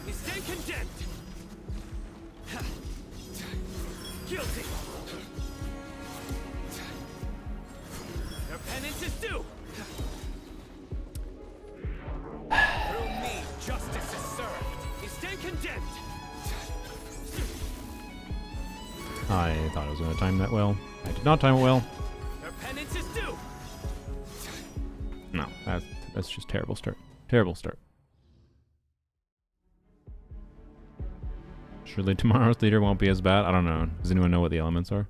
Speaker 4: You stand condemned. Guilty. Your penance is due. Through me, justice is served. You stand condemned.
Speaker 1: I thought I was going to time that well. I did not time it well.
Speaker 4: Your penance is due.
Speaker 1: No, that's just terrible start. Terrible start. Surely tomorrow's leader won't be as bad. I don't know. Does anyone know what the elements are?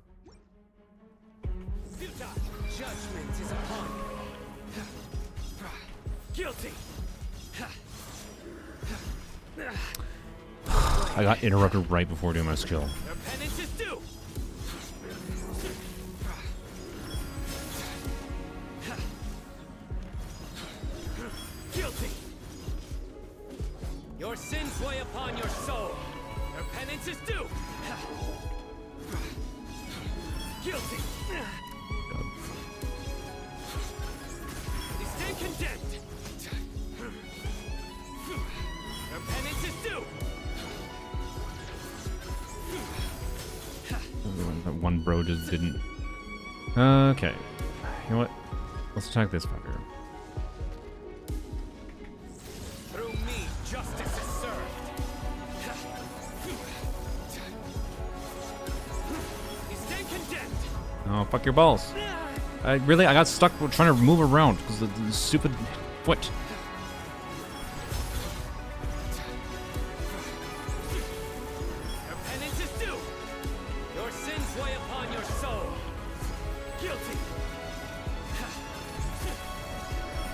Speaker 4: Judgment is upon you. Guilty.
Speaker 1: I got interrupted right before doing my skill.
Speaker 4: Your penance is due. Guilty. Your sins weigh upon your soul. Your penance is due. Guilty. You stand condemned. Your penance is due.
Speaker 1: That one bro just didn't. Okay. You know what? Let's attack this fucker.
Speaker 4: Through me, justice is served. You stand condemned.
Speaker 1: Oh, fuck your balls. I got stuck trying to move around because of the stupid foot.
Speaker 4: Your penance is due. Your sins weigh upon your soul. Guilty.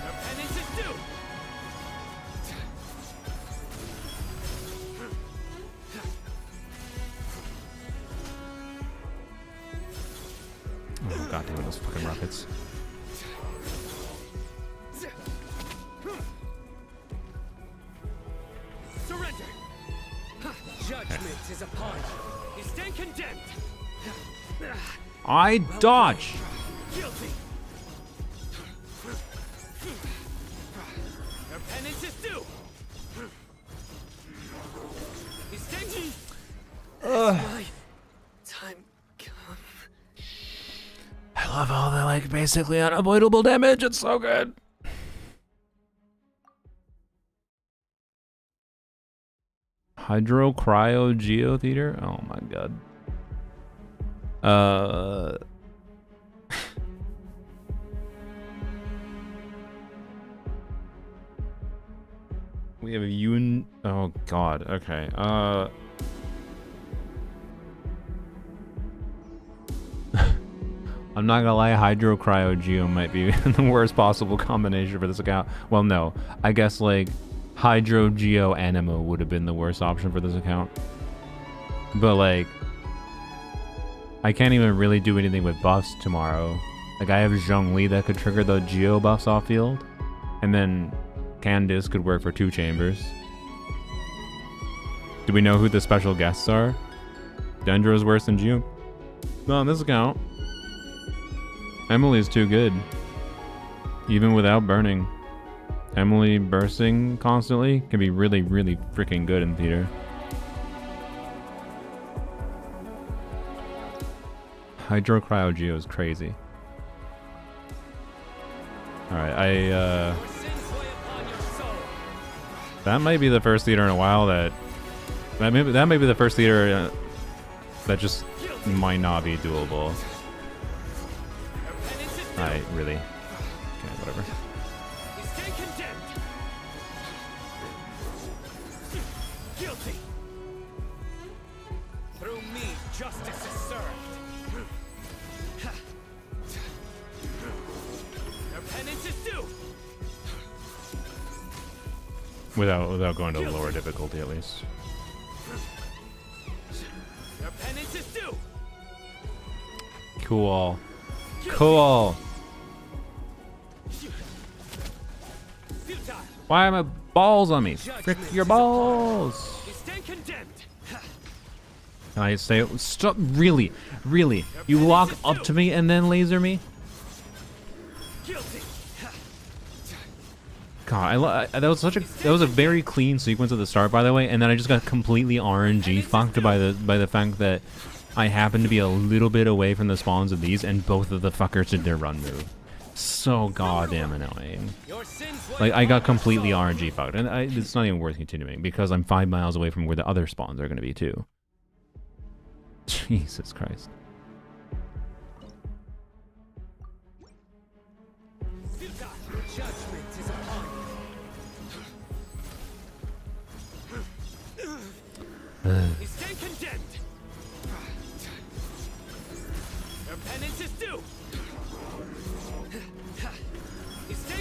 Speaker 4: Your penance is due.
Speaker 1: Oh, god damn it, those fucking rockets.
Speaker 4: Surrender. Judgment is upon you. You stand condemned.
Speaker 1: I dodge!
Speaker 4: Guilty. Your penance is due. You stand. My time come.
Speaker 1: I love all the, like, basically unavoidable damage. It's so good. Hydro Cryo Geo Theater? Oh my god. We have a Yun. Oh god. Okay. I'm not gonna lie, Hydro Cryo Geo might be the worst possible combination for this account. Well, no. I guess, like, Hydro Geo Animo would have been the worst option for this account. But, like, I can't even really do anything with buffs tomorrow. Like, I have Zhongli that could trigger the Geo buffs off field. And then Candice could work for 2 chambers. Do we know who the special guests are? Dendro is worse than Geo. Not on this account. Emily's too good. Even without burning. Emily bursting constantly can be really, really freaking good in theater. Hydro Cryo Geo is crazy. Alright, that might be the first theater in a while that may be the first theater that just might not be doable. Really. Okay, whatever.
Speaker 4: You stand condemned. Guilty. Through me, justice is served. Your penance is due.
Speaker 1: Without going to lower difficulty, at least.
Speaker 4: Your penance is due.
Speaker 1: Cool. Cool.
Speaker 4: Futile.
Speaker 1: Why are my balls on me? Frick your balls.
Speaker 4: You stand condemned.
Speaker 1: Can I say stop? Really? Really? You walk up to me and then laser me?
Speaker 4: Guilty.
Speaker 1: God, that was a very clean sequence at the start, by the way, and then I just got completely RNG fucked by the fact that I happened to be a little bit away from the spawns of these, and both of the fuckers did their run move. So goddamn annoying. Like, I got completely RNG fucked, and it's not even worth continuing because I'm 5 miles away from where the other spawns are going to be too. Jesus Christ.
Speaker 4: Judgment is upon you. You stand condemned. Your penance is due. You stand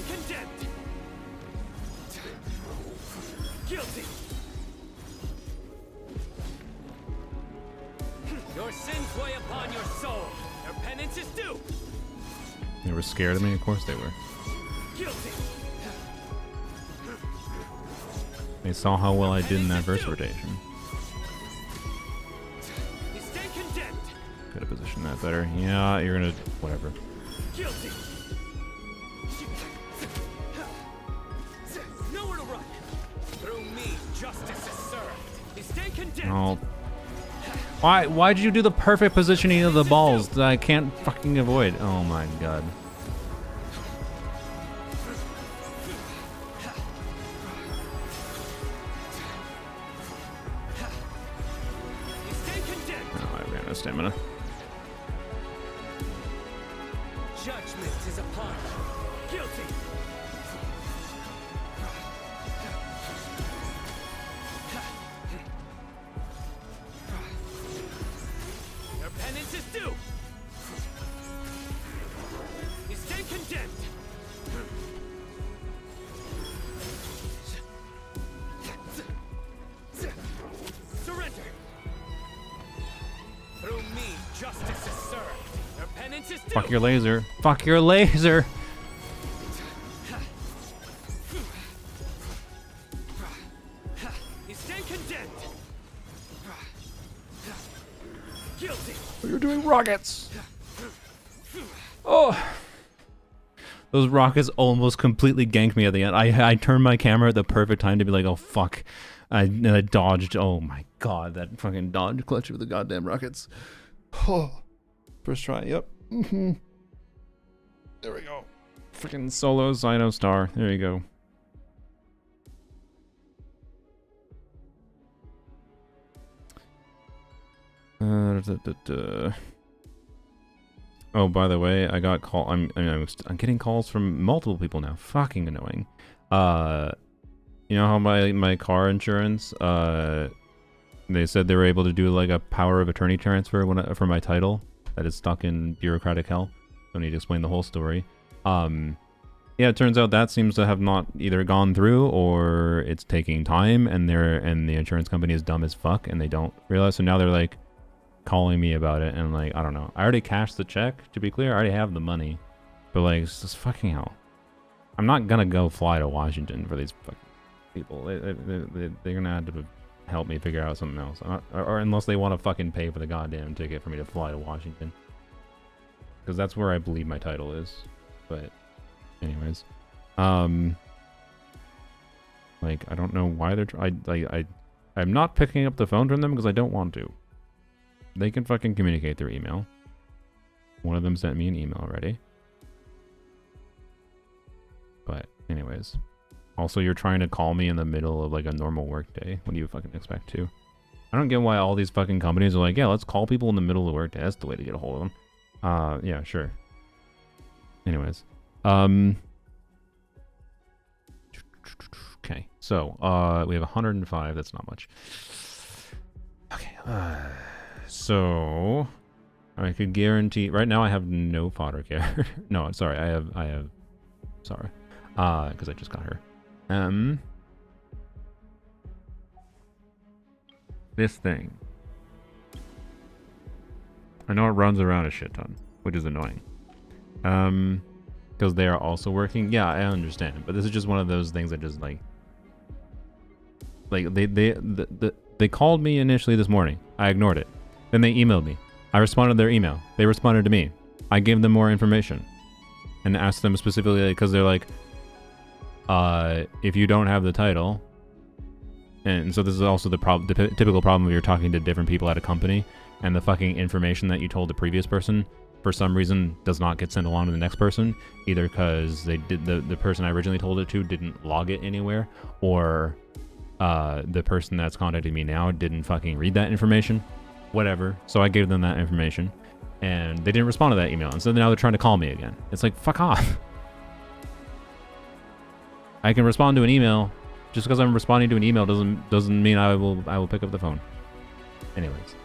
Speaker 1: They were scared of me? Of course they were.
Speaker 3: Guilty.
Speaker 1: They saw how well I did in that verse rotation.
Speaker 3: You stay condemned.
Speaker 1: Could have positioned that better. Yeah, you're gonna... whatever.
Speaker 3: Guilty. Nowhere to run.
Speaker 4: Through me, justice is served.
Speaker 3: You stay condemned.
Speaker 1: Oh. Why'd you do the perfect positioning of the balls that I can't fucking avoid? Oh my god.
Speaker 3: You stay condemned.
Speaker 1: Oh, I ran out of stamina.
Speaker 4: Judgment is upon you.
Speaker 3: Guilty. Your penance is due. You stay condemned. Surrender.
Speaker 4: Through me, justice is served.
Speaker 3: Your penance is due.
Speaker 1: Fuck your laser. Fuck your laser!
Speaker 3: You stay condemned. Guilty.
Speaker 1: You're doing rockets! Oh! Those rockets almost completely ganked me at the end. I turned my camera at the perfect time to be like, oh fuck. And I dodged. Oh my god, that fucking dodge clutch with the goddamn rockets. Oh. First try, yep. Mm-hmm. There we go. Freaking solo Cyno Star. There you go. Oh, by the way, I got call. I'm getting calls from multiple people now. Fucking annoying. You know how my car insurance? They said they were able to do like a power of attorney transfer for my title that is stuck in bureaucratic hell. Don't need to explain the whole story. Yeah, it turns out that seems to have not either gone through or it's taking time, and the insurance company is dumb as fuck and they don't realize. So now they're like calling me about it, and like, I don't know. I already cashed the check, to be clear. I already have the money, but like, it's just fucking hell. I'm not gonna go fly to Washington for these fucking people. They're gonna have to help me figure out something else, or unless they want to fucking pay for the goddamn ticket for me to fly to Washington, because that's where I believe my title is. But anyways, like, I don't know why they're I'm not picking up the phone from them because I don't want to. They can fucking communicate through email. One of them sent me an email already. But anyways, also, you're trying to call me in the middle of like a normal work day. What do you fucking expect to? I don't get why all these fucking companies are like, yeah, let's call people in the middle of the work day. That's the way to get a hold of them. Yeah, sure. Anyways, okay, so we have 105. That's not much. Okay, so I could guarantee right now I have no fodder care. No, sorry, I have sorry, because I just got her. This thing, I know it runs around a shit ton, which is annoying. Because they are also working. Yeah, I understand, but this is just one of those things that just like they called me initially this morning. I ignored it. Then they emailed me. I responded to their email. They responded to me. I gave them more information and asked them specifically, because they're like, if you don't have the title, and so this is also the typical problem if you're talking to different people at a company and the fucking information that you told the previous person for some reason does not get sent along to the next person, either because they did the person I originally told it to didn't log it anywhere, or the person that's contacting me now didn't fucking read that information, whatever. So I gave them that information and they didn't respond to that email, and so now they're trying to call me again. It's like, fuck off. I can respond to an email. Just because I'm responding to an email doesn't mean I will pick up the phone. Anyways,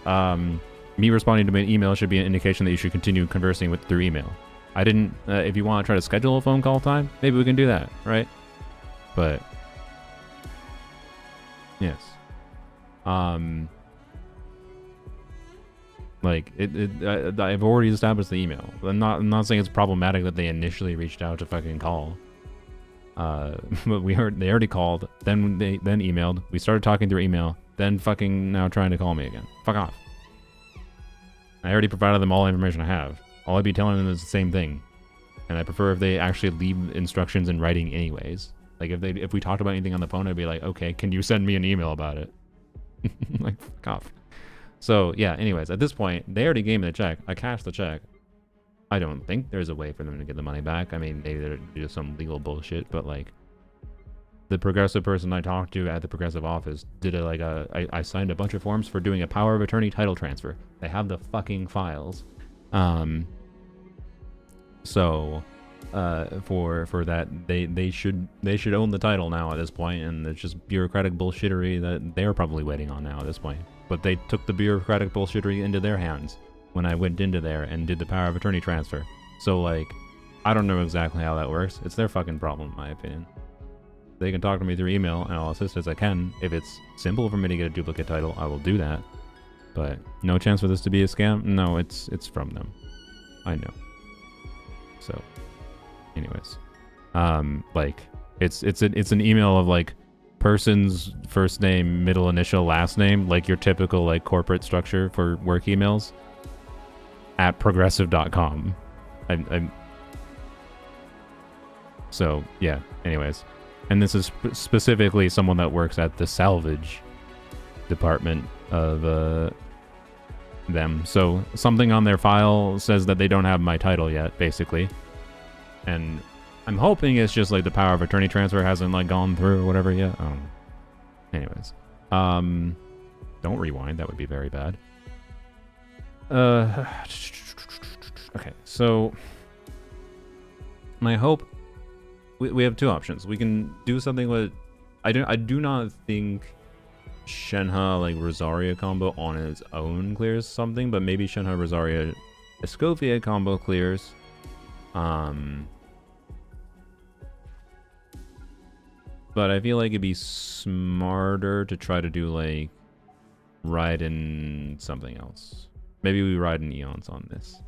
Speaker 1: me responding to an email should be an indication that you should continue conversing with through email. I didn't. If you want to try to schedule a phone call time, maybe we can do that, right? But yes. Like I've already established the email. I'm not saying it's problematic that they initially reached out to fucking call. But they already called, then emailed. We started talking through email, then fucking now trying to call me again. Fuck off. I already provided them all the information I have. All I'd be telling them is the same thing. And I prefer if they actually leave instructions in writing anyways. Like if we talked about anything on the phone, I'd be like, okay, can you send me an email about it? Like, fuck off. So yeah, anyways, at this point, they already gave me the check. I cashed the check. I don't think there's a way for them to get the money back. I mean, maybe they're just some legal bullshit, but like the progressive person I talked to at the progressive office did I signed a bunch of forms for doing a power of attorney title transfer. They have the fucking files. So for that, they should own the title now at this point, and it's just bureaucratic bullshittery that they're probably waiting on now at this point. But they took the bureaucratic bullshittery into their hands when I went into there and did the power of attorney transfer. So like, I don't know exactly how that works. It's their fucking problem, in my opinion. They can talk to me through email, and I'll assist as I can. If it's simple for me to get a duplicate title, I will do that. But no chance for this to be a scam? No, it's from them. I know. So, anyways, like it's an email of like person's first name, middle initial, last name, like your typical like corporate structure for work emails at progressive.com. I'm so yeah. Anyways, and this is specifically someone that works at the salvage department of them. So something on their file says that they don't have my title yet, basically. And I'm hoping it's just like the power of attorney transfer hasn't like gone through or whatever yet. Anyways, don't rewind. That would be very bad. Okay, so my hope, we have two options. We can do something with, I do not think Shenhe like Rosaria combo on its own clears something, but maybe Shenhe Rosaria Escofia combo clears. But I feel like it'd be smarter to try to do like Raiden something else. Maybe we ride in Eons on this.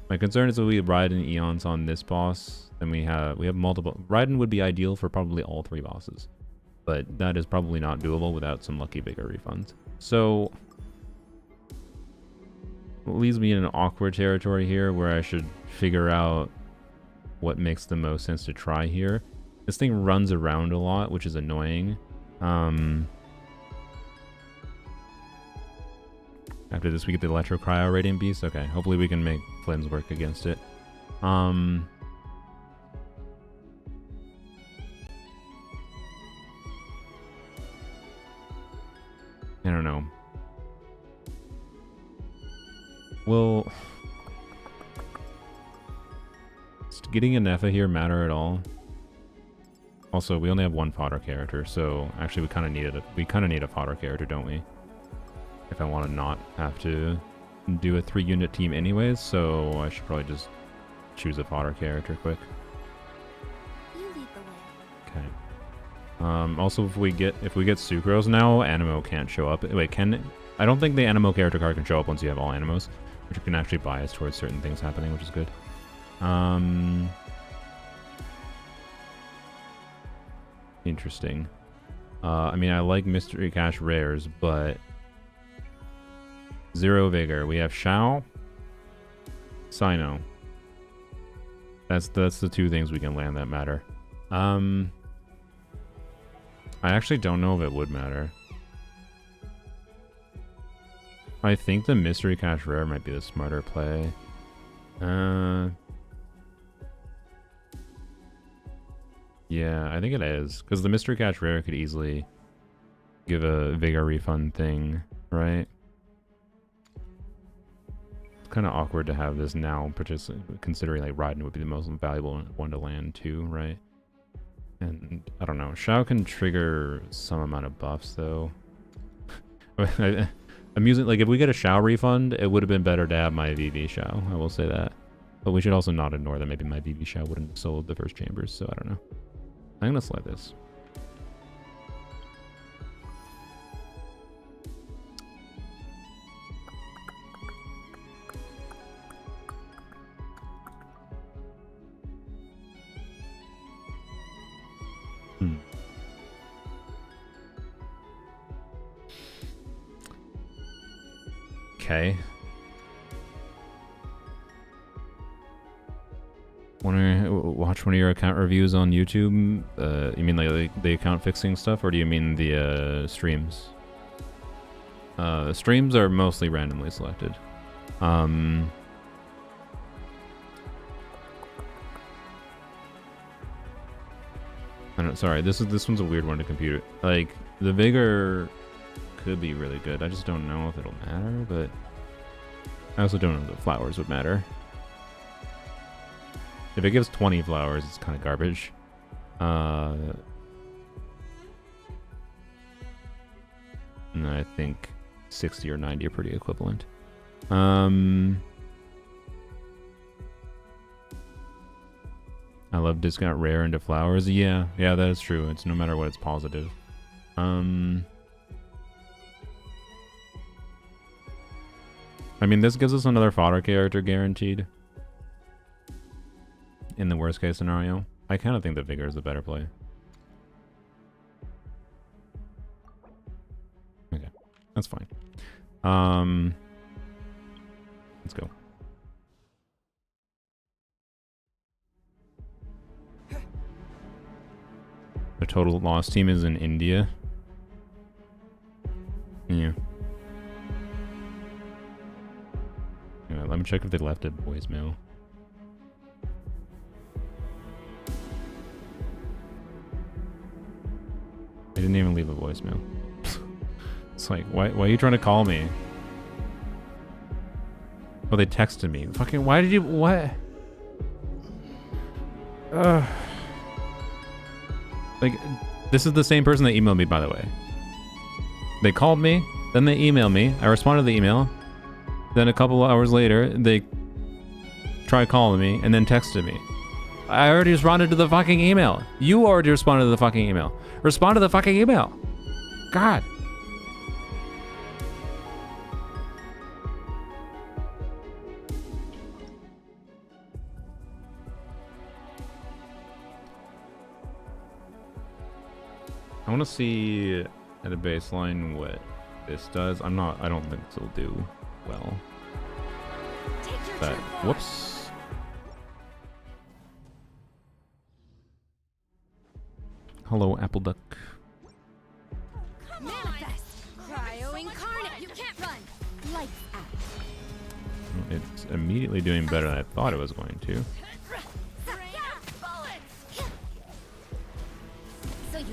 Speaker 1: My concern is if we ride in Eons on this boss, then we have multiple. Raiden would be ideal for probably all three bosses, but that is probably not doable without some lucky bigger refunds. So it leaves me in an awkward territory here where I should figure out what makes the most sense to try here. This thing runs around a lot, which is annoying. After this, we get the Electro Cryo Radiant Beast. Okay, hopefully we can make Flames work against it. I don't know. Will getting a Nepha here matter at all? Also, we only have one fodder character, so actually we kind of need a fodder character, don't we? If I want to not have to do a 3-unit team anyways, so I should probably just choose a fodder character quick.
Speaker 5: You lead the way.
Speaker 1: Okay. Also, if we get Sucrose now, Animo can't show up. Wait, can? I don't think the Animo character card can show up once you have all Animos, which you can actually bias towards certain things happening, which is good. Interesting. I mean, I like Mystery Cache rares, but Zero Vigor. We have Shao, Sino. That's the two things we can land that matter. I actually don't know if it would matter. I think the Mystery Cache rare might be the smarter play. Yeah, I think it is. Because the Mystery Cache rare could easily give a Vigor refund thing, right? It's kind of awkward to have this now, considering like Raiden would be the most valuable one to land too, right? And I don't know. Shao can trigger some amount of buffs though. I'm using, like, if we get a Shao refund, it would have been better to have my VV Shao. I will say that. But we should also not ignore that maybe my VV Shao wouldn't have sold the first chambers, so I don't know. I'm gonna slide this. Hmm. Okay. Watch one of your account reviews on YouTube? You mean like the account fixing stuff, or do you mean the streams? Streams are mostly randomly selected. I don't. Sorry, this one's a weird one to compute. Like the vigor could be really good. I just don't know if it'll matter, but I also don't know if the flowers would matter. If it gives 20 flowers, it's kind of garbage. And I think 60 or 90 are pretty equivalent. I love discount rare into flowers. Yeah, that is true. It's no matter what, it's positive. I mean, this gives us another fodder character guaranteed. In the worst case scenario, I kind of think the vigor is the better play. Okay, that's fine. Let's go. The total loss team is in India. Yeah. Anyway, let me check if they left a voicemail. I didn't even leave a voicemail. It's like, why are you trying to call me? Oh, they texted me. Fucking, why did you, what? Like, this is the same person that emailed me, by the way. They called me, then they emailed me. I responded to the email. Then a couple of hours later, they tried calling me and then texted me. I already responded to the fucking email. You already responded to the fucking email. Respond to the fucking email. God. I want to see at a baseline what this does. I don't think this will do well. But, whoops. Hello, Apple Duck.
Speaker 5: Manifest! Cryo incarnate! You can't run! Lights out.
Speaker 1: It's immediately doing better than I thought it was going to.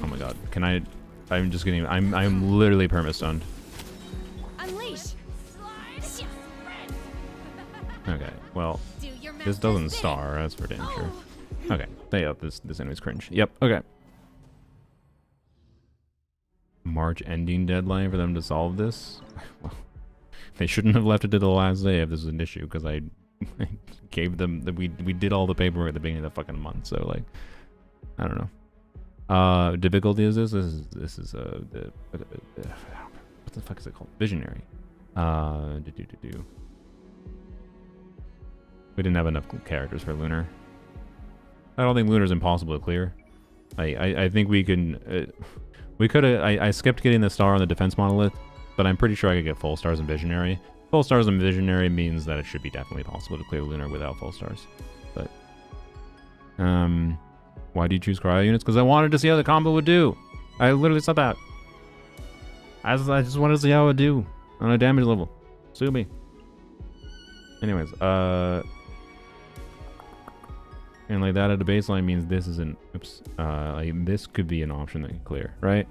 Speaker 1: Oh my god. Can I... I'm just getting... I'm literally perma-stunned.
Speaker 5: Unleash!
Speaker 1: Okay, well... This doesn't star, that's for damn sure. Okay. Yeah, this enemy's cringe. Yep, okay. March ending deadline for them to solve this? Well, they shouldn't have left it to the last day if this is an issue, because I gave them... We did all the paperwork at the beginning of the fucking month, so like... I don't know. Difficulty is this? This is what the fuck is it called? Visionary. We didn't have enough characters for Lunar. I don't think Lunar's impossible to clear. I think we can... we could have... I skipped getting the star on the defense monolith, but I'm pretty sure I could get full stars in Visionary. Full stars in Visionary means that it should be definitely possible to clear Lunar without full stars. But... why do you choose cryo units? Because I wanted to see how the combo would do. I literally said that. I just wanted to see how it would do on a damage level. Sue me. Anyways, and like that at a baseline means this isn't... Oops. Like this could be an option that can clear, right?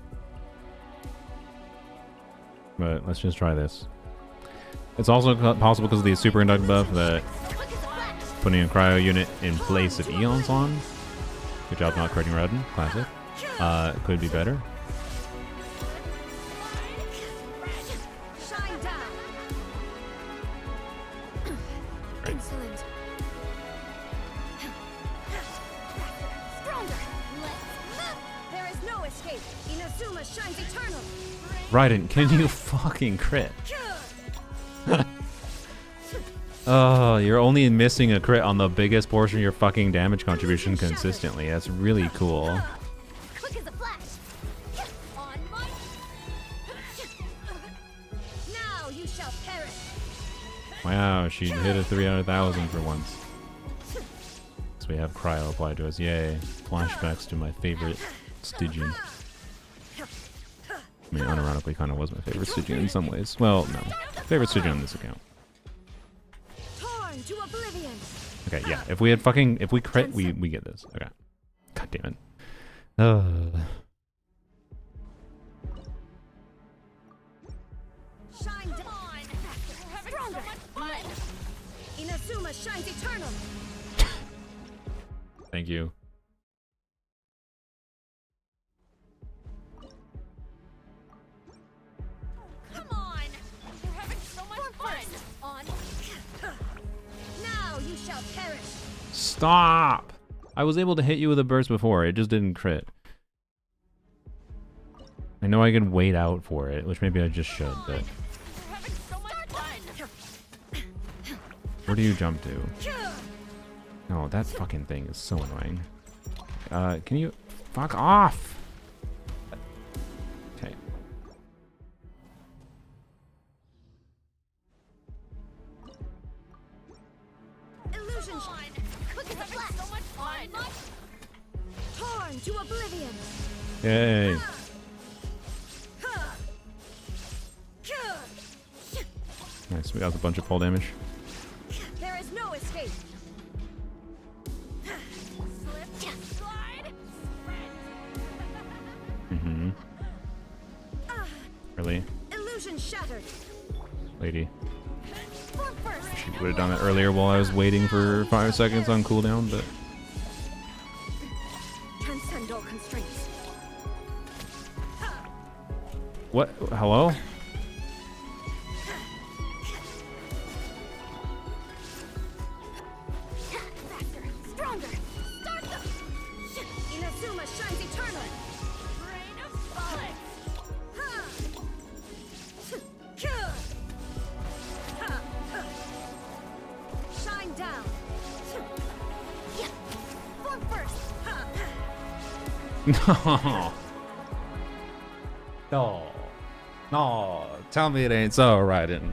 Speaker 1: But let's just try this. It's also possible because of the superconduct buff that putting a cryo unit in place of Eons on. Good job not critting Redden. Classic. Could be better.
Speaker 5: Shine down.
Speaker 1: Right.
Speaker 5: Insolent. Stronger. There is no escape. Inazuma shines eternal.
Speaker 1: Raiden, can you fucking crit? Oh, you're only missing a crit on the biggest portion of your fucking damage contribution consistently. That's really cool.
Speaker 5: Quick as a
Speaker 1: Wow, she hit a 3 out of 1,000 for once. So we have cryo applied to us. Yay. Flashbacks to my favorite Stygian. I mean, unironically kind of was my favorite Stygian in some ways. Well, no. Favorite Stygian on this account.
Speaker 5: Torn to oblivion.
Speaker 1: Okay, yeah. If we had fucking... If we crit, we get this. Okay. God damn it.
Speaker 5: Shine on. Stronger. Inazuma shines eternal.
Speaker 1: Thank you.
Speaker 5: Come on. We're having so much fun. On. Now you shall perish.
Speaker 1: Stop! I was able to hit you with a burst before. It just didn't crit. I know I can wait out for it, which maybe I just should, but... Where do you jump to? No, that fucking thing is so annoying. Can you... Fuck off! Okay.
Speaker 5: Illusion shine. Quick as a flash. So much fun. Torn to oblivion.
Speaker 1: Yay. Nice, we got a bunch of fall damage.
Speaker 5: There is no escape. Slip, slide,
Speaker 1: Mm-hmm. Really?
Speaker 5: illusion shattered.
Speaker 1: Lady.
Speaker 5: For first.
Speaker 1: She would have done it earlier while I was waiting for 5 seconds on cooldown, but...
Speaker 5: Transcend all constraints.
Speaker 1: What? Hello?
Speaker 5: Faster, stronger. Start them. Inazuma shines eternal. Rain of bullets. Shine down. For first.
Speaker 1: No. No. No. Tell me it ain't so, Raiden.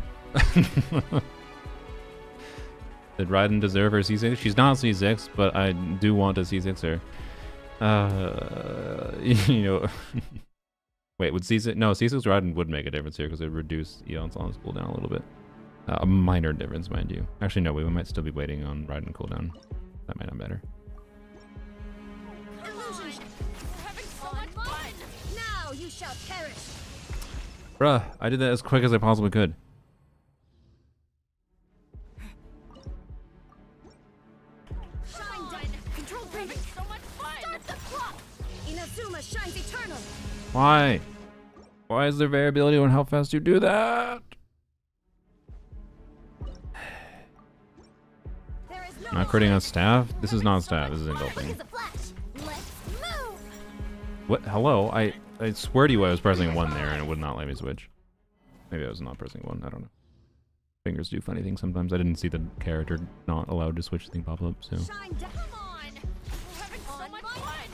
Speaker 1: Did Raiden deserve her C6? She's not C6, but I do want a C6 her. You know. Wait, would C6? No, C6 Raiden would make a difference here because it would reduce Eon's cooldown a little bit. A minor difference, mind you. Actually, no, we might still be waiting on Raiden cooldown. That might not matter.
Speaker 5: Illusion. We're having so much fun. Now you shall perish.
Speaker 1: Bruh, I did that as quick as I possibly could.
Speaker 5: Shine down. Control breathing. So much fun. Start the clock. Inazuma shines eternal.
Speaker 1: Why? Why is there variability on how fast you do that?
Speaker 5: There is no
Speaker 1: Not critting on staff? This is not staff, this is
Speaker 5: Quick
Speaker 1: engulfing.
Speaker 5: as a flash. Let's move.
Speaker 1: What? Hello? I swear to you I was pressing 1 there and it would not let me switch. Maybe I was not pressing 1, I don't know. Fingers do funny things sometimes. I didn't see the character not allowed to switch thing pop up, so...
Speaker 5: Shine down. Come on. We're having so much fun.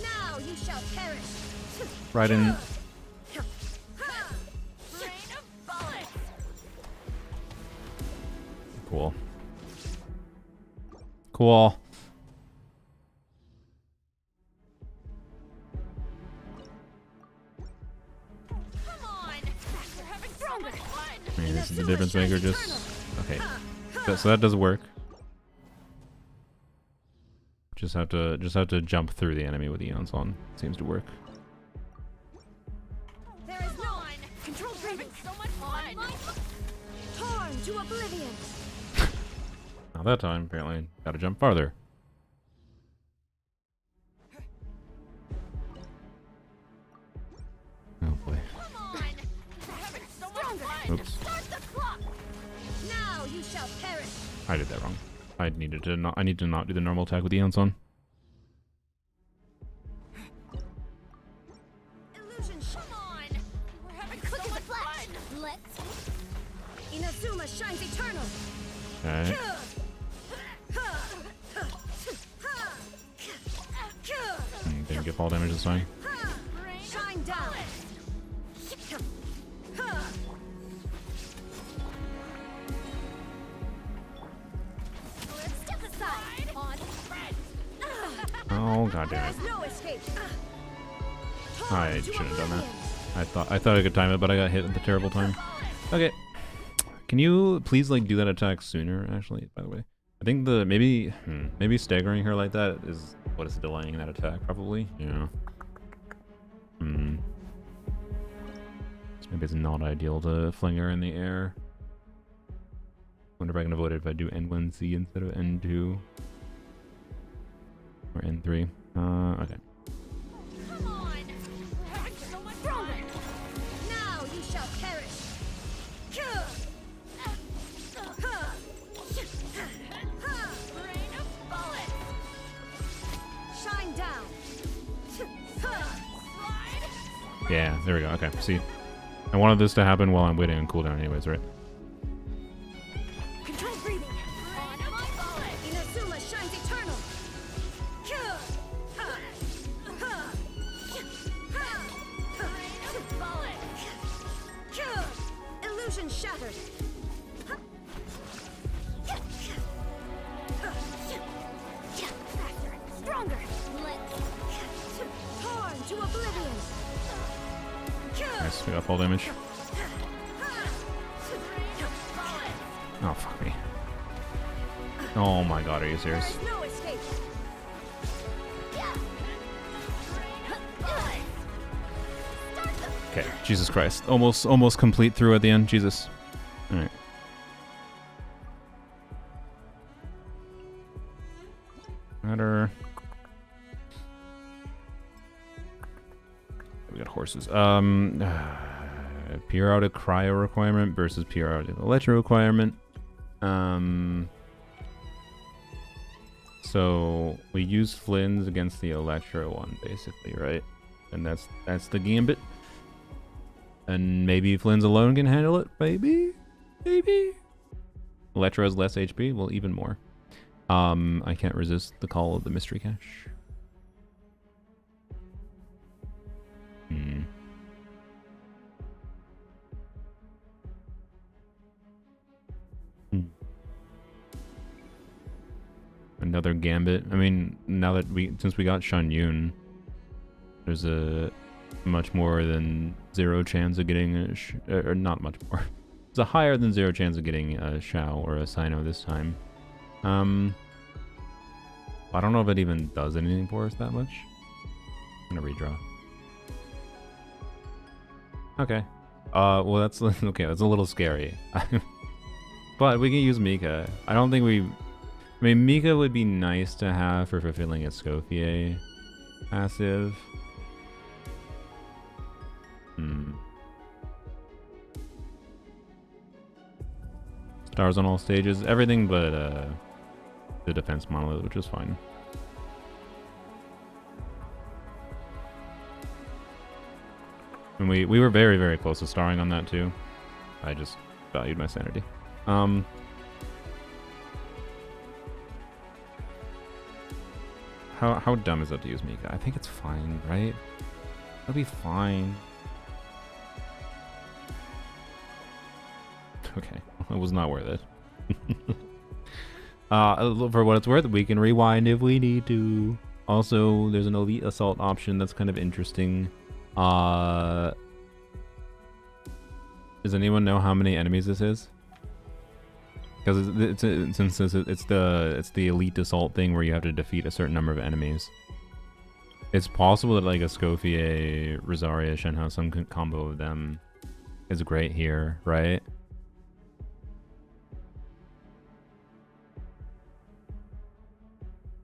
Speaker 5: Now you shall perish.
Speaker 1: Raiden...
Speaker 5: Rain of bullets.
Speaker 1: Cool. Cool.
Speaker 5: Come on. We're having so much fun.
Speaker 1: I mean, this is the difference maker, just... Okay. So that does work. Just have to jump through the enemy with Eon's on. Seems to work.
Speaker 5: There is no one. Control breathing. So much fun. Torn to oblivion.
Speaker 1: Not that time, apparently. Gotta jump farther. Oh boy.
Speaker 5: Come on. We're having so much fun.
Speaker 1: Oops.
Speaker 5: Start the clock. Now you shall perish.
Speaker 1: I did that wrong. I need to not do the normal attack with Eon's on.
Speaker 5: Illusion. Come on. We're having so much fun. Let's. Inazuma shines eternal.
Speaker 1: Okay. Didn't get fall damage this time.
Speaker 5: Shine down.
Speaker 1: Oh god damn it.
Speaker 5: There's no escape.
Speaker 1: I shouldn't have done that. I thought I could time it, but I got hit at the terrible time. Okay. Can you please like do that attack sooner, actually, by the way? I think the maybe staggering her like that is what is delaying that attack, probably. Yeah. So maybe it's not ideal to fling her in the air. Wonder if I can avoid it if I do N1C instead of N2. Or N3. Okay.
Speaker 5: Come on! We're having so much fun! Now you shall perish! Rain of bullets! Shine down! Slide!
Speaker 1: Yeah, there we go. Okay, see. I wanted this to happen while I'm waiting on cooldown anyways, right?
Speaker 5: Control breathing! On my bullet! Inazuma shines eternal! Rain of bullets! Illusion shattered! Faster! Stronger! Let's torn to oblivion!
Speaker 1: Nice, we got full damage. Oh, fuck me. Oh my god, are you serious?
Speaker 5: There's no escape!
Speaker 1: Okay, Jesus Christ. Almost complete through at the end. Jesus. Alright. Matter. We got horses. Periodic cryo requirement versus periodic electro requirement. So we use Flynn's against the electro one, basically, right? And that's the gambit. And maybe Flynn's alone can handle it. Maybe. Electro has less HP. Well, even more. I can't resist the call of the mystery cache. Another gambit. I mean, now that since we got Shan Yun, there's a much more than zero chance of getting or not much more. It's a higher than zero chance of getting a Shao or a Sino this time. I don't know if it even does anything for us that much. I'm gonna redraw. Okay. Well that's okay. That's a little scary. But we can use Mika. I don't think I mean, Mika would be nice to have for fulfilling a Scofier passive. Stars on all stages. Everything but the defense monolith, which is fine. And we were very, very close to starring on that too. I just valued my sanity. How dumb is that to use Mika? I think it's fine, right? It'll be fine. Okay, it was not worth it. For what it's worth, we can rewind if we need to. Also, there's an elite assault option that's kind of interesting. Does anyone know how many enemies this is? Because since it's the elite assault thing where you have to defeat a certain number of enemies. It's possible that like a Scofier, Rosaria, Shenhao, some combo of them is great here, right?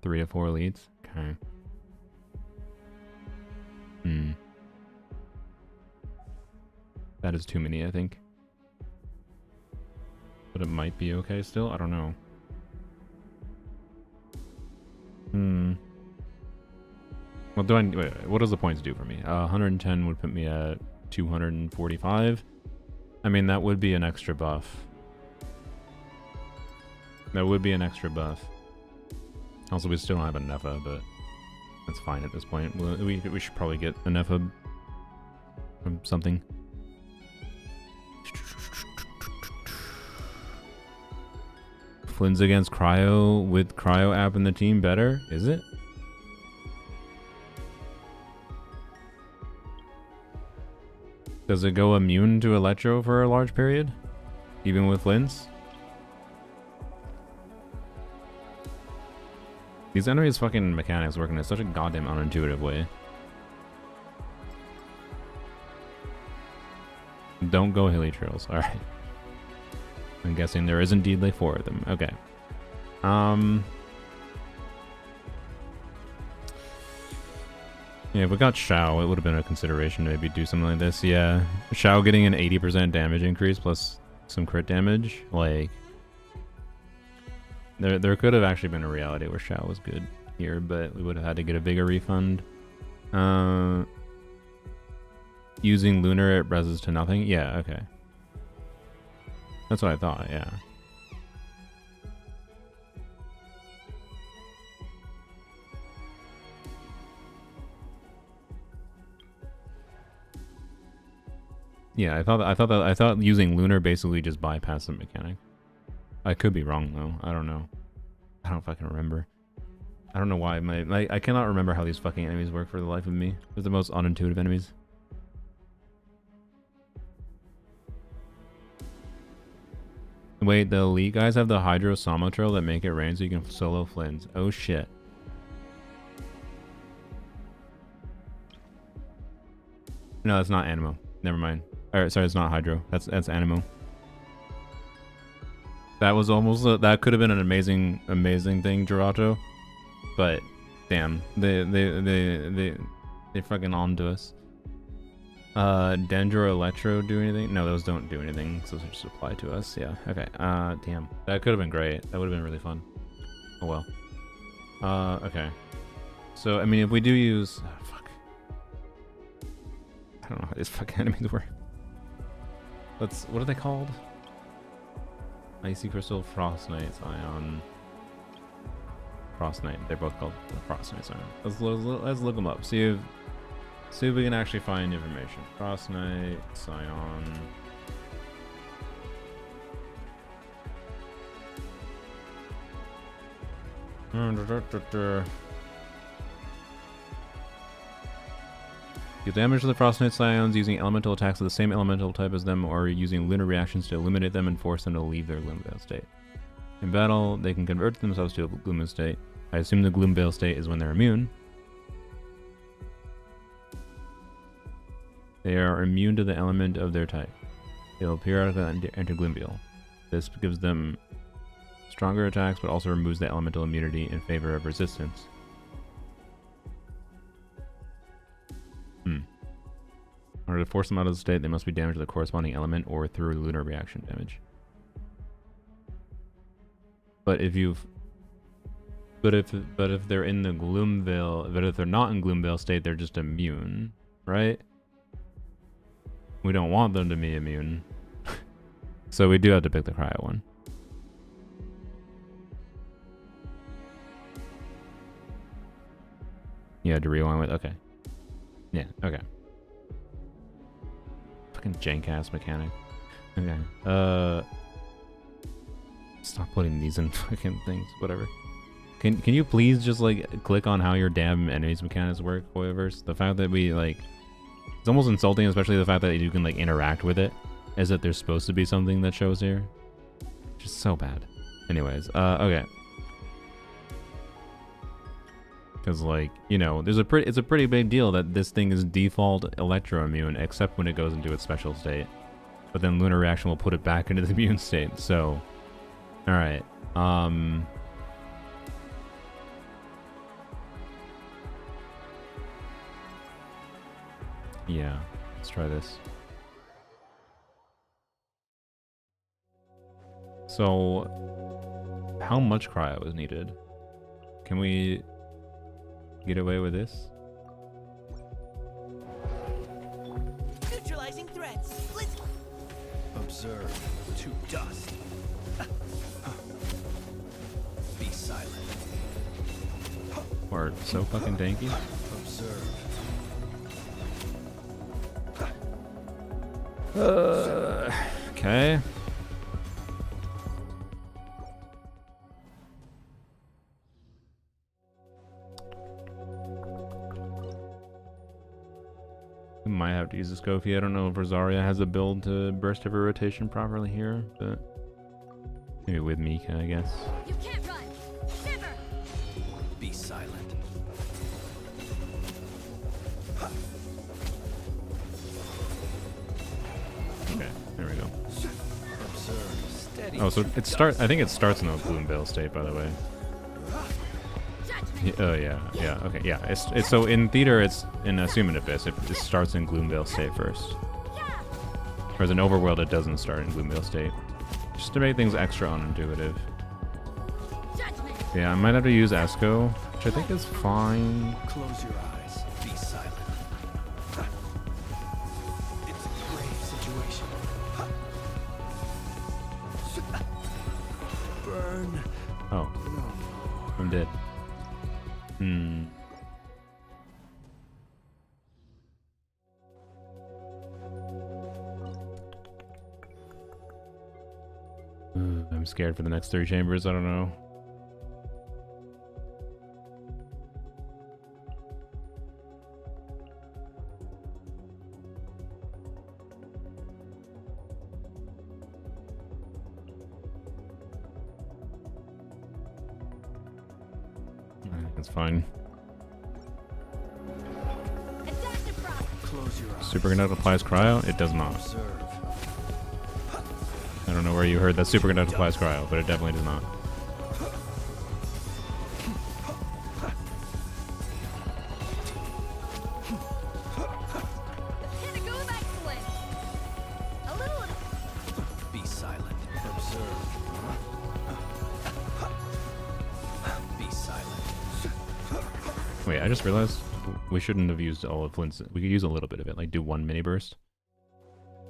Speaker 1: Three to four elites. Okay. That is too many, I think. But it might be okay still. I don't know. Well, wait, what does the points do for me? 110 would put me at 245. I mean, that would be an extra buff. That would be an extra buff. Also, we still don't have a Nepha, but that's fine at this point. We should probably get a Nepha from something. Flynn's against Cryo with Cryo app in the team better? Is it? Does it go immune to Electro for a large period? Even with Linz? These enemies' fucking mechanics work in such a goddamn unintuitive way. Don't go hilly trails. Alright. I'm guessing there is indeed like 4 of them. Okay. Yeah, if we got Shao, it would have been a consideration to maybe do something like this. Yeah. Shao getting an 80% damage increase plus some crit damage. Like, there could have actually been a reality where Shao was good here, but we would have had to get a bigger refund. Using Lunar, it reses to nothing? Yeah, okay. That's what I thought, yeah. Yeah, I thought using Lunar basically just bypassed the mechanic. I could be wrong though. I don't know. I don't fucking remember. I don't know why I cannot remember how these fucking enemies work for the life of me. They're the most unintuitive enemies. Wait, the elite guys have the Hydro Somotrail that make it rain so you can solo Flins. Oh shit. No, that's not Animo. Never mind. Alright, sorry, it's not Hydro. That's Animo. That was almost that could have been an amazing thing, Girato. But damn, they fucking on to us. Dendro Electro do anything? No, those don't do anything. So those just apply to us. Yeah. Okay. Damn. That could have been great. That would have been really fun. Oh well. Okay. So I mean, if we do use, fuck. I don't know how these fucking enemies work. What are they called? Icy Crystal, Frost Knight, Ion. Frost Knight. They're both called Frost Knight, Ion. Let's look them up. See if we can actually find information. Frost Knight, Scion. Deal damage to the Frost Knight Scions using elemental attacks of the same elemental type as them, or using lunar reactions to illuminate them and force them to leave their Gloomveil state. In battle, they can convert themselves to a Gloomveil state. I assume the Gloomveil state is when they're immune. They are immune to the element of their type. They will periodically enter Gloomveil. This gives them stronger attacks, but also removes the elemental immunity in favor of resistance. In order to force them out of the state, they must be damaged to the corresponding element or through lunar reaction damage. But if they're in the Gloomveil, but if they're not in Gloomveil state, they're just immune, right? We don't want them to be immune. So we do have to pick the cryo one. Yeah, to rewind with, okay. Yeah, okay. Fucking jank ass mechanic. Okay. Stop putting these in fucking things, whatever. Can you please just like click on how your damn enemies mechanics work, Hoyoverse? The fact that we like, it's almost insulting, especially the fact that you can like interact with it, is that there's supposed to be something that shows here. Just so bad. Anyways, okay. Because like, you know, it's a pretty big deal that this thing is default electro immune, except when it goes into its special state. But then lunar reaction will put it back into the immune state. So, all right. Yeah, let's try this. So, how much cryo is needed? Can we get away with this?
Speaker 8: Neutralizing threats. Let's
Speaker 6: Observe to dust. Be silent.
Speaker 1: Or so fucking danky?
Speaker 6: Observe.
Speaker 1: Okay. might have to use the Scofi. I don't know if Rosaria has a build to burst every rotation properly here, but maybe with Mika, I guess.
Speaker 5: You can't run. Never.
Speaker 6: Be silent.
Speaker 1: Okay, there we go.
Speaker 6: Observe. Steady.
Speaker 1: Oh, so I think it starts in a Gloomvale state, by the way. Oh yeah, yeah, okay, yeah. It's so in theater, it's in Assumed Abyss. It starts in Gloomvale state first. Whereas in Overworld, it doesn't start in Gloomvale state, just to make things extra unintuitive. Yeah, I might have to use Esco, which I think is fine.
Speaker 6: Close your eyes. Be silent. It's a grave situation. Burn.
Speaker 1: Oh,
Speaker 6: No more.
Speaker 1: I'm dead. I'm scared for the next 3 chambers. I don't know. It's fine.
Speaker 6: Close your eyes.
Speaker 1: Superconduct applies cryo? It does not.
Speaker 6: Observe.
Speaker 1: I don't know where you heard that superconduct applies cryo, but it definitely does not.
Speaker 6: Be silent. Observe. Be silent.
Speaker 1: Wait, I just realized we shouldn't have used all of Flint's. We could use a little bit of it, like do 1 mini burst.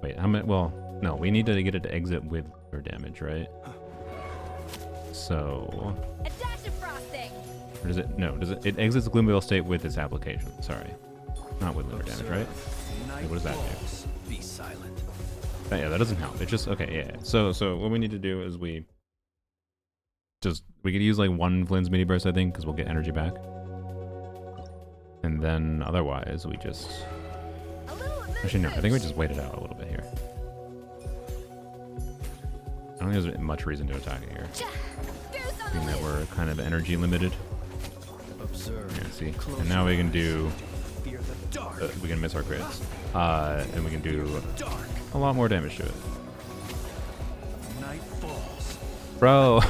Speaker 1: Wait, how many? Well, no, we need to get it to exit with our damage, right? So, or does it? No, does it? It exits the Gloomvale state with its application. Sorry, not with lunar damage, right?
Speaker 6: Night
Speaker 1: What does that do?
Speaker 6: falls. Be silent.
Speaker 1: Yeah, that doesn't help. It's just okay. Yeah. So what we need to do is we could use like 1 Flynn's mini burst, I think, because we'll get energy back. And then otherwise we just actually no, I think we just wait it out a little bit here. I don't think there's much reason to attack it here, being that we're kind of energy limited.
Speaker 6: Observe.
Speaker 1: Yeah, see, and now we can do.
Speaker 6: Fear the dark.
Speaker 1: We can miss our crits, and we can do
Speaker 6: Dark.
Speaker 1: a lot more damage to it,
Speaker 6: Night falls.
Speaker 1: bro.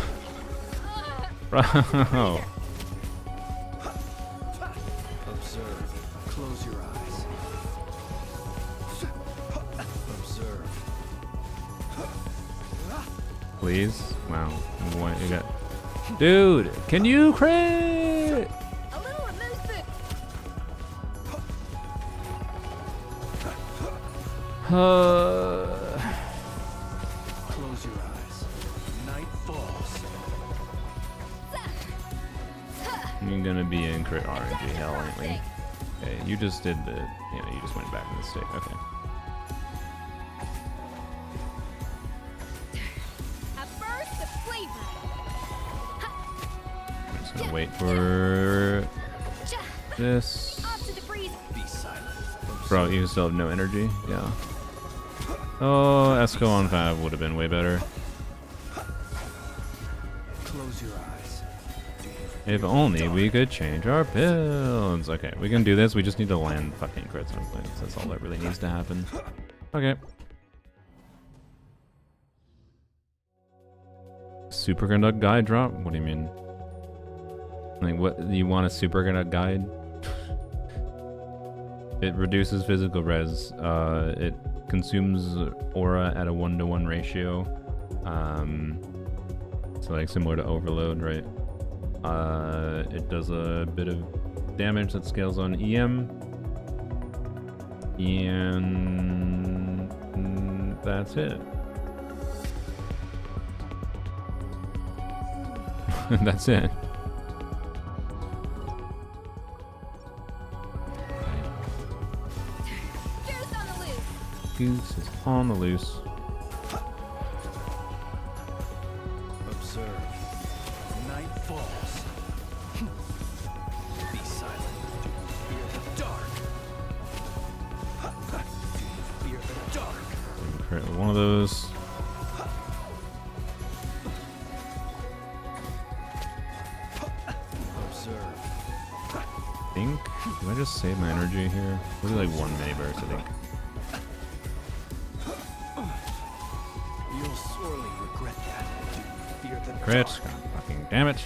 Speaker 1: Bro.
Speaker 6: Observe. Close your eyes. Observe.
Speaker 1: Please. Wow. What you got? Dude, can you crit?
Speaker 6: Close your eyes. Night falls.
Speaker 1: You're gonna be in crit RNG hell, aren't we? Okay, you just did the. Yeah, you just went back in the state. Okay. I'm just gonna wait for this.
Speaker 6: Be silent.
Speaker 1: Bro, you still have no energy? Yeah. Oh, Esco on 5 would have been way better.
Speaker 6: Close your eyes.
Speaker 1: If only we could change our builds. Okay, we can do this. We just need to land fucking crits on planes. That's all that really needs to happen. Okay. Superconduct guide drop? What do you mean? Like, what? You want a superconduct guide? It reduces physical res. It consumes aura at a 1-to-1 ratio. So like similar to overload, right? It does a bit of damage that scales on EM. And that's it. That's it. Goose is on the loose.
Speaker 6: Observe. Night falls. Be silent. Fear the dark.
Speaker 1: think... Did I just save my energy here? Maybe like one mini burst, I think.
Speaker 6: You'll sorely regret that. Fear the
Speaker 1: Crit.
Speaker 6: dark.
Speaker 1: God fucking damn it.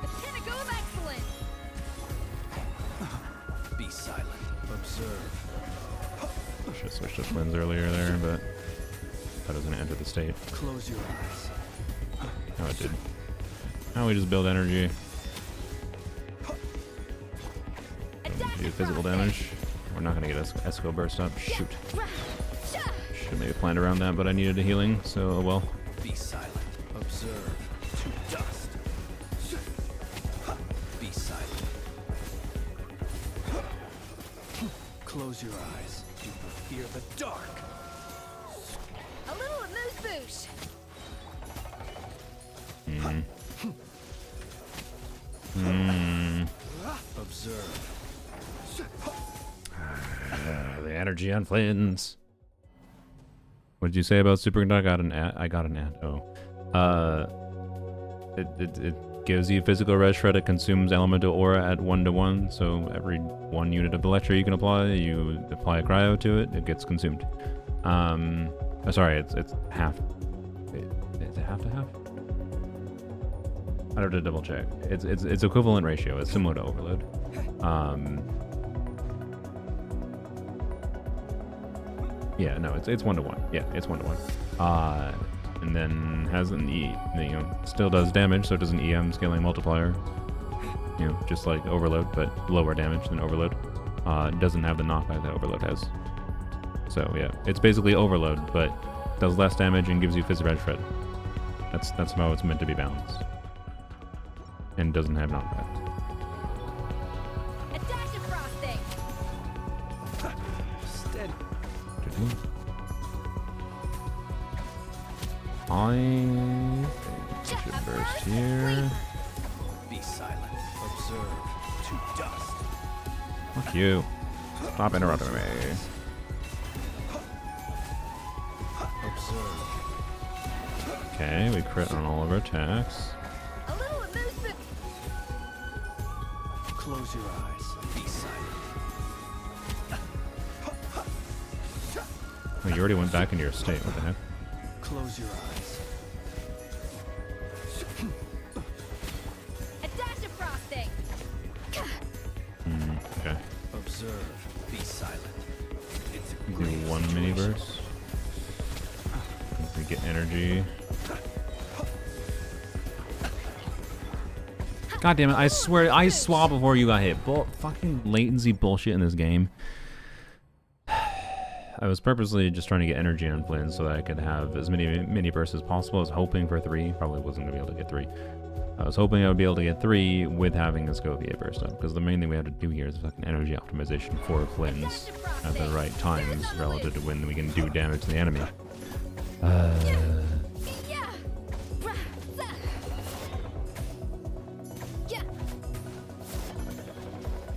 Speaker 5: The pinnacle of excellence.
Speaker 6: Be silent. Observe.
Speaker 1: Should have switched to Flynn's earlier there, but that doesn't enter the state.
Speaker 6: Close your eyes.
Speaker 1: Oh, it did. Now we just build energy. Do physical damage. We're not gonna get Esco burst up. Shoot. Should have maybe planned around that, but I needed a healing, so oh well.
Speaker 6: Be silent. Observe. To dust. Be silent. Close your eyes. You will fear the dark.
Speaker 5: A little amuse-bouche.
Speaker 6: Observe.
Speaker 1: The energy on Flynn's. What did you say about Super? I got an ad. Oh. It gives you physical res shred. It consumes elemental aura at 1-to-1. So every 1 unit of Electro you can apply, you apply a cryo to it, it gets consumed. Sorry, it's half. Is it half to half? I'd have to double check. It's equivalent ratio. It's similar to Overload. Yeah, no, it's 1-to-1. Yeah, it's 1-to-1. And then has an still does damage, so it does an EM scaling multiplier. Just like Overload, but lower damage than Overload. It doesn't have the knockback that Overload has. So yeah, it's basically Overload, but does less damage and gives you physical red shred. That's how it's meant to be balanced. And doesn't have knockback.
Speaker 5: A dash of frosting.
Speaker 6: Steady.
Speaker 1: I should burst here.
Speaker 6: Be silent. Observe. To dust.
Speaker 1: Fuck you. Stop interrupting me.
Speaker 6: Observe.
Speaker 1: Okay, we crit on all of our attacks.
Speaker 5: A little amuse-bouche.
Speaker 6: Close your eyes. Be silent.
Speaker 1: Oh, you already went back into your state. What the heck?
Speaker 6: Close your eyes.
Speaker 5: A dash of frosting.
Speaker 1: Okay.
Speaker 6: Observe. Be silent. It's a
Speaker 1: Do
Speaker 6: grave
Speaker 1: one mini
Speaker 6: situation.
Speaker 1: burst. We get energy. God damn it! I swear, I swap before you got hit. Fucking latency bullshit in this game. I was purposely just trying to get energy on Flynn so that I could have as many mini bursts as possible. I was hoping for 3. Probably wasn't going to be able to get 3. I was hoping I would be able to get 3 with having a Scopia burst up, because the main thing we have to do here is fucking energy optimization for Flynn's at the right times relative to when we can do damage to the enemy.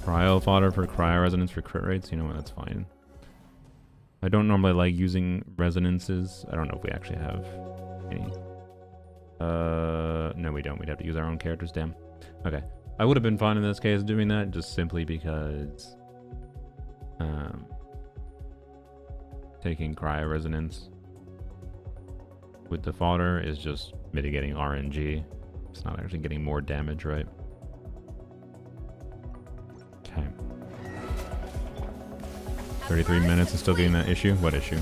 Speaker 1: Cryo fodder for cryo resonance for crit rates. You know what? That's fine. I don't normally like using resonances. I don't know if we actually have any. No, we don't. We'd have to use our own characters. Damn. Okay. I would have been fine in this case doing that, just simply because taking cryo resonance with the fodder is just mitigating RNG. It's not actually getting more damage, right? Okay. 33 minutes and still getting that issue? What issue?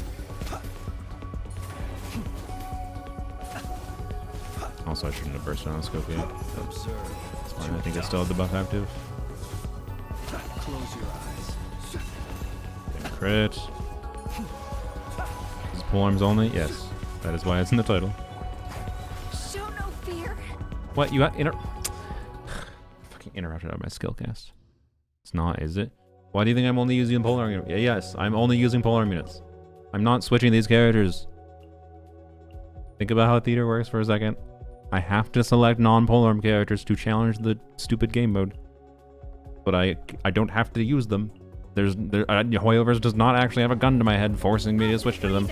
Speaker 1: Also, I shouldn't have burst on the scope yet.
Speaker 6: Observe.
Speaker 1: That's fine. I think I still have the buff active.
Speaker 6: Close your eyes.
Speaker 1: And crit. Is it Polearms Only? Yes. That is why it's in the title.
Speaker 5: Show no fear.
Speaker 1: What? You got fucking interrupted out of my skill cast. It's not, is it? Why do you think I'm only using Polearm units? Yeah, yes, I'm only using Polearm units. I'm not switching these characters. Think about how theater works for a second. I have to select non-Polearm characters to challenge the stupid game mode. But I don't have to use them. Hoyoverse does not actually have a gun to my head forcing me to switch to them.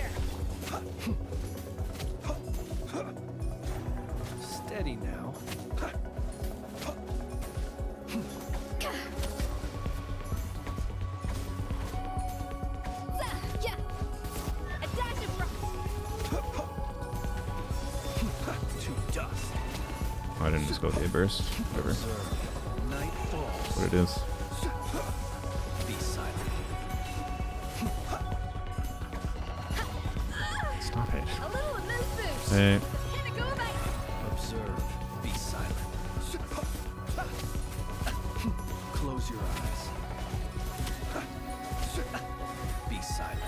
Speaker 6: Steady. Steady now.
Speaker 5: Yeah. A dash of
Speaker 6: To dust.
Speaker 1: Oh, I didn't just go with the burst. Whatever.
Speaker 6: Observe. Night falls.
Speaker 1: What it is.
Speaker 6: Be silent.
Speaker 1: Stop it.
Speaker 5: a little immense boost.
Speaker 1: Hey.
Speaker 5: Can it go back?
Speaker 6: Observe. Be silent. Close your eyes. Be silent.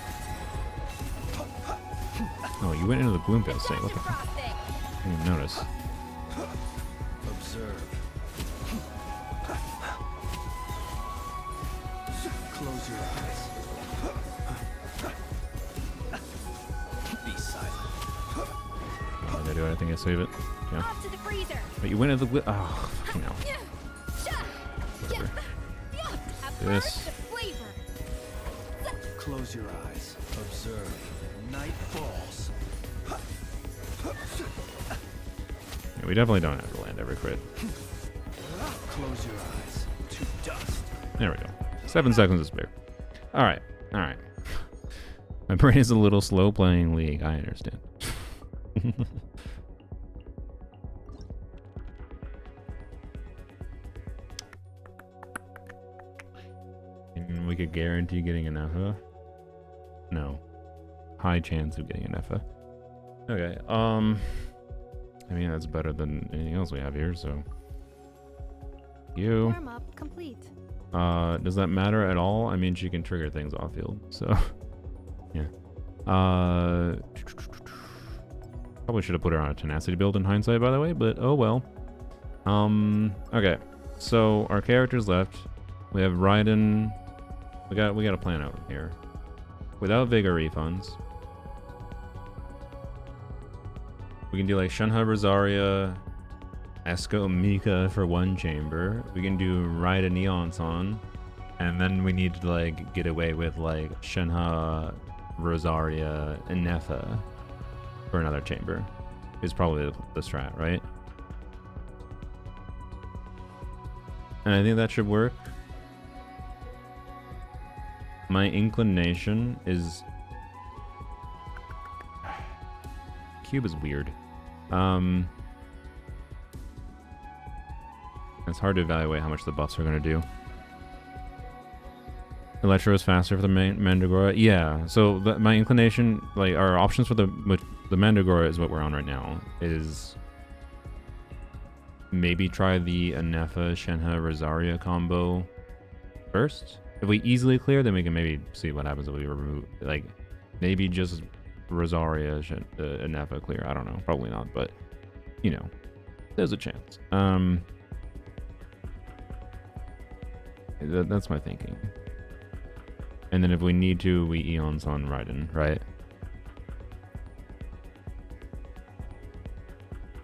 Speaker 1: Oh, you went into the Gloomvale
Speaker 5: Dash
Speaker 1: state. What
Speaker 5: of
Speaker 1: the?
Speaker 5: frosting.
Speaker 1: I didn't even notice.
Speaker 6: Observe. Close your eyes. Be silent.
Speaker 1: Oh, did I do anything to save it? Yeah.
Speaker 5: Off to the freezer.
Speaker 1: But you went into the oh, fucking hell.
Speaker 5: Yeah. Sha. Yeah. Yeah. A
Speaker 1: This.
Speaker 5: burst of flavor.
Speaker 6: Close your eyes. Observe. Night falls.
Speaker 1: Yeah, we definitely don't have to land every crit.
Speaker 6: Close your eyes. To dust.
Speaker 1: There we go. 7 seconds of spare. Alright, alright. My brain is a little slow playing League, I understand. And we could guarantee getting an Effa? No. High chance of getting an Effa. Okay, I mean, that's better than anything else we have here, so. You.
Speaker 2: Warm up complete.
Speaker 1: Does that matter at all? I mean, she can trigger things off field, so. Yeah. Probably should have put her on a tenacity build in hindsight, by the way, but oh well. Okay. So, our characters left. We have Raiden. We got a plan out here. Without Vigor refunds. We can do like Shenhe Rosaria, Esko Mika for one chamber. We can do Raiden Neon-san. And then we need to like get away with like Shenhe Rosaria and Nefa for another chamber. Is probably the strat, right? And I think that should work. My inclination is... Cube is weird. It's hard to evaluate how much the buffs are going to do. Electro is faster for the Mandragora. Yeah, so my inclination, like our options for the Mandragora is what we're on right now. Is maybe try the Anefa Shenhe Rosaria combo first. If we easily clear, then we can maybe see what happens if we remove, like maybe just Rosaria Anefa clear. I don't know, probably not, but you know, there's a chance. That's my thinking. And then if we need to, we Eons on Raiden, right?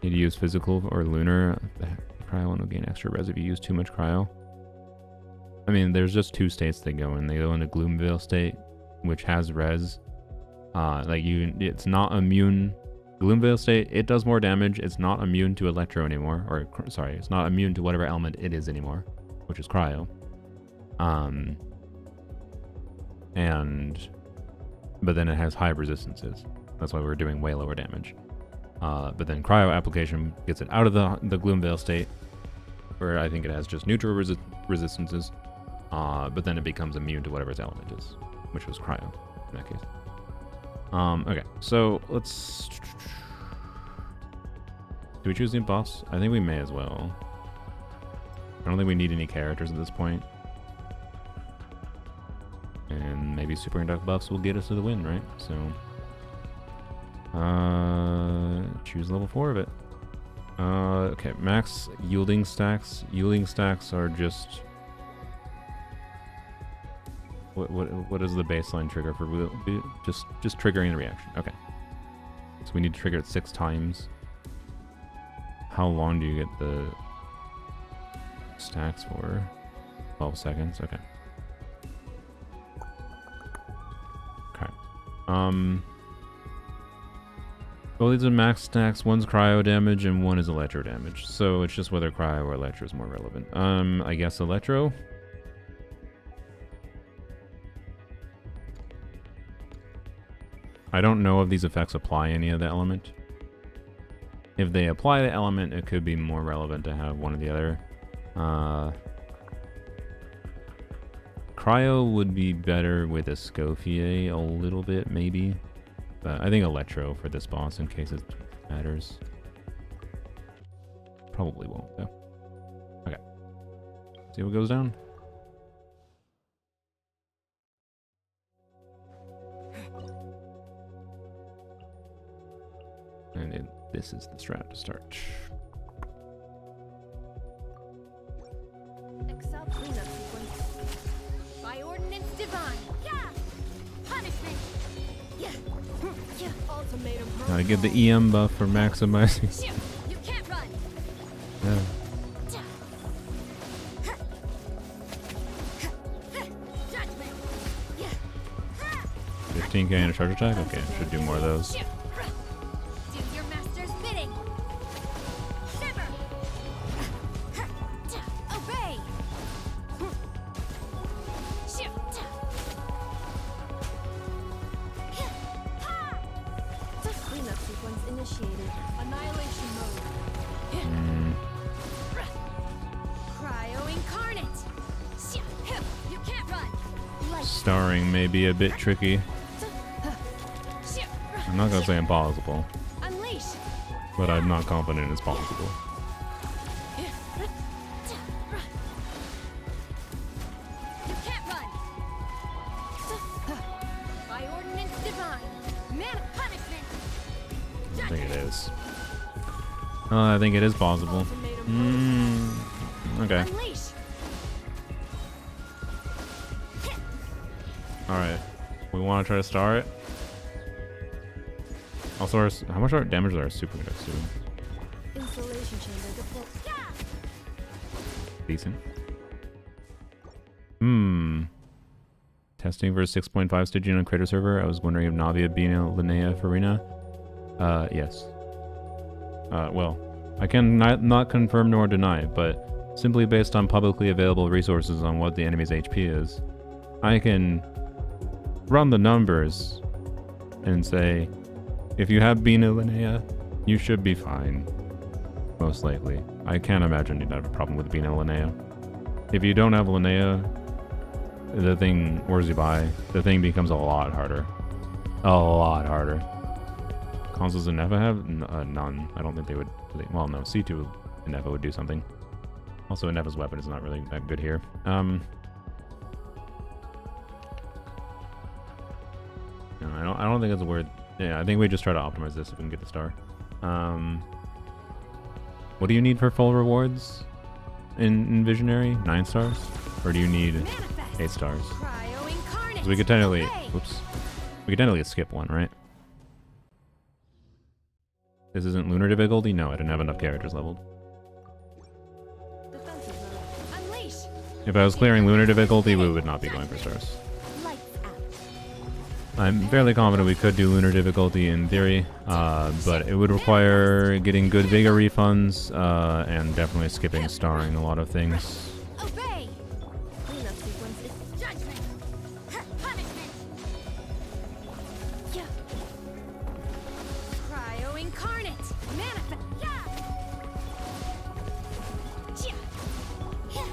Speaker 1: Need to use physical or lunar. The cryo will gain extra res if you use too much cryo. I mean, there's just two states they go in. They go into Gloomvale state, which has res. It's not immune. Gloomvale state, it does more damage. It's not immune to electro anymore, or sorry, it's not immune to whatever element it is anymore, which is cryo. But then it has high resistances. That's why we're doing way lower damage. But then cryo application gets it out of the Gloomvale state, where I think it has just neutral resistances. But then it becomes immune to whatever its element is, which was cryo in that case. Okay, so let's... Do we choose the boss? I think we may as well. I don't think we need any characters at this point. And maybe super induct buffs will get us to the win, right? So, choose level 4 of it. Okay, max yielding stacks. Yielding stacks are just... What is the baseline trigger for just triggering the reaction? Okay. So we need to trigger it 6 times. How long do you get the stacks for? 12 seconds. Okay. Okay. Well, these are max stacks. One's cryo damage and one is electro damage. So it's just whether cryo or electro is more relevant. I guess electro. I don't know if these effects apply any of the element. If they apply the element, it could be more relevant to have one or the other. Cryo would be better with a Scofier a little bit, maybe. But I think electro for this boss in case it matters. Probably won't, though. Okay. See what goes down. And this is the strat to start.
Speaker 5: Excel cleanup sequence. By ordinance divine. Yeah. Punishment. Yeah. Yeah. Ultimatum.
Speaker 1: Gotta get the EM buff for maximizing.
Speaker 5: Shoot. You can't run.
Speaker 1: Yeah.
Speaker 5: Judgment. Yeah.
Speaker 1: 15k and a charge attack? Okay, should do more of those.
Speaker 5: Shoot. Do your master's bidding. Shiver. Obey. Shoot. Cleanup sequence initiated. Annihilation mode. Cryo incarnate. Shoot. You can't run. Light.
Speaker 1: Starring may be a bit tricky.
Speaker 5: Shoot.
Speaker 1: I'm not gonna say impossible,
Speaker 5: Unleash.
Speaker 1: but I'm not confident it's possible.
Speaker 5: You can't run. By ordinance divine. Man of punishment.
Speaker 1: I think it is. I think it is possible. Okay.
Speaker 5: Unleash.
Speaker 1: Alright. We want to try to star it. Also, how much damage are our super attacks doing?
Speaker 5: Installation chamber deployed.
Speaker 1: Decent. Testing for 6.5 staging on Crater server. I was wondering if Navi would be in Linnea for Arena. Yes. Well, I can not confirm nor deny, but simply based on publicly available resources on what the enemy's HP is, I can run the numbers and say, if you have Bina Linnea, you should be fine. Most likely. I can't imagine you'd have a problem with Bina Linnea. If you don't have Linnea, the thing, or Zubai, the thing becomes a lot harder. A lot harder. Consoles does Nefa have? None. I don't think they would. Well, no. C2 in Nefa would do something. Also, Nefa's weapon is not really that good here. No, I don't think it's worth. Yeah, I think we just try to optimize this if we can get the star. What do you need for full rewards in Visionary? 9 stars, or do you need
Speaker 5: Manifest.
Speaker 1: 8 stars?
Speaker 5: Cryo incarnate.
Speaker 1: 'Cause we could technically.
Speaker 5: Obey.
Speaker 1: Whoops. We could technically skip one, right? This isn't lunar difficulty? No, I didn't have enough characters leveled.
Speaker 5: Defensive mode. Unleash.
Speaker 1: If I was clearing lunar difficulty, we would not be going for stars.
Speaker 5: Lights out.
Speaker 1: I'm fairly confident we could do lunar difficulty in theory, but it would require getting good Vega refunds, and definitely skipping starring a lot of things.
Speaker 5: Obey. Cleanup sequence is judgment. Punishment. Yeah. Cryo incarnate. Manifest. Yeah. Yeah.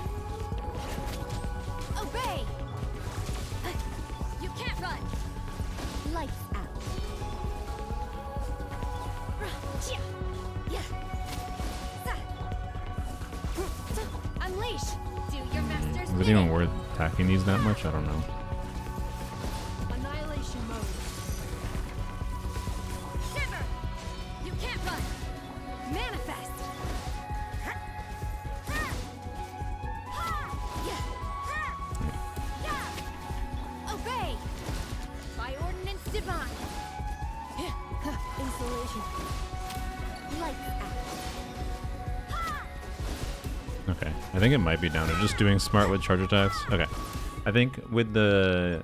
Speaker 5: Obey. You can't run. Lights out. Yeah. Unleash. Do your master's
Speaker 1: Is it even
Speaker 5: bidding.
Speaker 1: worth attacking these that much? I don't know.
Speaker 5: Annihilation mode. Shiver. You can't run. Manifest. Obey. By ordinance divine. Installation. Lights out.
Speaker 1: Okay, I think it might be down to just doing smart with charge attacks. Okay, I think with the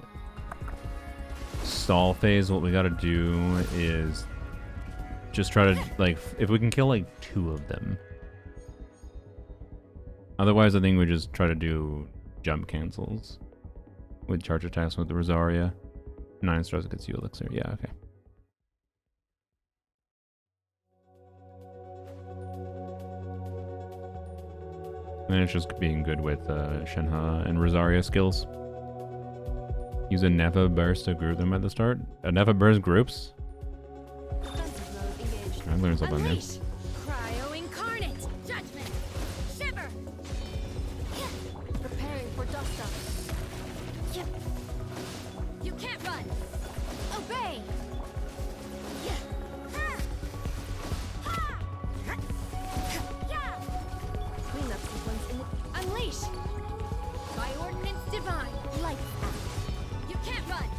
Speaker 1: stall phase, what we gotta do is just try to, like, if we can kill like 2 of them. Otherwise, I think we just try to do jump cancels with charge attacks with the Rosaria. 9 stars gets you elixir. Yeah, okay. And it's just being good with Shenhe and Rosaria skills. Use a Neva burst to group them at the start. A Neva burst groups? I learned something new.
Speaker 5: Cryo incarnate. Judgment. Shiver. Preparing for dust up. Yep. You can't run. Obey. Clean up sequence in unleash. By ordinance divine. Light. You can't run.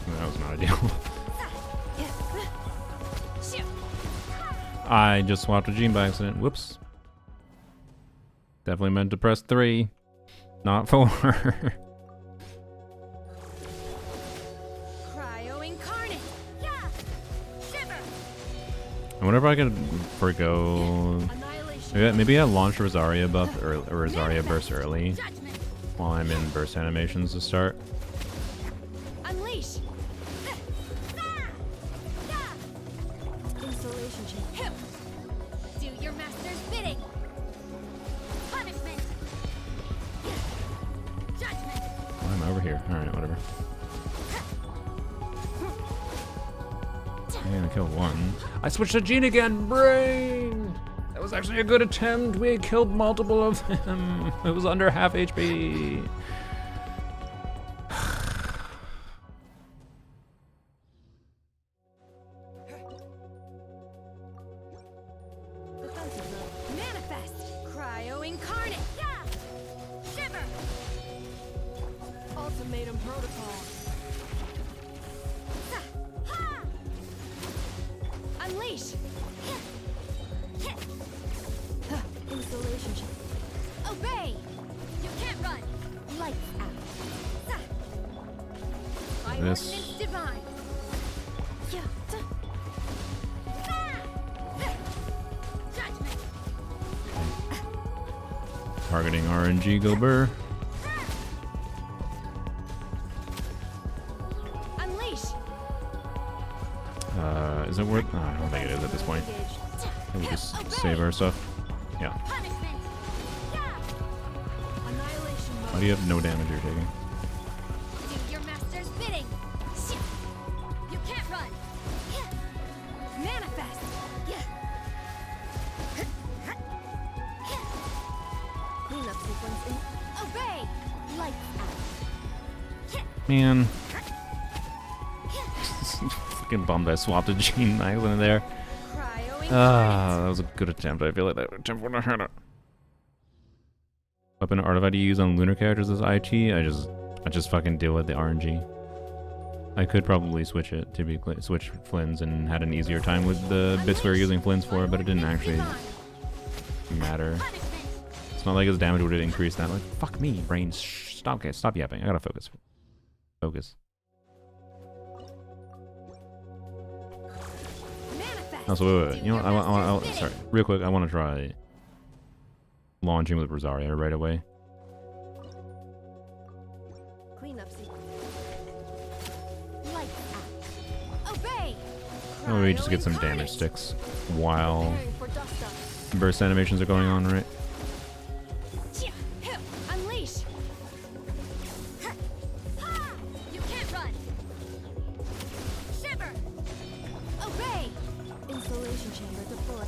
Speaker 1: That was not ideal. I just swapped a gene by accident. Whoops. Definitely meant to press 3, not 4.
Speaker 5: Cryo incarnate. Yeah. Shiver.
Speaker 1: I wonder if I could forgo. Maybe I launch Rosaria buff or Rosaria burst early
Speaker 5: Judgment.
Speaker 1: while I'm in burst animations to start.
Speaker 5: Unleash. Insulation chain. Do your master's bidding. Punishment. Judgment.
Speaker 1: Why am I over here? Alright, whatever. I'm gonna kill 1. I switched to Gene again! Brain! That was actually a good attempt. We killed multiple of them. It was under half HP.
Speaker 5: Manifest. Cryo incarnate. Yeah. Shiver. Ultimatum protocol. Unleash. Installation check. Obey. You can't run. Lights out. By
Speaker 1: This-
Speaker 5: ordinance divine. Yeah. Judgment.
Speaker 1: Targeting RNG Gilbert.
Speaker 5: Unleash.
Speaker 1: Is it worth? Oh, I don't think it is at this point. We just save our stuff. Yeah.
Speaker 5: Punishment. Yeah. Annihilation mode.
Speaker 1: Why do you have no damage you're taking?
Speaker 5: Do your master's bidding. You can't run. Manifest. Cleanup sequence in. Obey. Lights out.
Speaker 1: Man. Fucking bummed I swapped a Gene Knife in there.
Speaker 5: Cryo
Speaker 1: Ah, that was a good attempt. I feel like that attempt would have hurt it. Weapon artifact you use on lunar characters as IT. I just fucking deal with the RNG. I could probably switch it to be switch Flins and had an easier time with the bits we were using Flins for, but it didn't actually matter. It's not like his damage would have increased that. Like, fuck me, brain. Stop, okay, stop yapping. I gotta focus. Focus. Also, wait. You know what? Sorry. Real quick, I want to try launching with Rosaria right away.
Speaker 5: Cleanup sequence. Lights out. Obey.
Speaker 1: Oh, we just get some damage sticks while
Speaker 5: Preparing for dust up.
Speaker 1: burst animations are going on, right?
Speaker 5: Unleash. You can't run. Shiver. Obey. Insulation chamber deployed.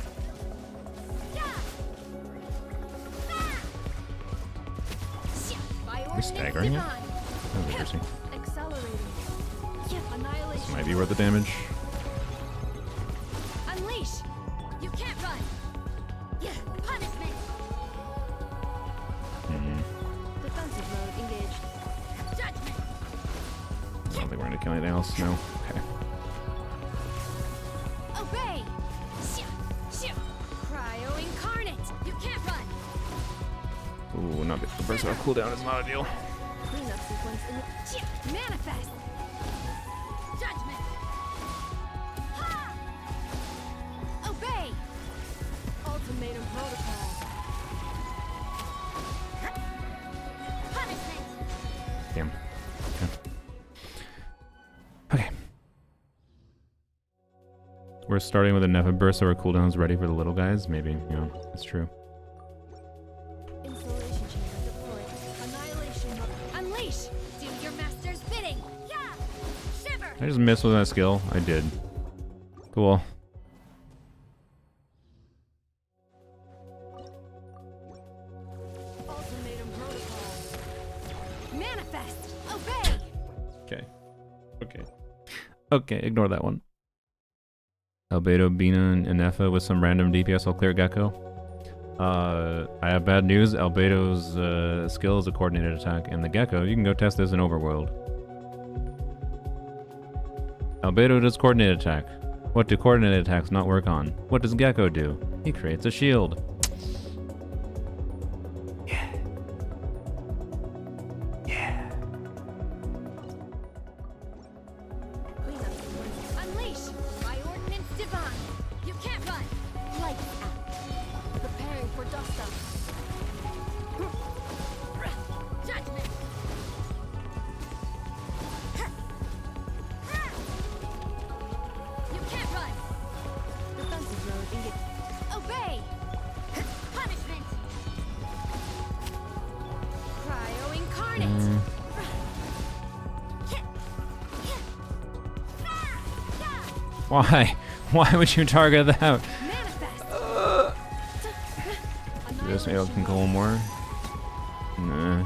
Speaker 1: Are we staggering it? That was interesting.
Speaker 5: Accelerating. Annihilation.
Speaker 1: This might be worth the damage.
Speaker 5: Unleash. You can't run. Punishment. Defensive mode engaged. Judgment.
Speaker 1: I don't think we're gonna kill anything else. No. Okay.
Speaker 5: Obey. Cryo incarnate. You can't run.
Speaker 1: Ooh, not the burst our cooldown is not ideal.
Speaker 5: Cleanup sequence in the manifest. Judgment.
Speaker 1: We're starting with a Nefa burst, so our cooldown's ready for the little guys. Maybe, yeah, that's true.
Speaker 5: Installation chamber deployed. Annihilation mode. Unleash! Do your master's bidding! Yeah! Shiver!
Speaker 1: I just missed with that skill. I did. Cool.
Speaker 5: Ultimatum protocol. Manifest! Obey!
Speaker 1: Okay. Okay. Okay, ignore that one. Albedo, Bina, and Nefa with some random DPS will clear Gecko. I have bad news. Albedo's skill is a coordinated attack, and the Gecko, you can go test this in Overworld. Albedo does coordinated attack. What do coordinated attacks not work on? What does Gecko do? He creates a shield. Yeah. Yeah.
Speaker 5: Cleanup sequence. Unleash! By ordinance divine! You can't run! Lights out. Preparing for dust up. Judgment! You can't run! Defensive mode engaged. Obey! Punishment! Cryo incarnate!
Speaker 1: Why? Why would you target that?
Speaker 5: Manifest!
Speaker 1: This maybe I can go one more. Nah.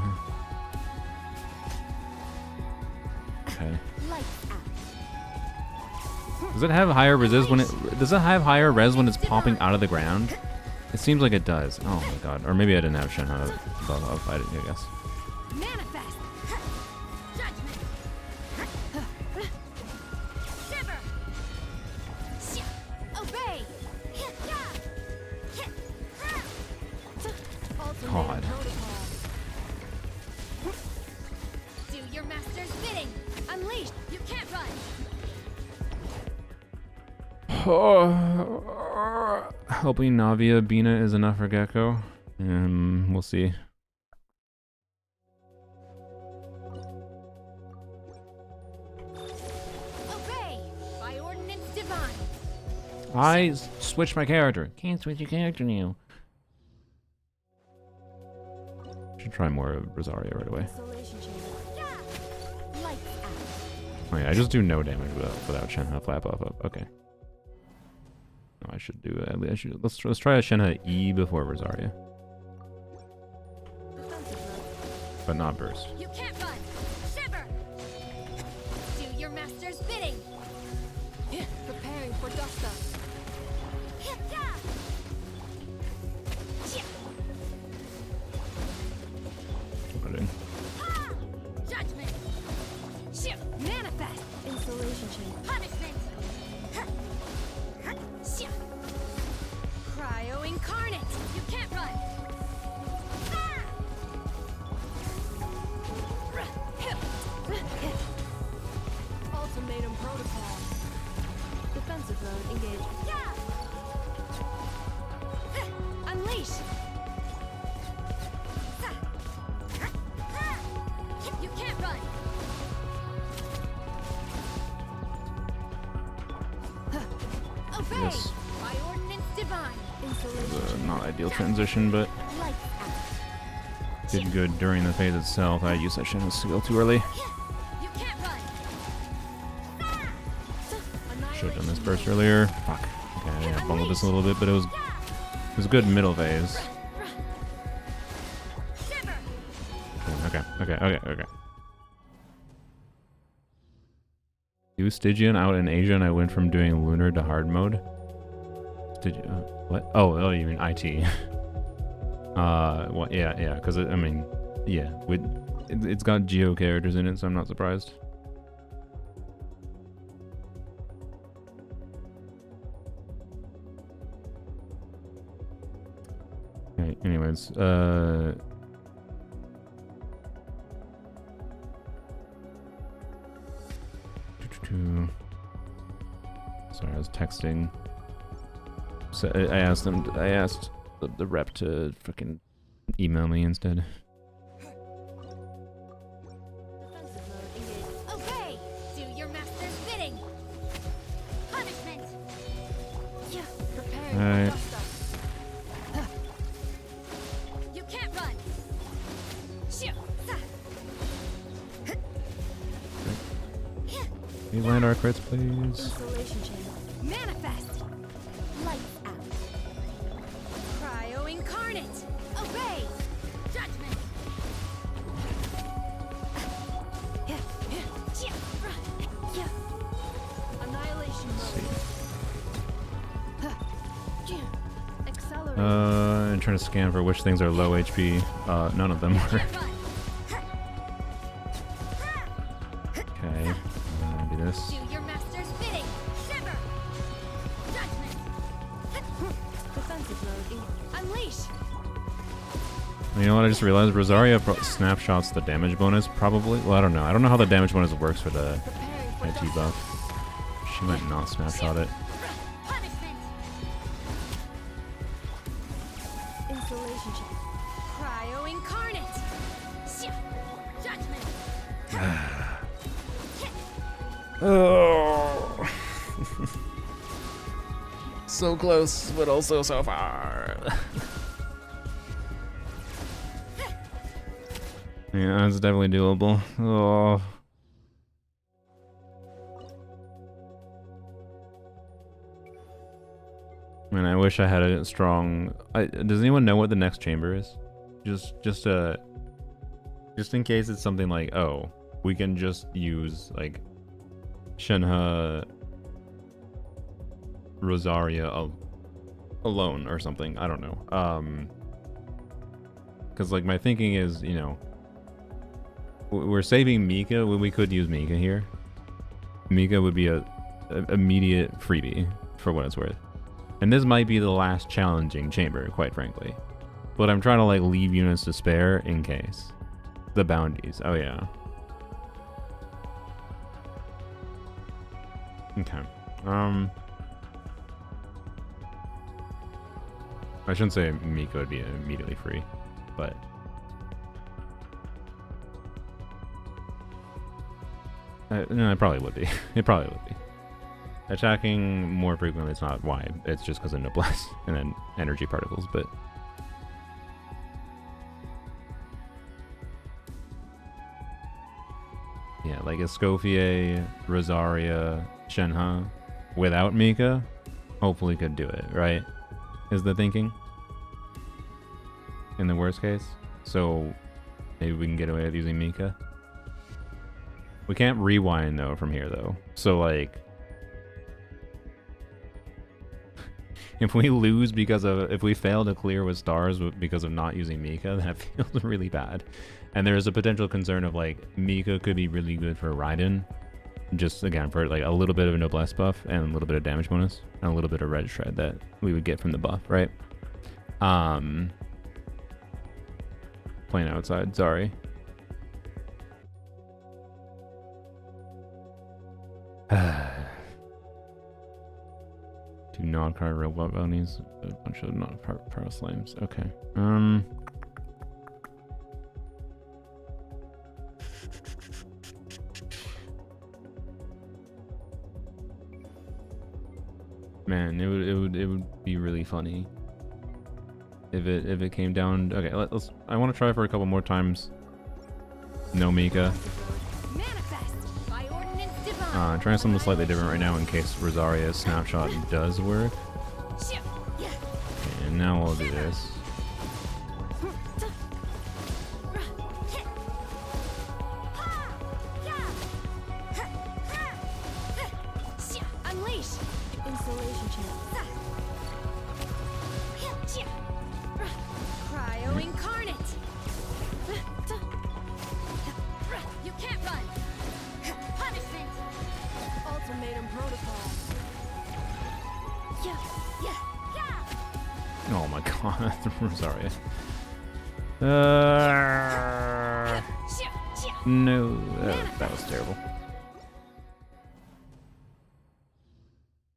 Speaker 1: Okay.
Speaker 5: Lights out.
Speaker 1: Does it have higher resist when it? Does it have higher res when it's popping out of the ground? It seems like it does. Oh my god. Or maybe I didn't have Shenhe above. I didn't. I guess.
Speaker 5: Manifest! Judgment! Shiver! Obey! Ultimate
Speaker 1: God.
Speaker 5: protocol. Do your master's bidding! Unleash! You can't run!
Speaker 1: Hoping Navia Bina is enough for Gecko. We'll see.
Speaker 5: Obey! By ordinance divine!
Speaker 1: I switched my character. Can't switch your character now. Should try more of Rosario right away.
Speaker 5: Isolation chamber. Yeah! Lights out.
Speaker 1: Oh yeah, I just do no damage without Shenhe flap off up. Okay. No, I should do it. I should let's try a Shenhe E before Rosaria,
Speaker 5: Defensive mode.
Speaker 1: but not burst.
Speaker 5: You can't run! Shiver! Do your master's bidding! Preparing for dust up.
Speaker 1: Put it in.
Speaker 5: Judgment! Shift! Manifest! Installation chamber. Punishment! Shift! Cryo incarnate! You can't run! Ultimatum protocol. Defensive mode engaged. Unleash! You can't run! Obey!
Speaker 1: Yes.
Speaker 5: By ordinance divine.
Speaker 1: Not ideal transition, but
Speaker 5: Lights out.
Speaker 1: did good during the phase itself. I used that Shenhe skill too early.
Speaker 5: You can't run.
Speaker 1: Should have done this burst earlier. Fuck. Okay, I bungled this a little bit, but it was a good middle phase.
Speaker 5: Shiver!
Speaker 1: Okay. Do Stygian out in Asia, and I went from doing lunar to hard mode. Stygian, what? Oh, you mean IT? What? Yeah. Because I mean, yeah, it's got geo characters in it, so I'm not surprised. Okay. Anyways, sorry, I was texting. So I asked the rep to freaking email me instead.
Speaker 5: Defensive mode engaged. Obey! Do your master's bidding! Punishment! Preparing
Speaker 1: Alright.
Speaker 5: for dust up. You can't run.
Speaker 1: Can we land our crits, please?
Speaker 5: Installation channel. Manifest. Lights out. Cryo incarnate. Obey. Judgment. Annihilation mode. Accelerate.
Speaker 1: I'm trying to scan for which things are low HP. None of them are. Okay. Do this.
Speaker 5: Do your master's bidding. Shiver. Judgment. Defensive mode. Unleash.
Speaker 1: You know what? I just realized Rosaria snapshots the damage bonus, probably. Well, I don't know. I don't know how the damage bonus works for the
Speaker 5: Preparing for
Speaker 1: IT buff. She might not snapshot it.
Speaker 5: punishment. Installation check. Cryo incarnate. Judgment.
Speaker 1: Oh. So close, but also so far. Yeah, it's definitely doable. Oh. Man, I wish I had a strong. Does anyone know what the next chamber is? Just in case it's something like, oh, we can just use like Shenhe Rosaria alone or something. I don't know. Because like my thinking is, you know, we're saving Mika. We could use Mika here. Mika would be a immediate freebie for what it's worth. And this might be the last challenging chamber, quite frankly. But I'm trying to like leave units to spare in case. The bounties. Oh yeah. Okay. I shouldn't say Mika would be immediately free, but no, it probably would be. It probably would be. Attacking more frequently, it's not why. It's just because of noblesse and then energy particles, but yeah, like Escoffier, Rosaria, Shenhe without Mika, hopefully could do it, right? Is the thinking? In the worst case. So maybe we can get away with using Mika. We can't rewind though from here though. So like if we lose if we fail to clear with stars because of not using Mika, that feels really bad. And there's a potential concern of like Mika could be really good for Raiden, just again for like a little bit of a noblesse buff and a little bit of damage bonus and a little bit of red shred that we would get from the buff, right? Playing outside, sorry. Two non-card robot bounties, a bunch of non-power slimes. Okay. Man, it would be really funny if it came down. Okay, let's. I want to try for a couple more times. No Mika.
Speaker 5: Manifest by ordinance divine.
Speaker 1: Trying something slightly different right now in case Rosaria's snapshot does work. And now we'll do this.
Speaker 5: Unleash. Installation channel. Cryo incarnate. You can't run. Punishment. Ultimatum protocol.
Speaker 1: Oh my god, Rosaria. No, that was terrible.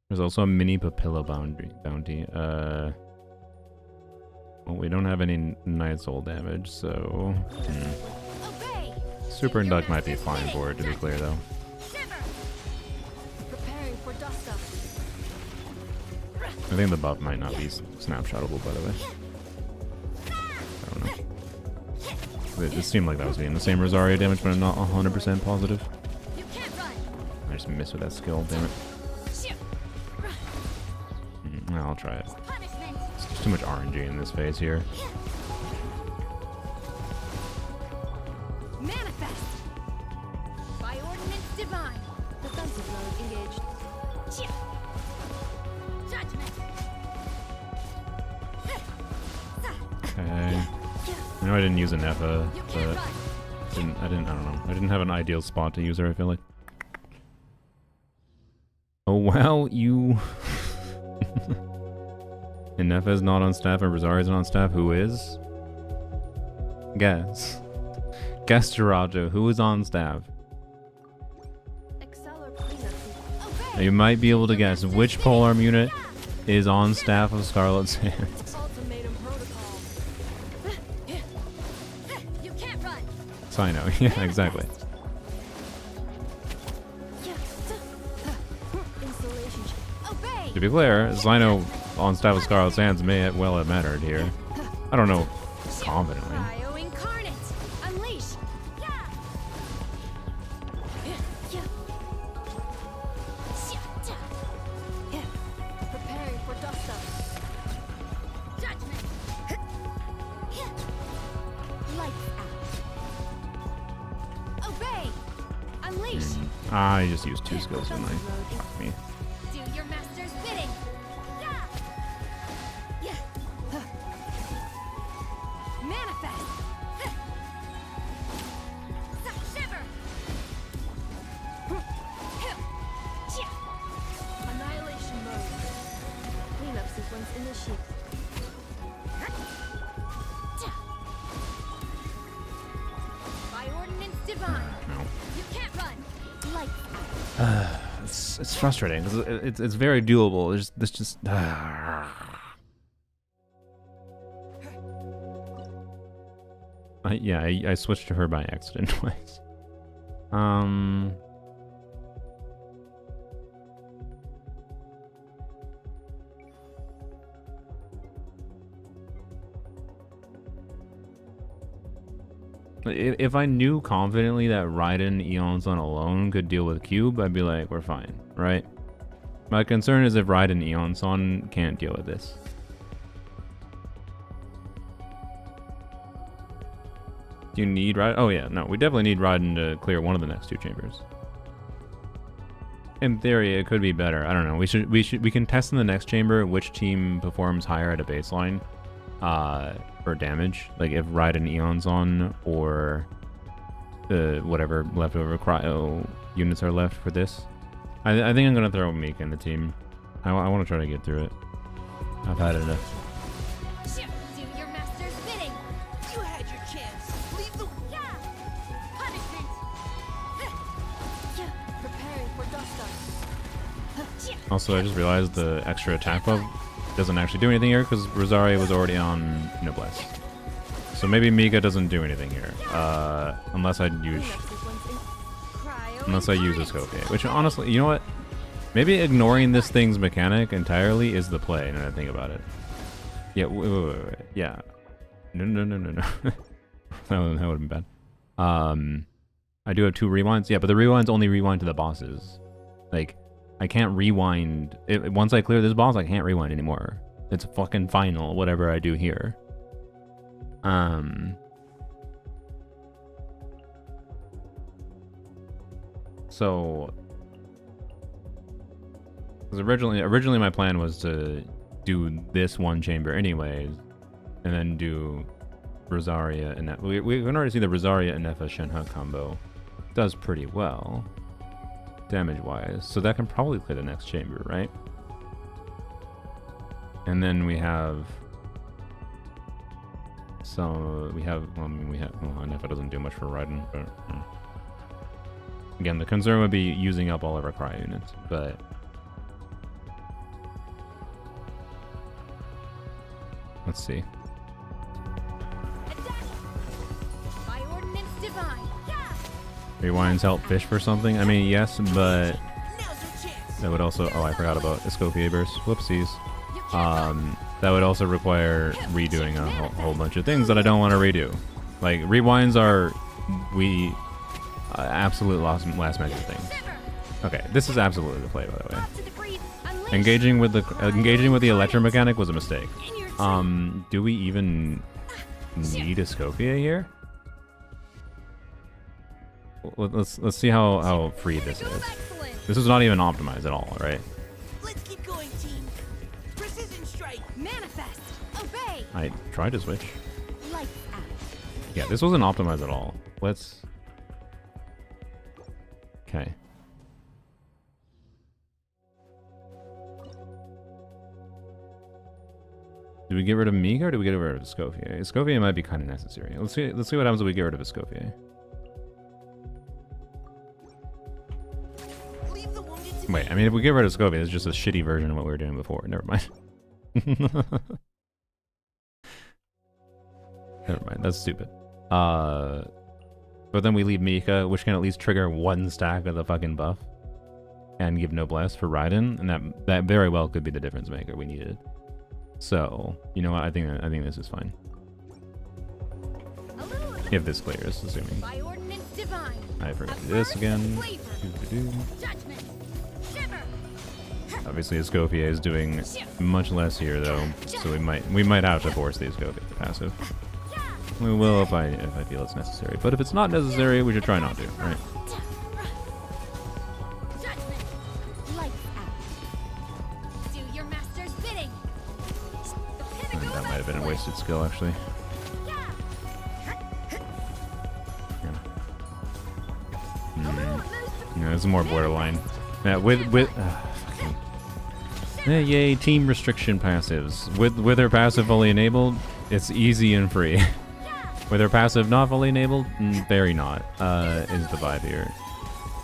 Speaker 1: There's also a mini Papilla bounty. Well, we don't have any Night Soul damage, so Super Induct might be fine for it, to be clear, though.
Speaker 5: Preparing for dust up.
Speaker 1: I think the buff might not be snapshotable, by the way. I don't know. It seemed like that was being the same Rosario damage, but I'm not 100% positive.
Speaker 5: You can't run.
Speaker 1: I just missed with that skill, damn it. I'll try it.
Speaker 5: Punishment.
Speaker 1: There's too much RNG in this phase here.
Speaker 5: Manifest. By ordinance divine. Defensive mode engaged. Judgment.
Speaker 1: Okay. I know I didn't use a Nefa,
Speaker 5: You can't
Speaker 1: but
Speaker 5: run.
Speaker 1: I don't know. I didn't have an ideal spot to use her, I feel like. Oh well, you... And Nefa's not on staff and Rosaria's not on staff. Who is? Guess. Guess, Jirajo. Who is on staff?
Speaker 5: Exceller cleanup.
Speaker 1: Now, you might be able to guess which polearm unit is on staff of Scarlet's hands.
Speaker 5: Ultimatum protocol. You can't run.
Speaker 1: Sino. Yeah, exactly.
Speaker 5: Installation. Obey.
Speaker 1: To be clear, Sino on staff of Scarlet's hands may well have mattered here. I don't know confidently.
Speaker 5: Cryo incarnate. Unleash. Preparing for dust up. Judgment. Lights out. Obey. Unleash.
Speaker 1: I just used 2 skills, didn't I? Fuck me.
Speaker 5: Do your master's bidding. Manifest. Shiver. Annihilation mode. Cleanup sequence initiated. By ordinance divine.
Speaker 1: No.
Speaker 5: You can't run. Lights out.
Speaker 1: It's frustrating because it's very doable. There's just I switched to her by accident twice. If I knew confidently that Raiden Eonson alone could deal with Cube, I'd be like, we're fine, right? My concern is if Raiden Eonson can't deal with this. Do you need Raiden? Oh yeah, no, we definitely need Raiden to clear one of the next 2 chambers. In theory, it could be better. I don't know. We can test in the next chamber which team performs higher at a baseline. For damage, like if Raiden Eon's on or whatever leftover cryo units are left for this. I think I'm gonna throw Mika in the team. I want to try to get through it. I've had enough.
Speaker 5: Do your master's bidding.
Speaker 8: You had your chance. Leave the...
Speaker 5: Punishment. Preparing for dust up.
Speaker 1: Also, I just realized the extra attack buff doesn't actually do anything here because Rosaria was already on Noblesse. So maybe Mika doesn't do anything here, unless I use a scope here. Which honestly, you know what? Maybe ignoring this thing's mechanic entirely is the play. Now that I think about it. Yeah, wait. Yeah. No. that would have been bad. I do have 2 rewinds. Yeah, but the rewinds only rewind to the bosses. Like, I can't rewind. Once I clear this boss, I can't rewind anymore. It's fucking final, whatever I do here. So, because originally my plan was to do this one chamber anyways, and then do Rosaria and we can already see the Rosaria and Nefa Shenhe combo does pretty well damage wise, so that can probably clear the next chamber, right? And then we have Nefa doesn't do much for Raiden, but again, the concern would be using up all of our cryo units, but let's see.
Speaker 5: By ordinance divine.
Speaker 1: Rewinds help fish for something? I mean, yes, but
Speaker 8: Now's your chance.
Speaker 1: that would also... Oh, I forgot about Escopia Burst. Whoopsies. That would also require redoing a whole bunch of things that I don't want to redo. Like, rewinds are... absolute last measure things. Okay, this is absolutely the play, by the way.
Speaker 5: To the breeze. Unleash.
Speaker 1: Engaging with the electromechanic was a mistake.
Speaker 5: In your teeth.
Speaker 1: Do we even need a Scopia here? Let's see how free this
Speaker 5: Pinnacle
Speaker 1: is.
Speaker 5: of excellence.
Speaker 1: This is not even optimized at all, right?
Speaker 8: Let's keep going, team. Precision strike.
Speaker 5: Manifest. Obey.
Speaker 1: I tried to switch.
Speaker 5: Lights out.
Speaker 1: Yeah, this wasn't optimized at all. Let's... Okay. Do we get rid of Mika or do we get rid of Escoffier? Escoffier might be kind of necessary. Let's see what happens if we get rid of Escoffier.
Speaker 8: Leave the wounded to
Speaker 1: Wait, I mean, if we get rid of Escoffier, it's just a shitty version of what we were doing before. Never mind. Never mind, that's stupid. But then we leave Mika, which can at least trigger one stack of the fucking buff. And give Noblesse for Raiden, and that very well could be the difference maker we needed. So, you know what, I think this is fine.
Speaker 5: A little of
Speaker 1: If this clears, assuming.
Speaker 5: by ordinance divine.
Speaker 1: I forgot to do
Speaker 5: A
Speaker 1: this
Speaker 5: burst
Speaker 1: again.
Speaker 5: of flavor.
Speaker 1: Doo-doo-doo.
Speaker 5: Judgment. Shiver.
Speaker 1: Obviously, Escoffier is doing much less here, though, so we might have to force the Escoffier passive. We will if I feel it's necessary, but if it's not necessary, we should try not to, right?
Speaker 5: Judgment. Lights out. Do your master's bidding. The
Speaker 1: And
Speaker 5: pinnacle
Speaker 1: that
Speaker 5: of
Speaker 1: might have been a wasted skill, actually.
Speaker 5: Yeah.
Speaker 1: Yeah, this is more borderline. Yeah, yay, team restriction passives. With her passive fully enabled, it's easy and free. With her passive not fully enabled, very not, is the vibe here.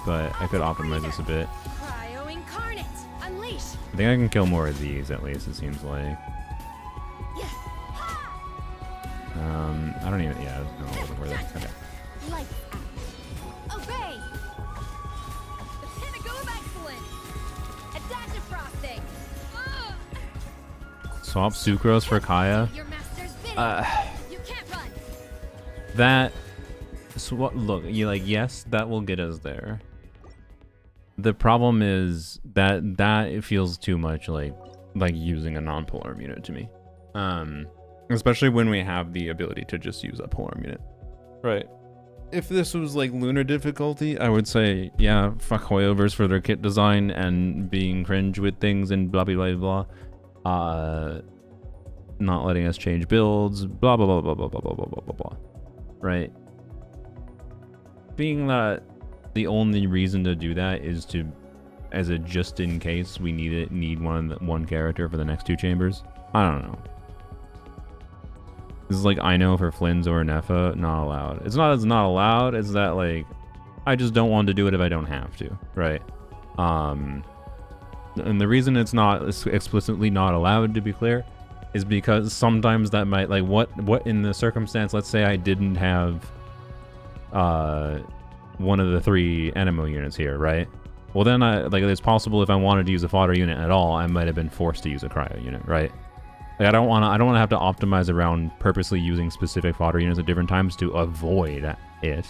Speaker 1: But I could optimize this a bit.
Speaker 5: Cryo incarnate. Unleash.
Speaker 1: I think I can kill more of these, at least, it seems like. I don't even, yeah, no, it wasn't worth it. Okay.
Speaker 5: Lights out. Obey. The pinnacle of excellence. A dash of frosting.
Speaker 1: Swap Sucrose for Kaya.
Speaker 5: Your master's bidding. You can't run.
Speaker 1: That, look, you like, yes, that will get us there. The problem is that it feels too much like using a non-polearm unit to me. Especially when we have the ability to just use a polearm unit. Right. If this was like lunar difficulty, I would say, yeah, fuck Hoyovers for their kit design and being cringe with things and blah blah blah blah. Not letting us change builds, blah blah blah blah blah blah blah blah blah blah. Right. Being that the only reason to do that is to, as a just in case we need one character for the next two chambers. I don't know. This is like I know for Flynn's or Nefa, not allowed. It's not allowed, it's that like I just don't want to do it if I don't have to, right? And the reason it's not explicitly not allowed, to be clear, is because sometimes that might, like, what in the circumstance, let's say I didn't have one of the 3 Animo units here, right? Well then it's possible if I wanted to use a fodder unit at all, I might have been forced to use a cryo unit, right? Like, I don't want to have to optimize around purposely using specific fodder units at different times to avoid it.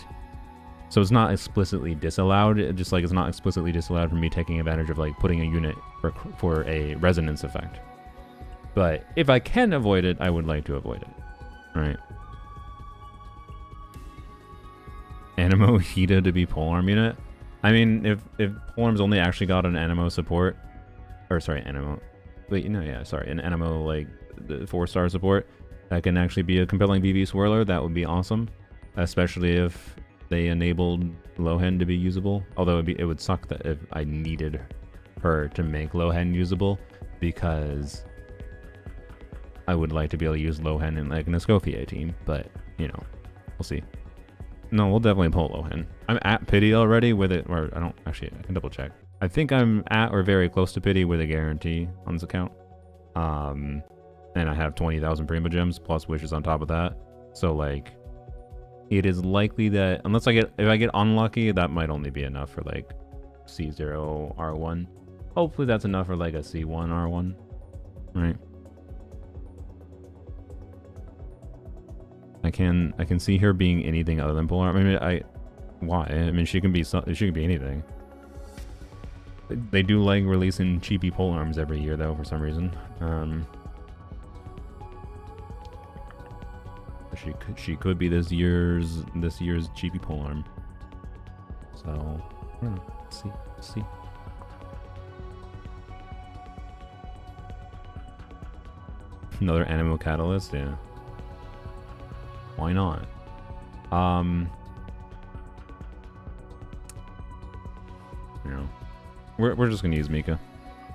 Speaker 1: So it's not explicitly disallowed, just like it's not explicitly disallowed for me taking advantage of like putting a unit for a resonance effect. But if I can avoid it, I would like to avoid it. Right. Animo Hida to be polearm unit? I mean, if Polearms only actually got an Animo support, or sorry, Animo, wait, no, yeah, sorry, an Animo, like, the 4-star support, that can actually be a compelling VV swirler, that would be awesome. Especially if they enabled Lohen to be usable. Although it would suck that if I needed her to make Lohen usable, because I would like to be able to use Lohen in like an Escoffier team, but, you know, we'll see. No, we'll definitely pull Lohen. I'm at Pity already with it, or I don't, actually, I can double check. I think I'm at or very close to Pity with a guarantee on this account. And I have 20,000 Prima Gems plus wishes on top of that. So, like, it is likely that, unless if I get unlucky, that might only be enough for, like, C0 R1. Hopefully that's enough for, like, a C1 R1. right? I can see her being anything other than Polearm. I mean, why? I mean, she can be anything. They do like releasing cheapy Polearms every year though, for some reason. She could be this year's cheapy Polearm. So, I don't know. Let's see. Another animal catalyst, yeah. Why not? You know, we're just gonna use Mika,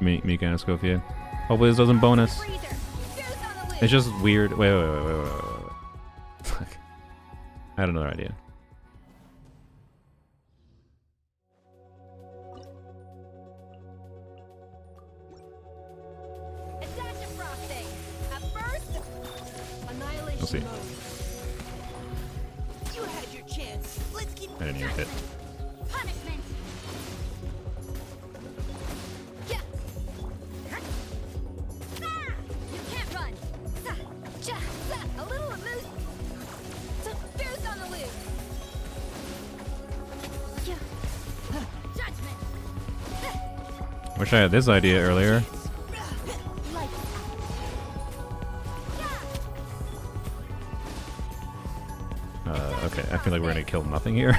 Speaker 1: Mika and Escoffier. Hopefully this doesn't bonus. It's just weird. Wait. Fuck. I had another idea. We'll see.
Speaker 8: You had your chance. Let's keep
Speaker 1: I didn't even hit.
Speaker 5: Punishment. Yeah. Ah! You can't run. A little loose. Fierce on the loose. Yeah. Judgment.
Speaker 1: Wish I had this idea earlier. Okay, I feel like we're gonna kill nothing here.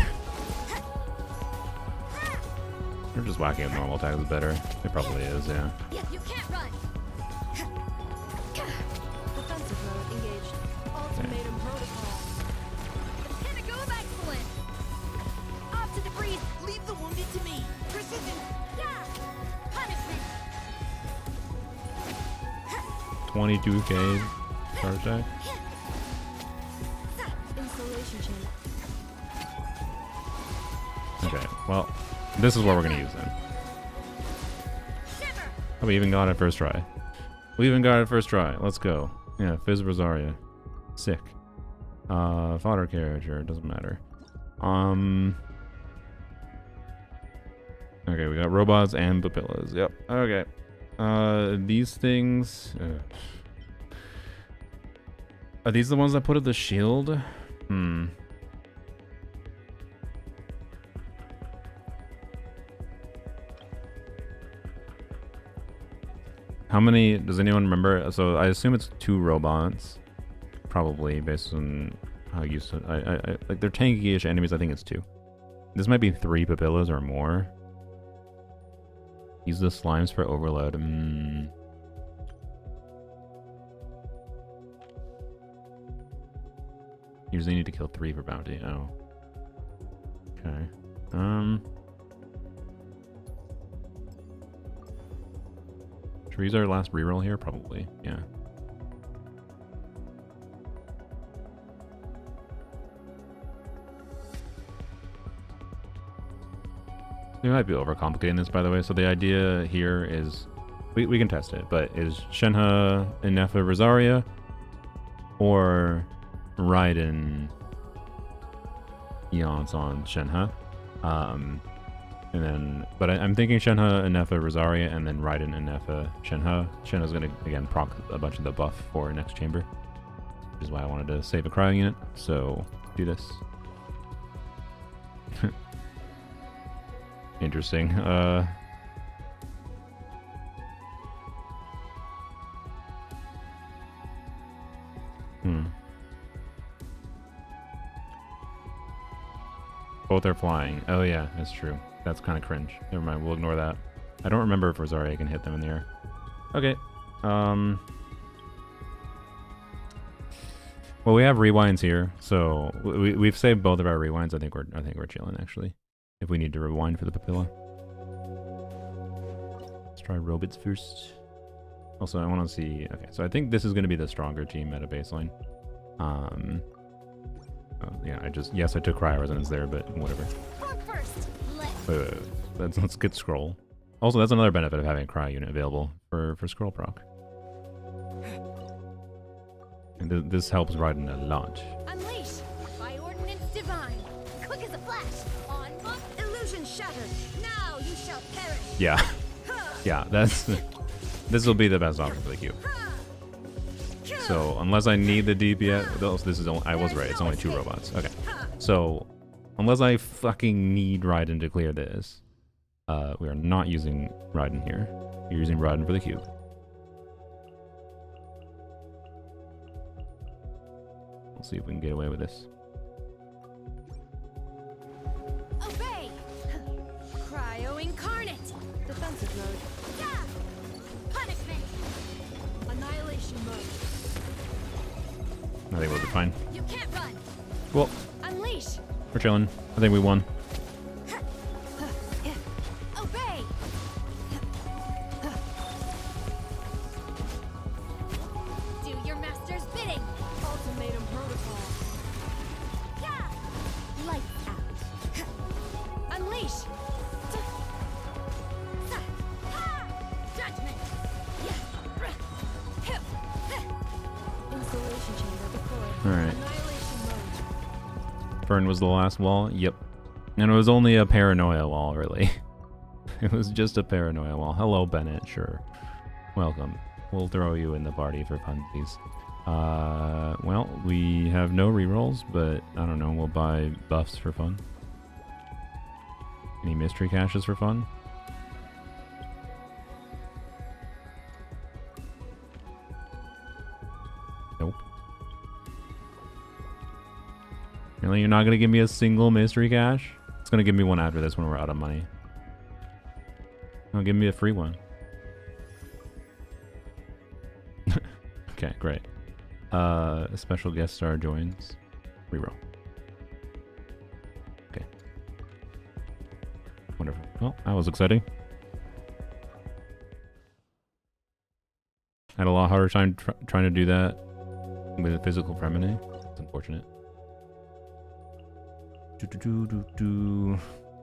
Speaker 1: We're just whacking with normal attacks is better. It probably is, yeah.
Speaker 5: You can't run. Defensive mode engaged. Ultimatum protocol. Pinnacle of excellence. Off to the breeze.
Speaker 8: Leave the wounded to me. Precision.
Speaker 5: Yeah. Punishment.
Speaker 1: 22k charge attack. Okay, well, this is what we're gonna use then. Oh, we even got it first try. Let's go. Yeah, Fizz Rosaria. Sick. Fodder character, it doesn't matter. Okay, we got robots and papillas. Yep. Okay. These things. Are these the ones that put up the shield? How many does anyone remember? So I assume it's 2 robots, probably based on how used to. I like they're tanky-ish enemies. I think it's 2. This might be 3 papillas or more. Use the slimes for overload. Usually need to kill 3 for bounty. Oh. Okay. Should we use our last reroll here? Probably, yeah. We might be overcomplicating this, by the way. So the idea here is, we can test it, but is Shenhe Inefa Rosaria or Raiden Eons on Shenhe? And then, but I'm thinking Shenhe, Inefa, Rosaria, and then Raiden, Inefa, Shenhe. Shenhe's gonna, again, proc a bunch of the buff for next chamber. Which is why I wanted to save a cryo unit. So, do this. Interesting. Both are flying. Oh yeah, that's true. That's kind of cringe. Never mind, we'll ignore that. I don't remember if Rosaria can hit them in the air. Okay. Well, we have rewinds here, so we've saved both of our rewinds. I think we're chilling actually. If we need to rewind for the papilla. Let's try robots first. Also, I want to see. Okay, so I think this is going to be the stronger team at a baseline. Yeah, I took cryo resonance there, but whatever. Wait. Let's get scroll. Also, that's another benefit of having a cryo unit available for scroll proc. And this helps Raiden a lot.
Speaker 5: Unleash by ordinance divine, quick as a flash. On illusion shattered. Now you shall perish.
Speaker 1: Yeah, yeah. That's This will be the best option for the cube. So unless I need the DPS, this is only, I was right. It's only 2 robots. Okay. So unless I fucking need Raiden to clear this, we are not using Raiden here. We're using Raiden for the cube. We'll see if we can get away with this.
Speaker 5: Obey! Cryo incarnate! Defensive mode. Yeah! Punishment! Annihilation mode.
Speaker 1: I think we'll be fine.
Speaker 5: You can't run!
Speaker 1: Cool.
Speaker 5: Unleash!
Speaker 1: We're chilling. I think we won.
Speaker 5: Obey! Do your master's bidding! Ultimatum protocol. Yeah! Lights out. Unleash! Judgment! Installation chamber deployed.
Speaker 1: Alright.
Speaker 5: Annihilation mode.
Speaker 1: Fern was the last wall. Yep. And it was only a paranoia wall, really. It was just a paranoia wall. Hello, Bennett. Sure. Welcome. We'll throw you in the party for funsies. Well, we have no rerolls, but I don't know. We'll buy buffs for fun. Any mystery caches for fun? Nope. Really? You're not going to give me a single mystery cache? It's going to give me one after this when we're out of money. No, give me a free one. Okay, great. A special guest star joins. Reroll. Okay. Wonderful. Well, that was exciting. Had a lot harder time trying to do that with a physical Fremine. It's unfortunate.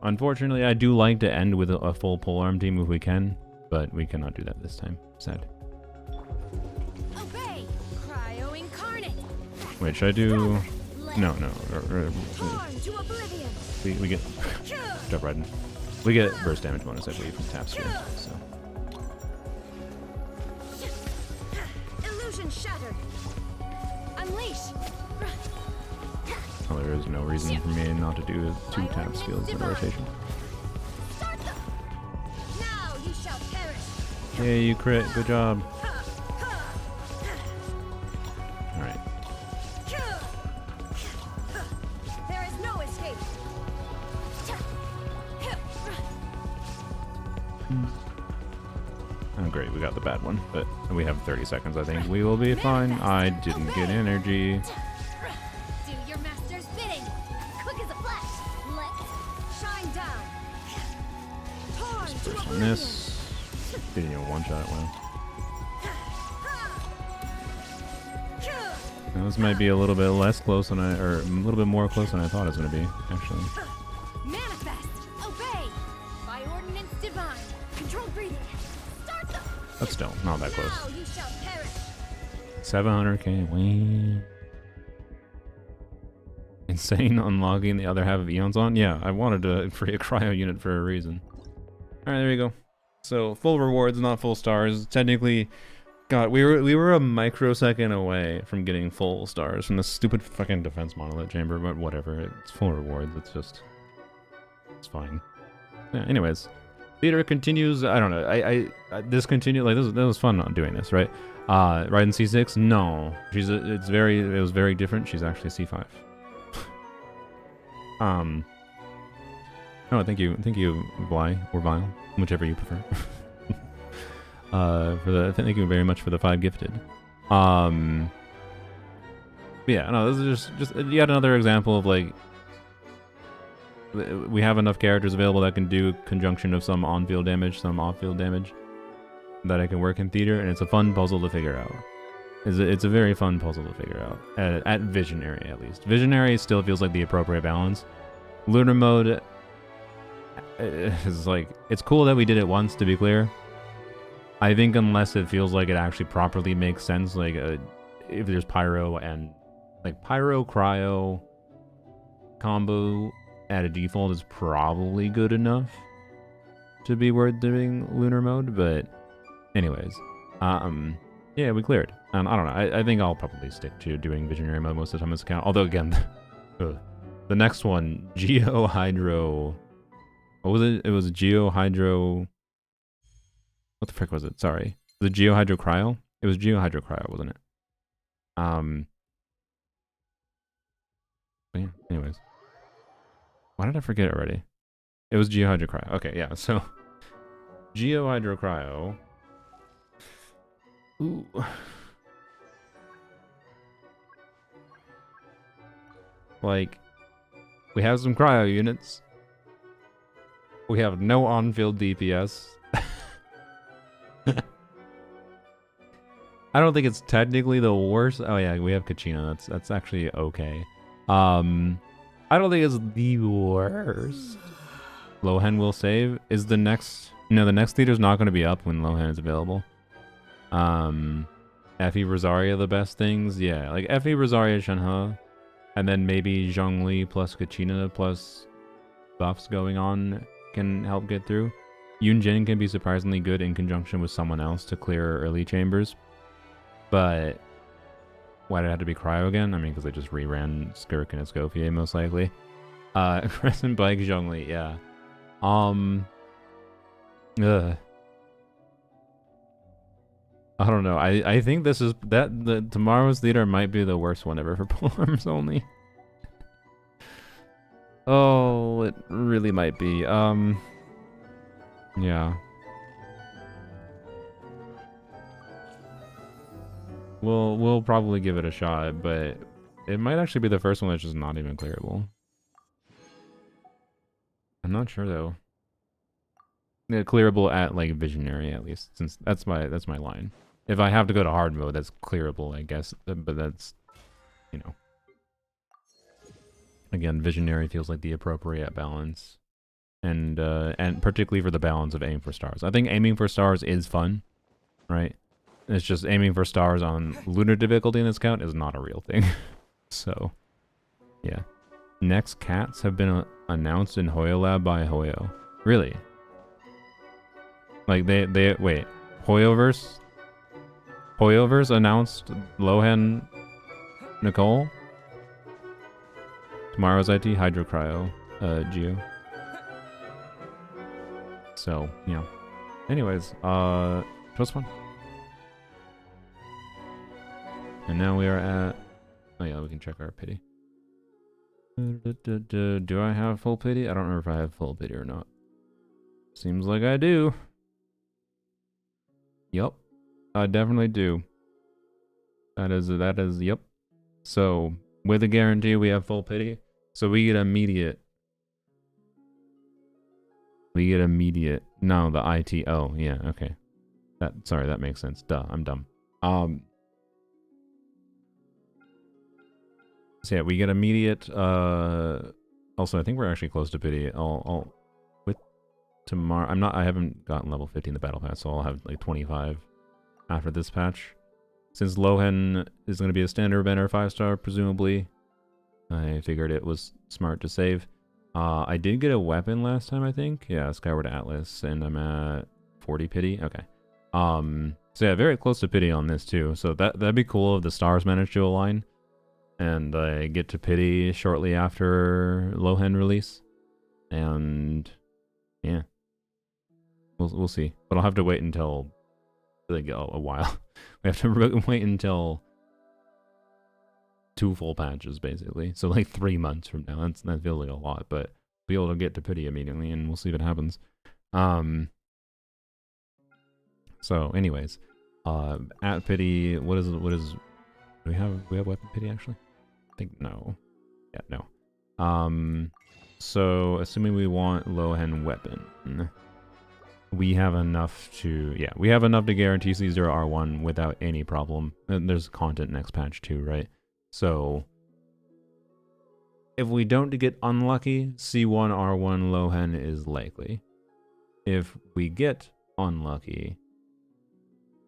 Speaker 1: Unfortunately, I do like to end with a full polearm team if we can, but we cannot do that this time. Sad.
Speaker 5: Obey! Cryo incarnate!
Speaker 1: Which I do. No.
Speaker 5: Torn to oblivion!
Speaker 1: We get jump right in. We get burst damage bonus, I believe, from tap sphere. So
Speaker 5: Illusion shattered! Unleash!
Speaker 1: well, there is no reason for me not to do 2 tap skills in a rotation.
Speaker 5: Start them! Now you shall perish!
Speaker 1: Yay, you crit. Good job. Alright.
Speaker 5: There is no escape!
Speaker 1: Oh, great. We got the bad one, but we have 30 seconds, I think. We will be fine. I didn't get energy.
Speaker 5: Do your master's bidding! Quick as a flash! Let's shine down! Torn to
Speaker 1: First on
Speaker 5: oblivion!
Speaker 1: this. Didn't even one-shot it well. Now, this might be a little bit less close than or a little bit more close than I thought it was going to be, actually.
Speaker 5: Manifest! Obey! By ordinance divine! Controlled breathing! Start them!
Speaker 1: But still, not that close.
Speaker 5: Now you shall perish!
Speaker 1: 700k. Wee. Insane unlocking the other half of Eons on? Yeah, I wanted to free a cryo unit for a reason. Alright, there you go. So, full rewards, not full stars. Technically, God, we were a microsecond away from getting full stars from the stupid fucking defense monolith chamber, but whatever. It's full rewards. It's just... It's fine. Yeah, anyways. Theater continues. I don't know. This continued, like, that was fun not doing this, right? Raiden C6? No. It was very different. She's actually C5. Oh, thank you, Vi, or Vile, whichever you prefer. Thank you very much for the 5 gifted. Yeah, no, this is just yet another example of, like, we have enough characters available that can do conjunction of some on-field damage, some off-field damage, that I can work in theater, and it's a fun puzzle to figure out. It's a very fun puzzle to figure out, at Visionary at least. Visionary still feels like the appropriate balance. Lunar mode is like, it's cool that we did it once, to be clear. I think unless it feels like it actually properly makes sense, like if there's pyro and like pyro cryo combo at a default is probably good enough to be worth doing lunar mode, but anyways, Yeah, we cleared. And I don't know. I think I'll probably stick to doing Visionary mode most of the time on this account. Although again, the next one, Geo Hydro. What was it? It was Geo Hydro. What the frick was it? Sorry. Was it Geo Hydro Cryo? It was Geo Hydro Cryo, wasn't it? But yeah, anyways. Why did I forget it already? It was Geo Hydro Cryo. Okay, yeah, so Geo Hydro Cryo. Ooh. Like, we have some cryo units. We have no on-field DPS. I don't think it's technically the worst. Oh yeah, we have Kachina. That's actually okay. I don't think it's the worst. Lohen will save. Is the next... No, the next leader's not going to be up when Lohen is available. Effie Rosaria the best things? Yeah, like Effie Rosaria Shenhe. And then maybe Zhongli plus Kachina plus buffs going on can help get through. Yunjin can be surprisingly good in conjunction with someone else to clear early chambers. But why did it have to be Cryo again? I mean, because they just reran Skirk and Escoffier most likely. Crescent Bike Zhongli, yeah. I don't know. I think this is the tomorrow's theater might be the worst one ever for Polearms Only. Oh, it really might be. Yeah. We'll probably give it a shot, but it might actually be the first one that's just not even clearable. I'm not sure though. Yeah, clearable at like Visionary at least, since that's my line. If I have to go to hard mode, that's clearable, I guess. But that's, you know. Again, Visionary feels like the appropriate balance, and particularly for the balance of aim for stars. I think aiming for stars is fun, right? It's just aiming for stars on lunar difficulty in this count is not a real thing. So, yeah. Next cats have been announced in Hoyo Lab by Hoyo. Really? Like they wait, Hoyoverse announced Lohen Nicole. Tomorrow's IT Hydro Cryo Geo. So, yeah. Anyways, it was fun. And now we are at... Oh yeah, we can check our pity. Do I have full pity? I don't remember if I have full pity or not. Seems like I do. Yup. I definitely do. That is, yep. So, with a guarantee, we have full pity. So we get immediate. No, the IT. Oh, yeah, okay. Sorry, that makes sense. Duh, I'm dumb. So yeah, we get immediate. Also, I think we're actually close to pity. I'll with tomorrow. I haven't gotten level 50 in the battle pass, so I'll have like 25 after this patch. Since Lohen is going to be a standard banner 5-star, presumably, I figured it was smart to save. I did get a weapon last time, I think. Yeah, Skyward Atlas, and I'm at 40 pity. Okay. So yeah, very close to pity on this too. So that'd be cool if the stars manage to align, and I get to pity shortly after Lohen release. And yeah, we'll see. But I'll have to wait until like a while. We have to wait until 2 full patches, basically. So like 3 months from now. That feels like a lot, but be able to get to pity immediately, and we'll see what happens. So, anyways, at pity, what is? Do we have weapon pity actually? I think no. Yeah, no. So assuming we want Lohen weapon, we have enough to guarantee C0R1 without any problem. And there's content next patch too, right? So if we don't get unlucky, C1R1 Lohen is likely. If we get unlucky,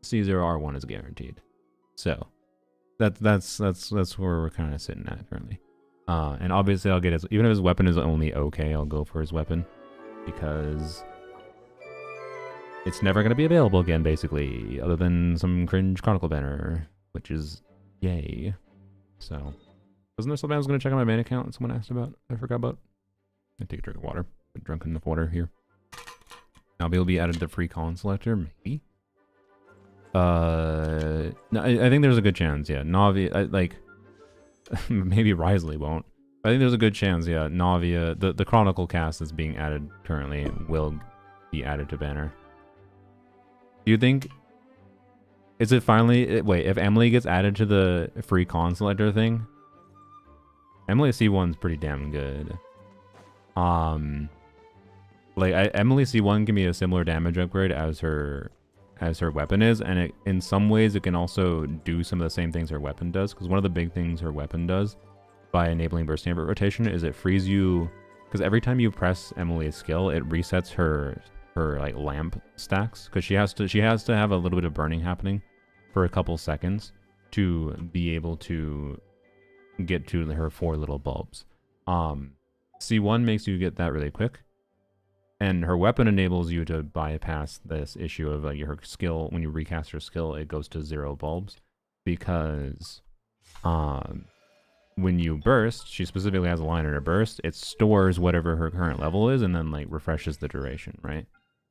Speaker 1: C0R1 is guaranteed. So that's where we're kind of sitting at currently. And obviously I'll get his, even if his weapon is only okay, I'll go for his weapon, because it's never going to be available again, basically, other than some cringe Chronicle banner, which is yay. So, wasn't there something I was going to check on my main account and someone asked about? I forgot about. I take a drink of water. I've drunk enough water here. Navi will be added to free column selector, maybe. No, I think there's a good chance. Yeah, Navi, like, maybe Risley won't. I think there's a good chance. Yeah, Navia, the Chronicle cast that's being added currently will be added to banner. Do you think? Is it finally? Wait, if Emily gets added to the free con selector thing, Emily C1's pretty damn good. Like Emily C1 can be a similar damage upgrade as her weapon is, and it, in some ways it can also do some of the same things her weapon does. Because one of the big things her weapon does by enabling burst chamber rotation is it frees you. Because every time you press Emily's skill, it resets her like lamp stacks. Because she has to have a little bit of burning happening for a couple seconds to be able to get to her 4 little bulbs. C1 makes you get that really quick. And her weapon enables you to bypass this issue of like her skill. When you recast her skill, it goes to 0 bulbs. Because when you burst, she specifically has a line in her burst, it stores whatever her current level is and then like refreshes the duration, right?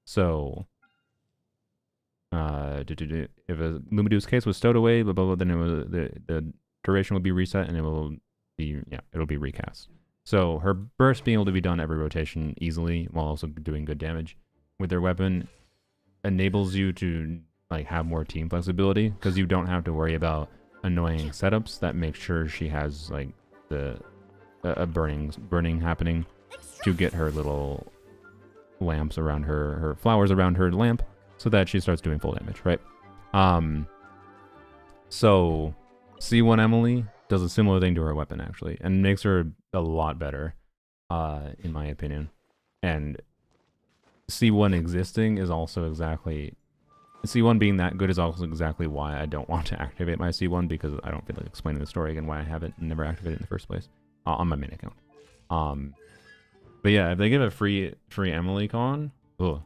Speaker 1: So if a Lumidu's case was stowed away, blah, blah, blah, then it was, the duration will be reset and it will be, yeah, it'll be recast. So her burst being able to be done every rotation easily while also doing good damage with their weapon enables you to like have more team flexibility because you don't have to worry about annoying setups that make sure she has like a burning happening to get her little lamps around her flowers around her lamp so that she starts doing full damage, right? So C1 Emily does a similar thing to her weapon actually and makes her a lot better in my opinion. And C1 existing is also exactly C1 being that good is also exactly why I don't want to activate my C1 because I don't feel like explaining the story again why I haven't never activated it in the first place on my main account. But yeah, if they give a free Emily con, ugh.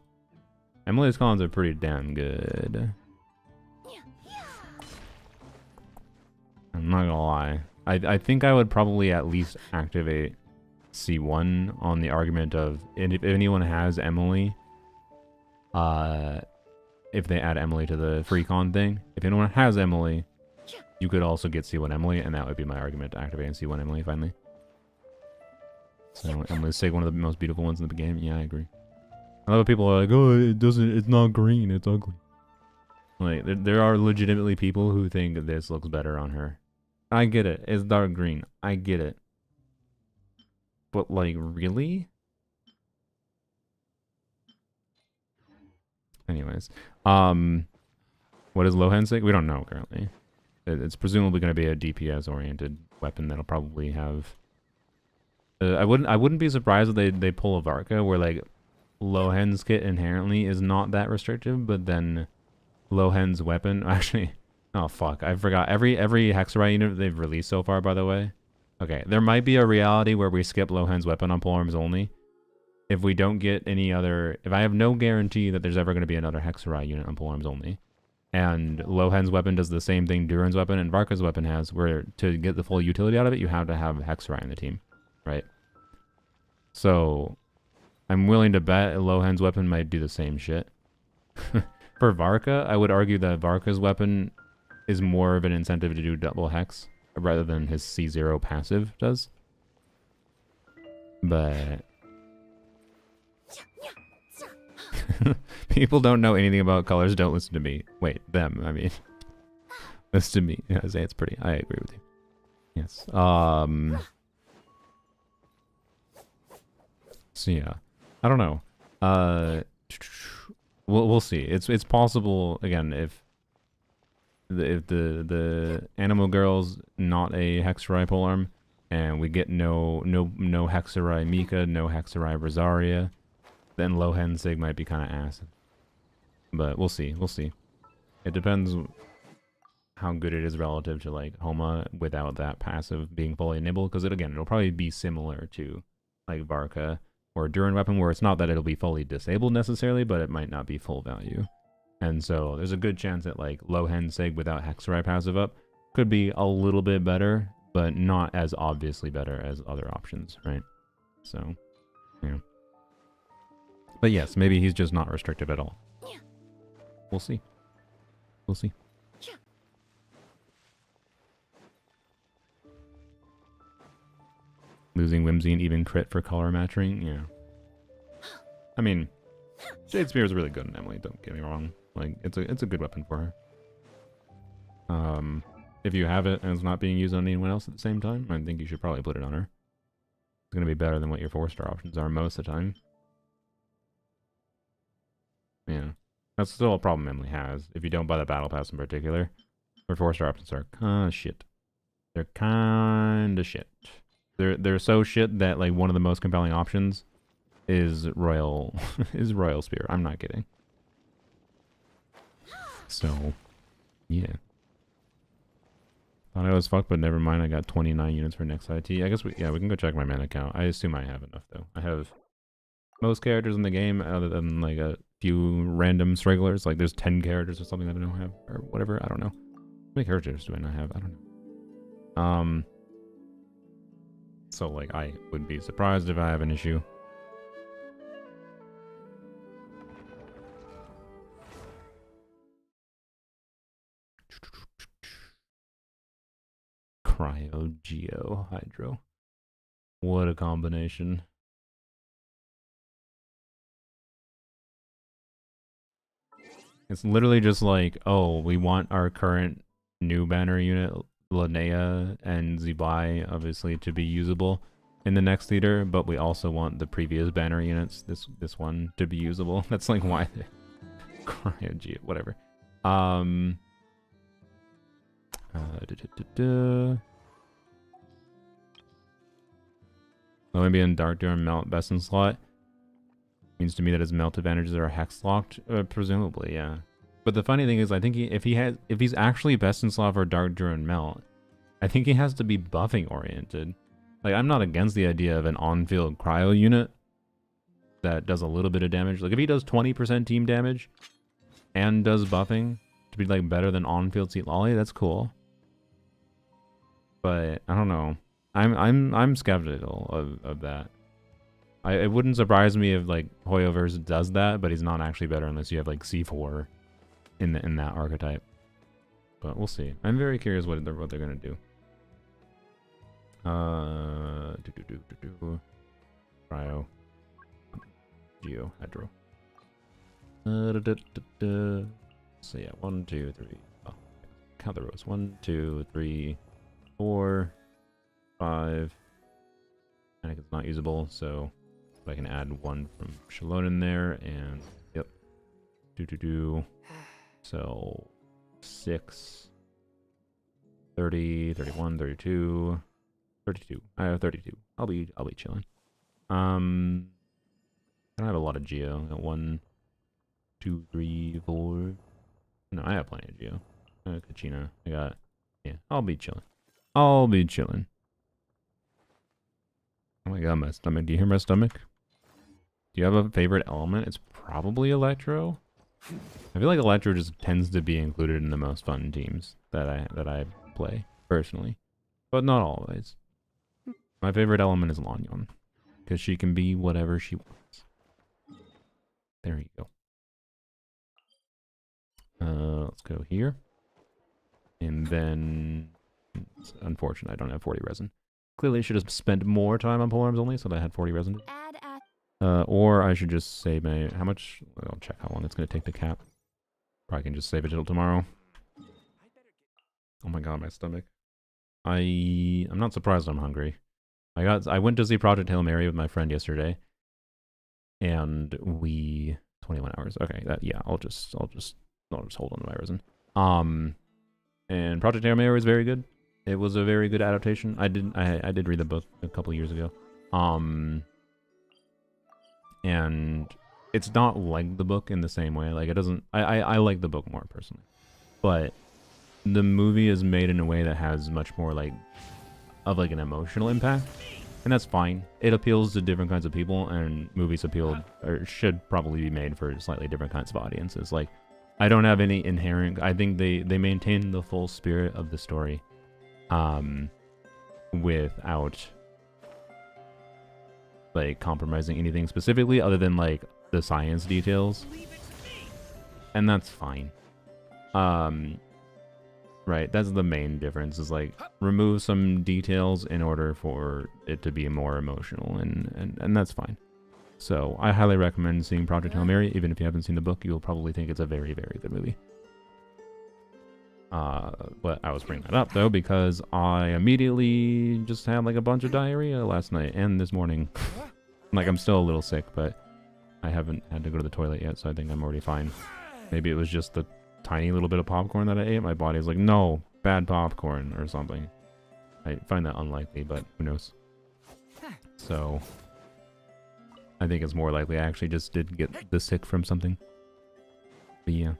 Speaker 1: Emily's cons are pretty damn good. I'm not gonna lie. I think I would probably at least activate C1 on the argument of if anyone has Emily, if they add Emily to the free con thing, if anyone has Emily, you could also get C1 Emily, and that would be my argument to activating C1 Emily finally. So Emily's like one of the most beautiful ones in the game. Yeah, I agree. A lot of people are like, oh, it's not green, it's ugly. Like, there are legitimately people who think this looks better on her. I get it. It's dark green. I get it. But, like, really? Anyways. What is Lohan's say? We don't know currently. It's presumably going to be a DPS-oriented weapon that'll probably have... I wouldn't be surprised if they pull a Varka where, like, Lohan's kit inherently is not that restrictive, but then Lohan's weapon... Actually... Oh, fuck. I forgot. Every Hexerite unit they've released so far, by the way. Okay, there might be a reality where we skip Lohan's weapon on Polearms Only. If we don't get any other... If I have no guarantee that there's ever going to be another Hexerite unit on Polearms Only. And Lohan's weapon does the same thing Durin's weapon and Varka's weapon has, where to get the full utility out of it, you have to have Hexerite in the team. Right? So... I'm willing to bet Lohan's weapon might do the same shit. For Varka, I would argue that Varka's weapon is more of an incentive to do double hex rather than his C0 passive does. But people don't know anything about colors, don't listen to me. Wait, them, I mean. Listen to me. Yeah, I say it's pretty. I agree with you. Yes. So yeah. I don't know. We'll see. It's possible again if the Animal Girl's not a Hexerite polearm, and we get no Hexerite Mika, no Hexerite Rosaria, then Lohen Sig might be kind of ass. But we'll see. We'll see. It depends how good it is relative to like Homa without that passive being fully enabled, because it'll probably be similar to like Varka or a Durin weapon where it's not that it'll be fully disabled necessarily, but it might not be full value. And so there's a good chance that like Lohen Sig without Hexenzer passive up could be a little bit better, but not as obviously better as other options, right? So, yeah. But yes, maybe he's just not restrictive at all. We'll see. We'll see. Losing Whimsy and even crit for color matching, yeah. I mean, Jade Spear is really good in Emily, don't get me wrong. Like, it's a good weapon for her. If you have it and it's not being used on anyone else at the same time, I think you should probably put it on her. It's gonna be better than what your 4-star options are most of the time. Yeah. That's still a problem Emily has. If you don't buy the battle pass in particular, her 4-star options are kinda shit. They're kinda shit. They're so shit that like one of the most compelling options is Royal Royal Spear. I'm not kidding. So, yeah. Thought I was fucked, but never mind. I got 29 units for next IT. I guess we can go check my mana count. I assume I have enough though. I have most characters in the game other than like a few random stragglers. Like there's 10 characters or something that I don't have or whatever. I don't know. How many characters do I not have? I don't know. So like I would be surprised if I have an issue. Cryo, Geo, Hydro. What a combination. It's literally just like, oh, we want our current new banner unit, Linnea and Zibai, obviously, to be usable in the next theater, but we also want the previous banner units, this one, to be usable. That's like why they... Cryo, Geo, whatever. Oh, maybe in Dark Durin Melt best in slot means to me that his melt advantages are hex locked, presumably, yeah. But the funny thing is, I think if he's actually best in slot for Dark Durin Melt, I think he has to be buffing oriented. Like I'm not against the idea of an on-field cryo unit that does a little bit of damage. Like if he does 20% team damage and does buffing to be like better than on-field Seat Lolly, that's cool. But I don't know. I'm skeptical of that. It wouldn't surprise me if like Hoyoverse does that, but he's not actually better unless you have like C4 in that archetype. But we'll see. I'm very curious what they're gonna do. Cryo, Geo, Hydro. So yeah, 1, 2, 3. Oh, count the rows. 1, 2, 3, 4, 5. I think it's not usable, so I can add 1 from Shalon in there, and yep. So 6, 30, 31, 32, 32. I have 32. I'll be chilling. I don't have a lot of Geo. I got 1, 2, 3, 4. No, I have plenty of Geo. I got Kachina. I got, yeah. I'll be chilling. I'll be chilling. Oh my god, my stomach. Do you hear my stomach? Do you have a favorite element? It's probably Electro. I feel like Electro just tends to be included in the most fun teams that I play personally, but not always. My favorite element is Lanyon because she can be whatever she wants. There you go. Let's go here, and then it's unfortunate I don't have 40 resin. Clearly, I should have spent more time on Polearms Only so that I had 40 resin. Or I should just save my... How much? I'll check how long it's going to take to cap. Probably can just save it till tomorrow. Oh my god, my stomach. I'm not surprised I'm hungry. I went to see Project Hail Mary with my friend yesterday. And we... 21 hours. Okay, yeah, I'll just hold on to my resin. And Project Hail Mary was very good. It was a very good adaptation. I did read the book a couple years ago. And it's not like the book in the same way. Like it doesn't. I like the book more personally, but the movie is made in a way that has much more like of like an emotional impact. and that's fine. It appeals to different kinds of people, and movies appeal or should probably be made for slightly different kinds of audiences. Like, I don't have any inherent. I think they maintain the full spirit of the story, without like compromising anything specifically, other than like the science details, and that's fine. Right, that's the main difference, is like remove some details in order for it to be more emotional, and that's fine. So I highly recommend seeing Project Hail Mary. Even if you haven't seen the book, you'll probably think it's a very, very good movie. But I was bringing that up though because I immediately just had like a bunch of diarrhea last night and this morning. Like, I'm still a little sick, but I haven't had to go to the toilet yet, so I think I'm already fine. Maybe it was just the tiny little bit of popcorn that I ate. My body's like, no, bad popcorn or something. I find that unlikely, but who knows. So I think it's more likely I actually just did get the sick from something. But yeah.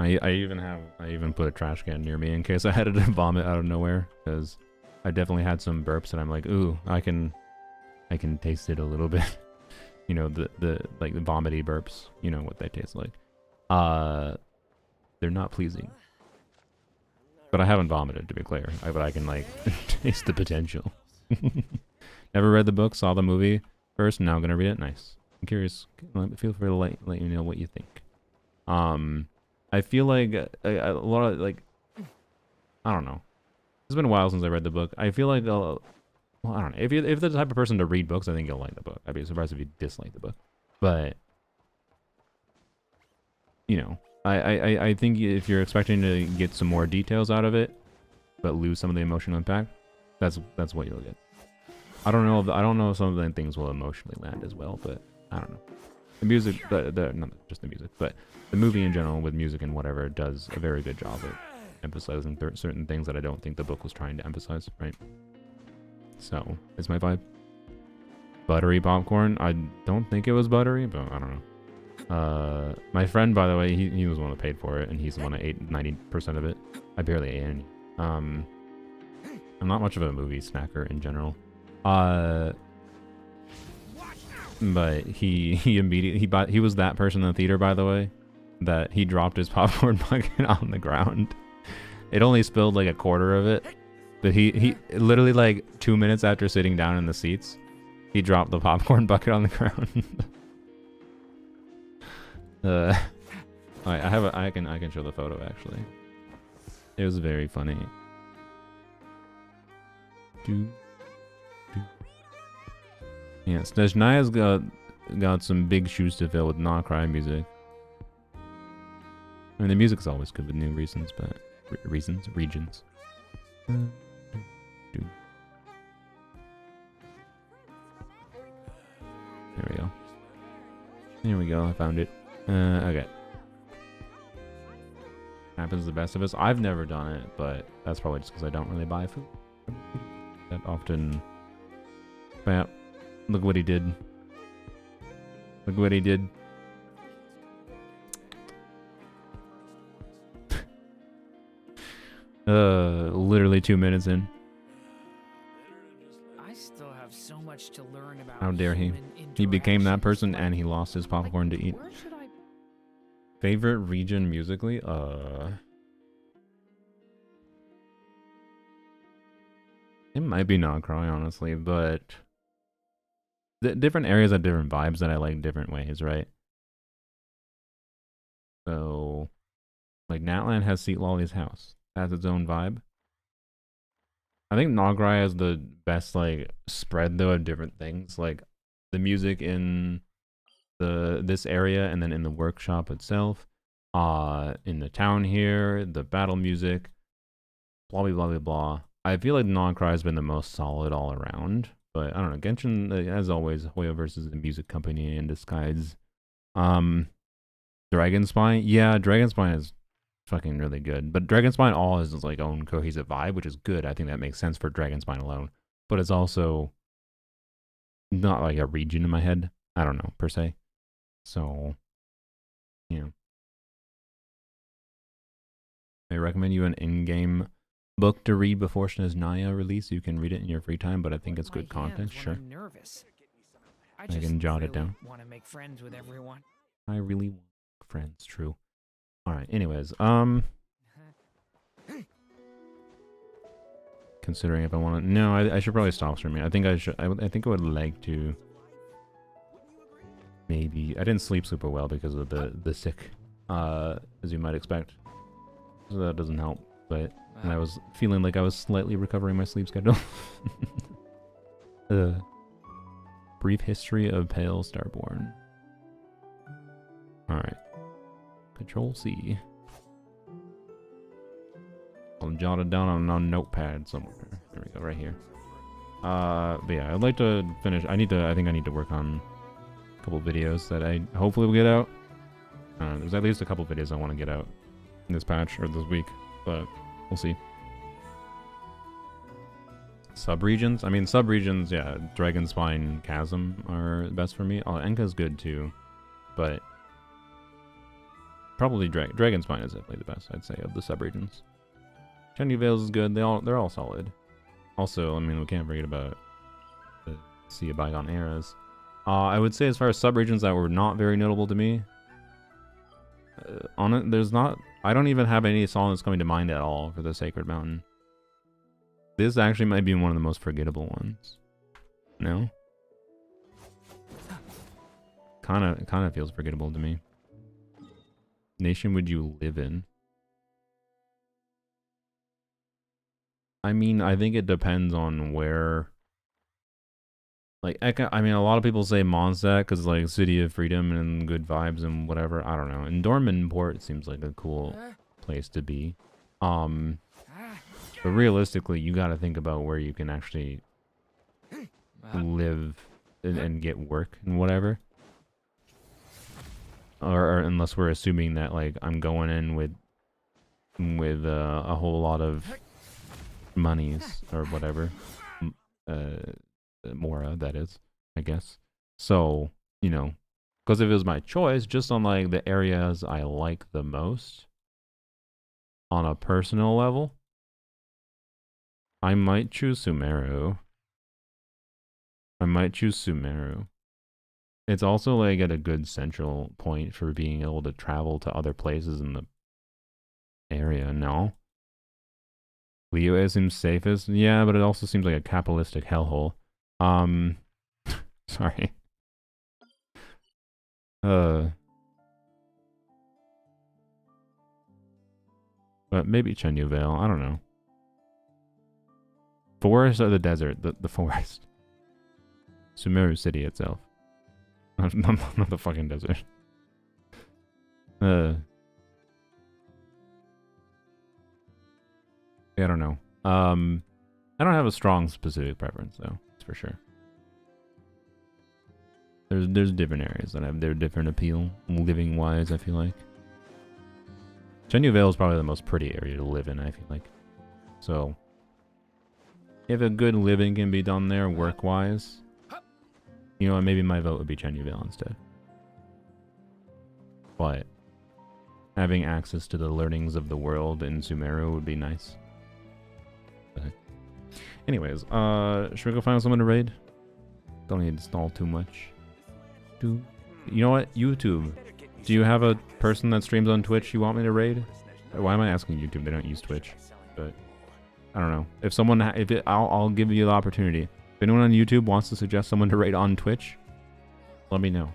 Speaker 1: I even put a trash can near me in case I had to vomit out of nowhere, because I definitely had some burps and I'm like, ooh, I can taste it a little bit. You know, the like the vomity burps, you know what they taste like. They're not pleasing. But I haven't vomited, to be clear. But I can like taste the potential. Never read the book, saw the movie first, now gonna read it. Nice. I'm curious. Feel free to let you know what you think. I feel like a lot of like, I don't know. It's been a while since I read the book. I feel like, well, I don't know. If you're the type of person to read books, I think you'll like the book. I'd be surprised if you dislike the book. But, you know, I think if you're expecting to get some more details out of it, but lose some of the emotional impact, that's what you'll get. I don't know if some of the things will emotionally land as well, but I don't know. The music, not just the music, but the movie in general with music and whatever does a very good job of emphasizing certain things that I don't think the book was trying to emphasize, right? So, it's my vibe. Buttery popcorn? I don't think it was buttery, but I don't know. My friend, by the way, he was the one that paid for it, and he's the one that ate 90% of it. I barely ate any. I'm not much of a movie snacker in general. But he was that person in the theater, by the way, that he dropped his popcorn bucket on the ground. It only spilled like a quarter of it, but he literally like 2 minutes after sitting down in the seats, he dropped the popcorn bucket on the ground. I can show the photo actually. It was very funny. Yes, Snezhnaya's got some big shoes to fill with not cry music. I mean, the music's always good with new regions. There we go. Here we go. I found it. Okay. Happens to the best of us. I've never done it, but that's probably just because I don't really buy food that often. But yeah, look what he did. Look what he did. Literally 2 minutes in.
Speaker 9: I still have so much to learn about.
Speaker 1: How dare he? He became that person and he lost his popcorn to eat.
Speaker 9: Where should I...
Speaker 1: Favorite region musically? It might be Not Cry, honestly, but the different areas have different vibes that I like different ways, right? So, like, Natland has Seat Lolly's house. Has its own vibe. I think Nograi has the best, like, spread, though, of different things. Like, the music in this area and then in the workshop itself. In the town here, the battle music. Blah, blah, blah, blah, blah. I feel like Nograi has been the most solid all around. But, I don't know. Genshin, as always, Hoyo versus the music company in disguise. Dragonspine? Yeah, Dragonspine is fucking really good. But Dragonspine all has its like own cohesive vibe, which is good. I think that makes sense for Dragonspine alone. But it's also not like a region in my head. I don't know, per se. So, yeah. I recommend you an in-game book to read before Naya release. You can read it in your free time, but I think it's good
Speaker 9: My hands
Speaker 1: content.
Speaker 9: when
Speaker 1: Sure.
Speaker 9: I'm nervous. I
Speaker 1: can
Speaker 9: just
Speaker 1: jot it
Speaker 9: really
Speaker 1: down.
Speaker 9: want to make friends with everyone.
Speaker 1: I really want friends. True. All right. Anyways, considering if I want to, no, I should probably stop streaming. I think I should. I think I would like to. Maybe I didn't sleep super well because of the sick, as you might expect. So that doesn't help. But and I was feeling like I was slightly recovering my sleep schedule. Brief history of Pale Starborn. All right. Control C. I'll jot it down on a notepad somewhere. There we go, right here. But yeah, I'd like to finish. I think I need to work on a couple videos that I hopefully will get out. There's at least a couple videos I want to get out in this patch or this week, but we'll see. Subregions? I mean, subregions, yeah. Dragonspine, Chasm are best for me. Oh, Enka's good too, but probably Dragonspine is definitely the best, I'd say, of the subregions. Chenyu Vales is good. They're all solid. Also, I mean, we can't forget about the Sea of Bygone Eras. I would say as far as subregions that were not very notable to me, on it, there's not. I don't even have any song that's coming to mind at all for the Sacred Mountain. This actually might be one of the most forgettable ones. No? Kind of feels forgettable to me. Nation would you live in? I mean, I think it depends on where. Like, I mean, a lot of people say Mondstadt because, like, City of Freedom and good vibes and whatever. I don't know. And Dorman Port seems like a cool place to be. But realistically, you got to think about where you can actually live and get work and whatever. Or unless we're assuming that, like, I'm going in with a whole lot of monies or whatever. Mora, that is, I guess. So, you know, because if it was my choice, just on like the areas I like the most on a personal level, I might choose Sumeru. It's also like at a good central point for being able to travel to other places in the area. No, Liyue seems safest. Yeah, but it also seems like a capitalistic hellhole. Sorry. But maybe Chenyu Vale, I don't know. Forest or the desert? The forest. Sumeru City itself. Not the fucking desert. Yeah, I don't know. I don't have a strong specific preference though. For sure. There's different areas that have their different appeal, living wise, I feel like. Chenyu Vale is probably the most pretty area to live in, I feel like. So if a good living can be done there work wise, you know what, maybe my vote would be Chenyu Vale instead. But having access to the learnings of the world in Sumeru would be nice. But anyways, should we go find someone to raid? Don't need to install too much. You know what? YouTube. Do you have a person that streams on Twitch you want me to raid? Why am I asking YouTube? They don't use Twitch. But I don't know. If someone, I'll give you the opportunity. If anyone on YouTube wants to suggest someone to raid on Twitch, let me know.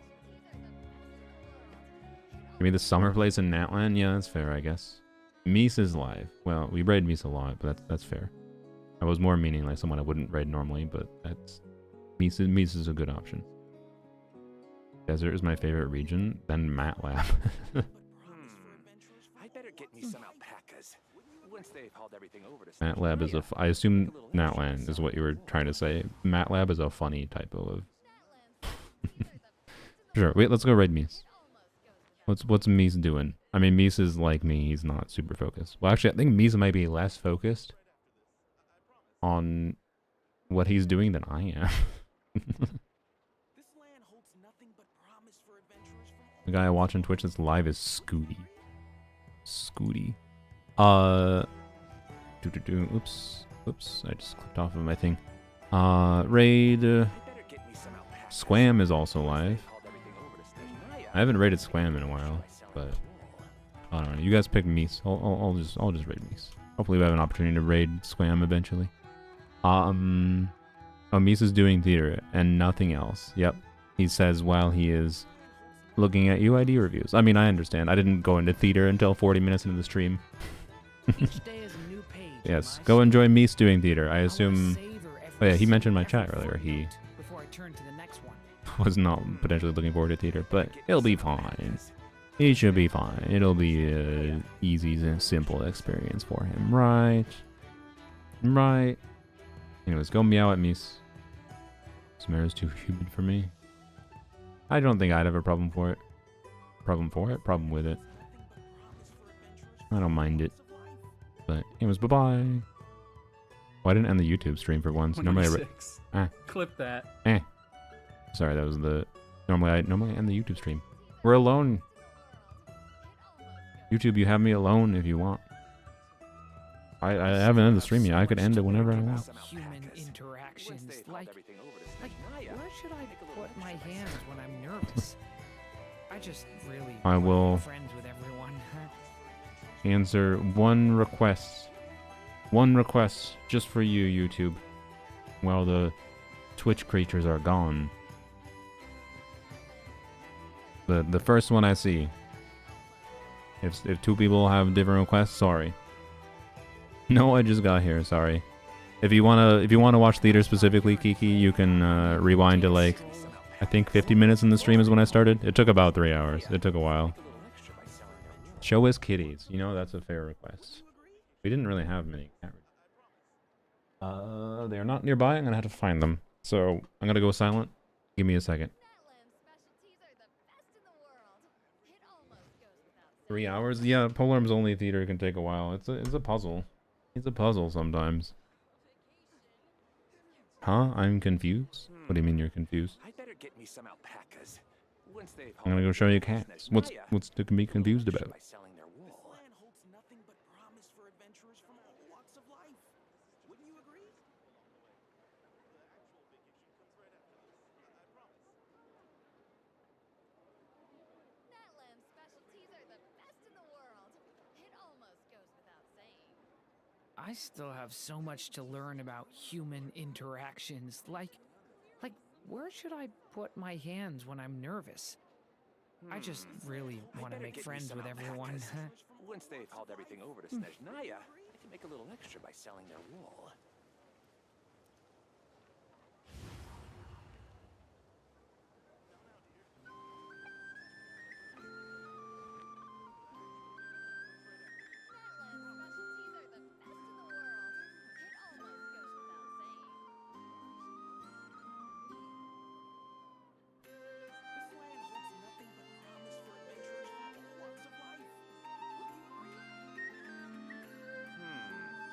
Speaker 1: Maybe the summer place in Natland? Yeah, that's fair, I guess. Mies is live. Well, we raid Mies a lot, but that's fair. I was more meaning like someone I wouldn't raid normally, but that's Mies is a good option. Desert is my favorite region, then MATLAB.
Speaker 6: I better get me some alpacas. Once they've hauled everything over to
Speaker 1: MATLAB is I assume Natland is what you were trying to say. MATLAB is a funny typo of. Sure, wait, let's go raid Mies. What's Mies doing? I mean, Mies is like me, he's not super focused. Well, actually, I think Mies might be less focused on what he's doing than I am. The guy I watch on Twitch that's live is Scooty. Oops. Oops. I just clicked off of my thing. Raid. Squam is also live. I haven't raided Squam in a while, but I don't know. You guys pick Mies. I'll just raid Mies. Hopefully we have an opportunity to raid Squam eventually. Oh, Mies is doing theater and nothing else. Yep. He says while he is looking at UID reviews. I mean, I understand. I didn't go into theater until 40 minutes into the stream.
Speaker 9: Each day is a new page.
Speaker 1: Yes, go enjoy Mies doing theater. I assume... Oh yeah, he mentioned my chat earlier. He
Speaker 9: before I turn to the next one.
Speaker 1: was not potentially looking forward to theater, but he'll be fine. He should be fine. It'll be a easy and simple experience for him, right? Right. Anyways, go meow at Mies. This is too humid for me. I don't think I'd have a problem for it. Problem with it. I don't mind it. But anyways, bye-bye. Well, I didn't end the YouTube stream for once. Normally
Speaker 10: Clip that.
Speaker 1: Sorry, that was the... Normally I end the YouTube stream. We're alone. YouTube, you have me alone if you want. I haven't ended the stream yet. I could end it whenever I want.
Speaker 9: Human interactions. Like, where should I put my hands when I'm nervous? I just really
Speaker 1: I will
Speaker 9: want to be friends with everyone.
Speaker 1: answer one request. One request just for you, YouTube. While the Twitch creatures are gone. The first one I see. If two people have different requests, sorry. No, I just got here, sorry. If you wanna watch theater specifically, Kiki, you can rewind to like I think 50 minutes in the stream is when I started. It took about 3 hours. It took a while. Show us kitties. You know, that's a fair request. We didn't really have many cat requests. They're not nearby. I'm gonna have to find them. So I'm gonna go silent. Give me a second. 3 hours? Yeah, Polearms Only theater can take a while. It's a puzzle. It's a puzzle sometimes. Huh? I'm confused? What do you mean you're confused?
Speaker 6: I better get me some alpacas. Once they've
Speaker 1: I'm gonna go show you cats. What's to be confused about?
Speaker 6: by selling their wool.
Speaker 8: This land holds nothing but promise for adventurers from all walks of life. Wouldn't you agree?
Speaker 5: That lamb's specialties are the best in the world. It almost goes without saying.
Speaker 9: I still have so much to learn about human interactions. Like, where should I put my hands when I'm nervous? I just really want to make friends with everyone.
Speaker 6: Once they've hauled everything over to Snezhnaya, I can make a little extra by selling their wool.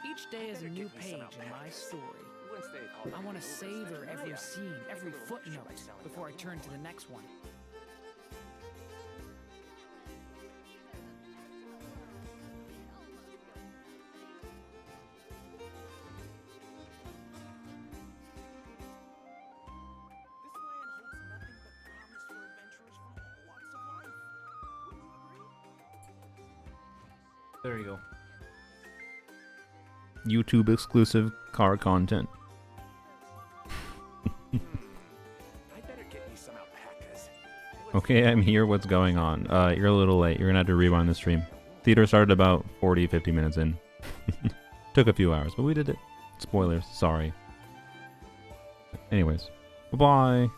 Speaker 9: Each day is a new page in my story. I want to savor every scene, every footnote, before I turn to the next one.
Speaker 1: There you go. YouTube exclusive car content. Okay, I'm here. What's going on? You're a little late. You're gonna have to rewind the stream. Theater started about 40-50 minutes in. Took a few hours, but we did it. Spoilers. Sorry. Anyways, bye-bye.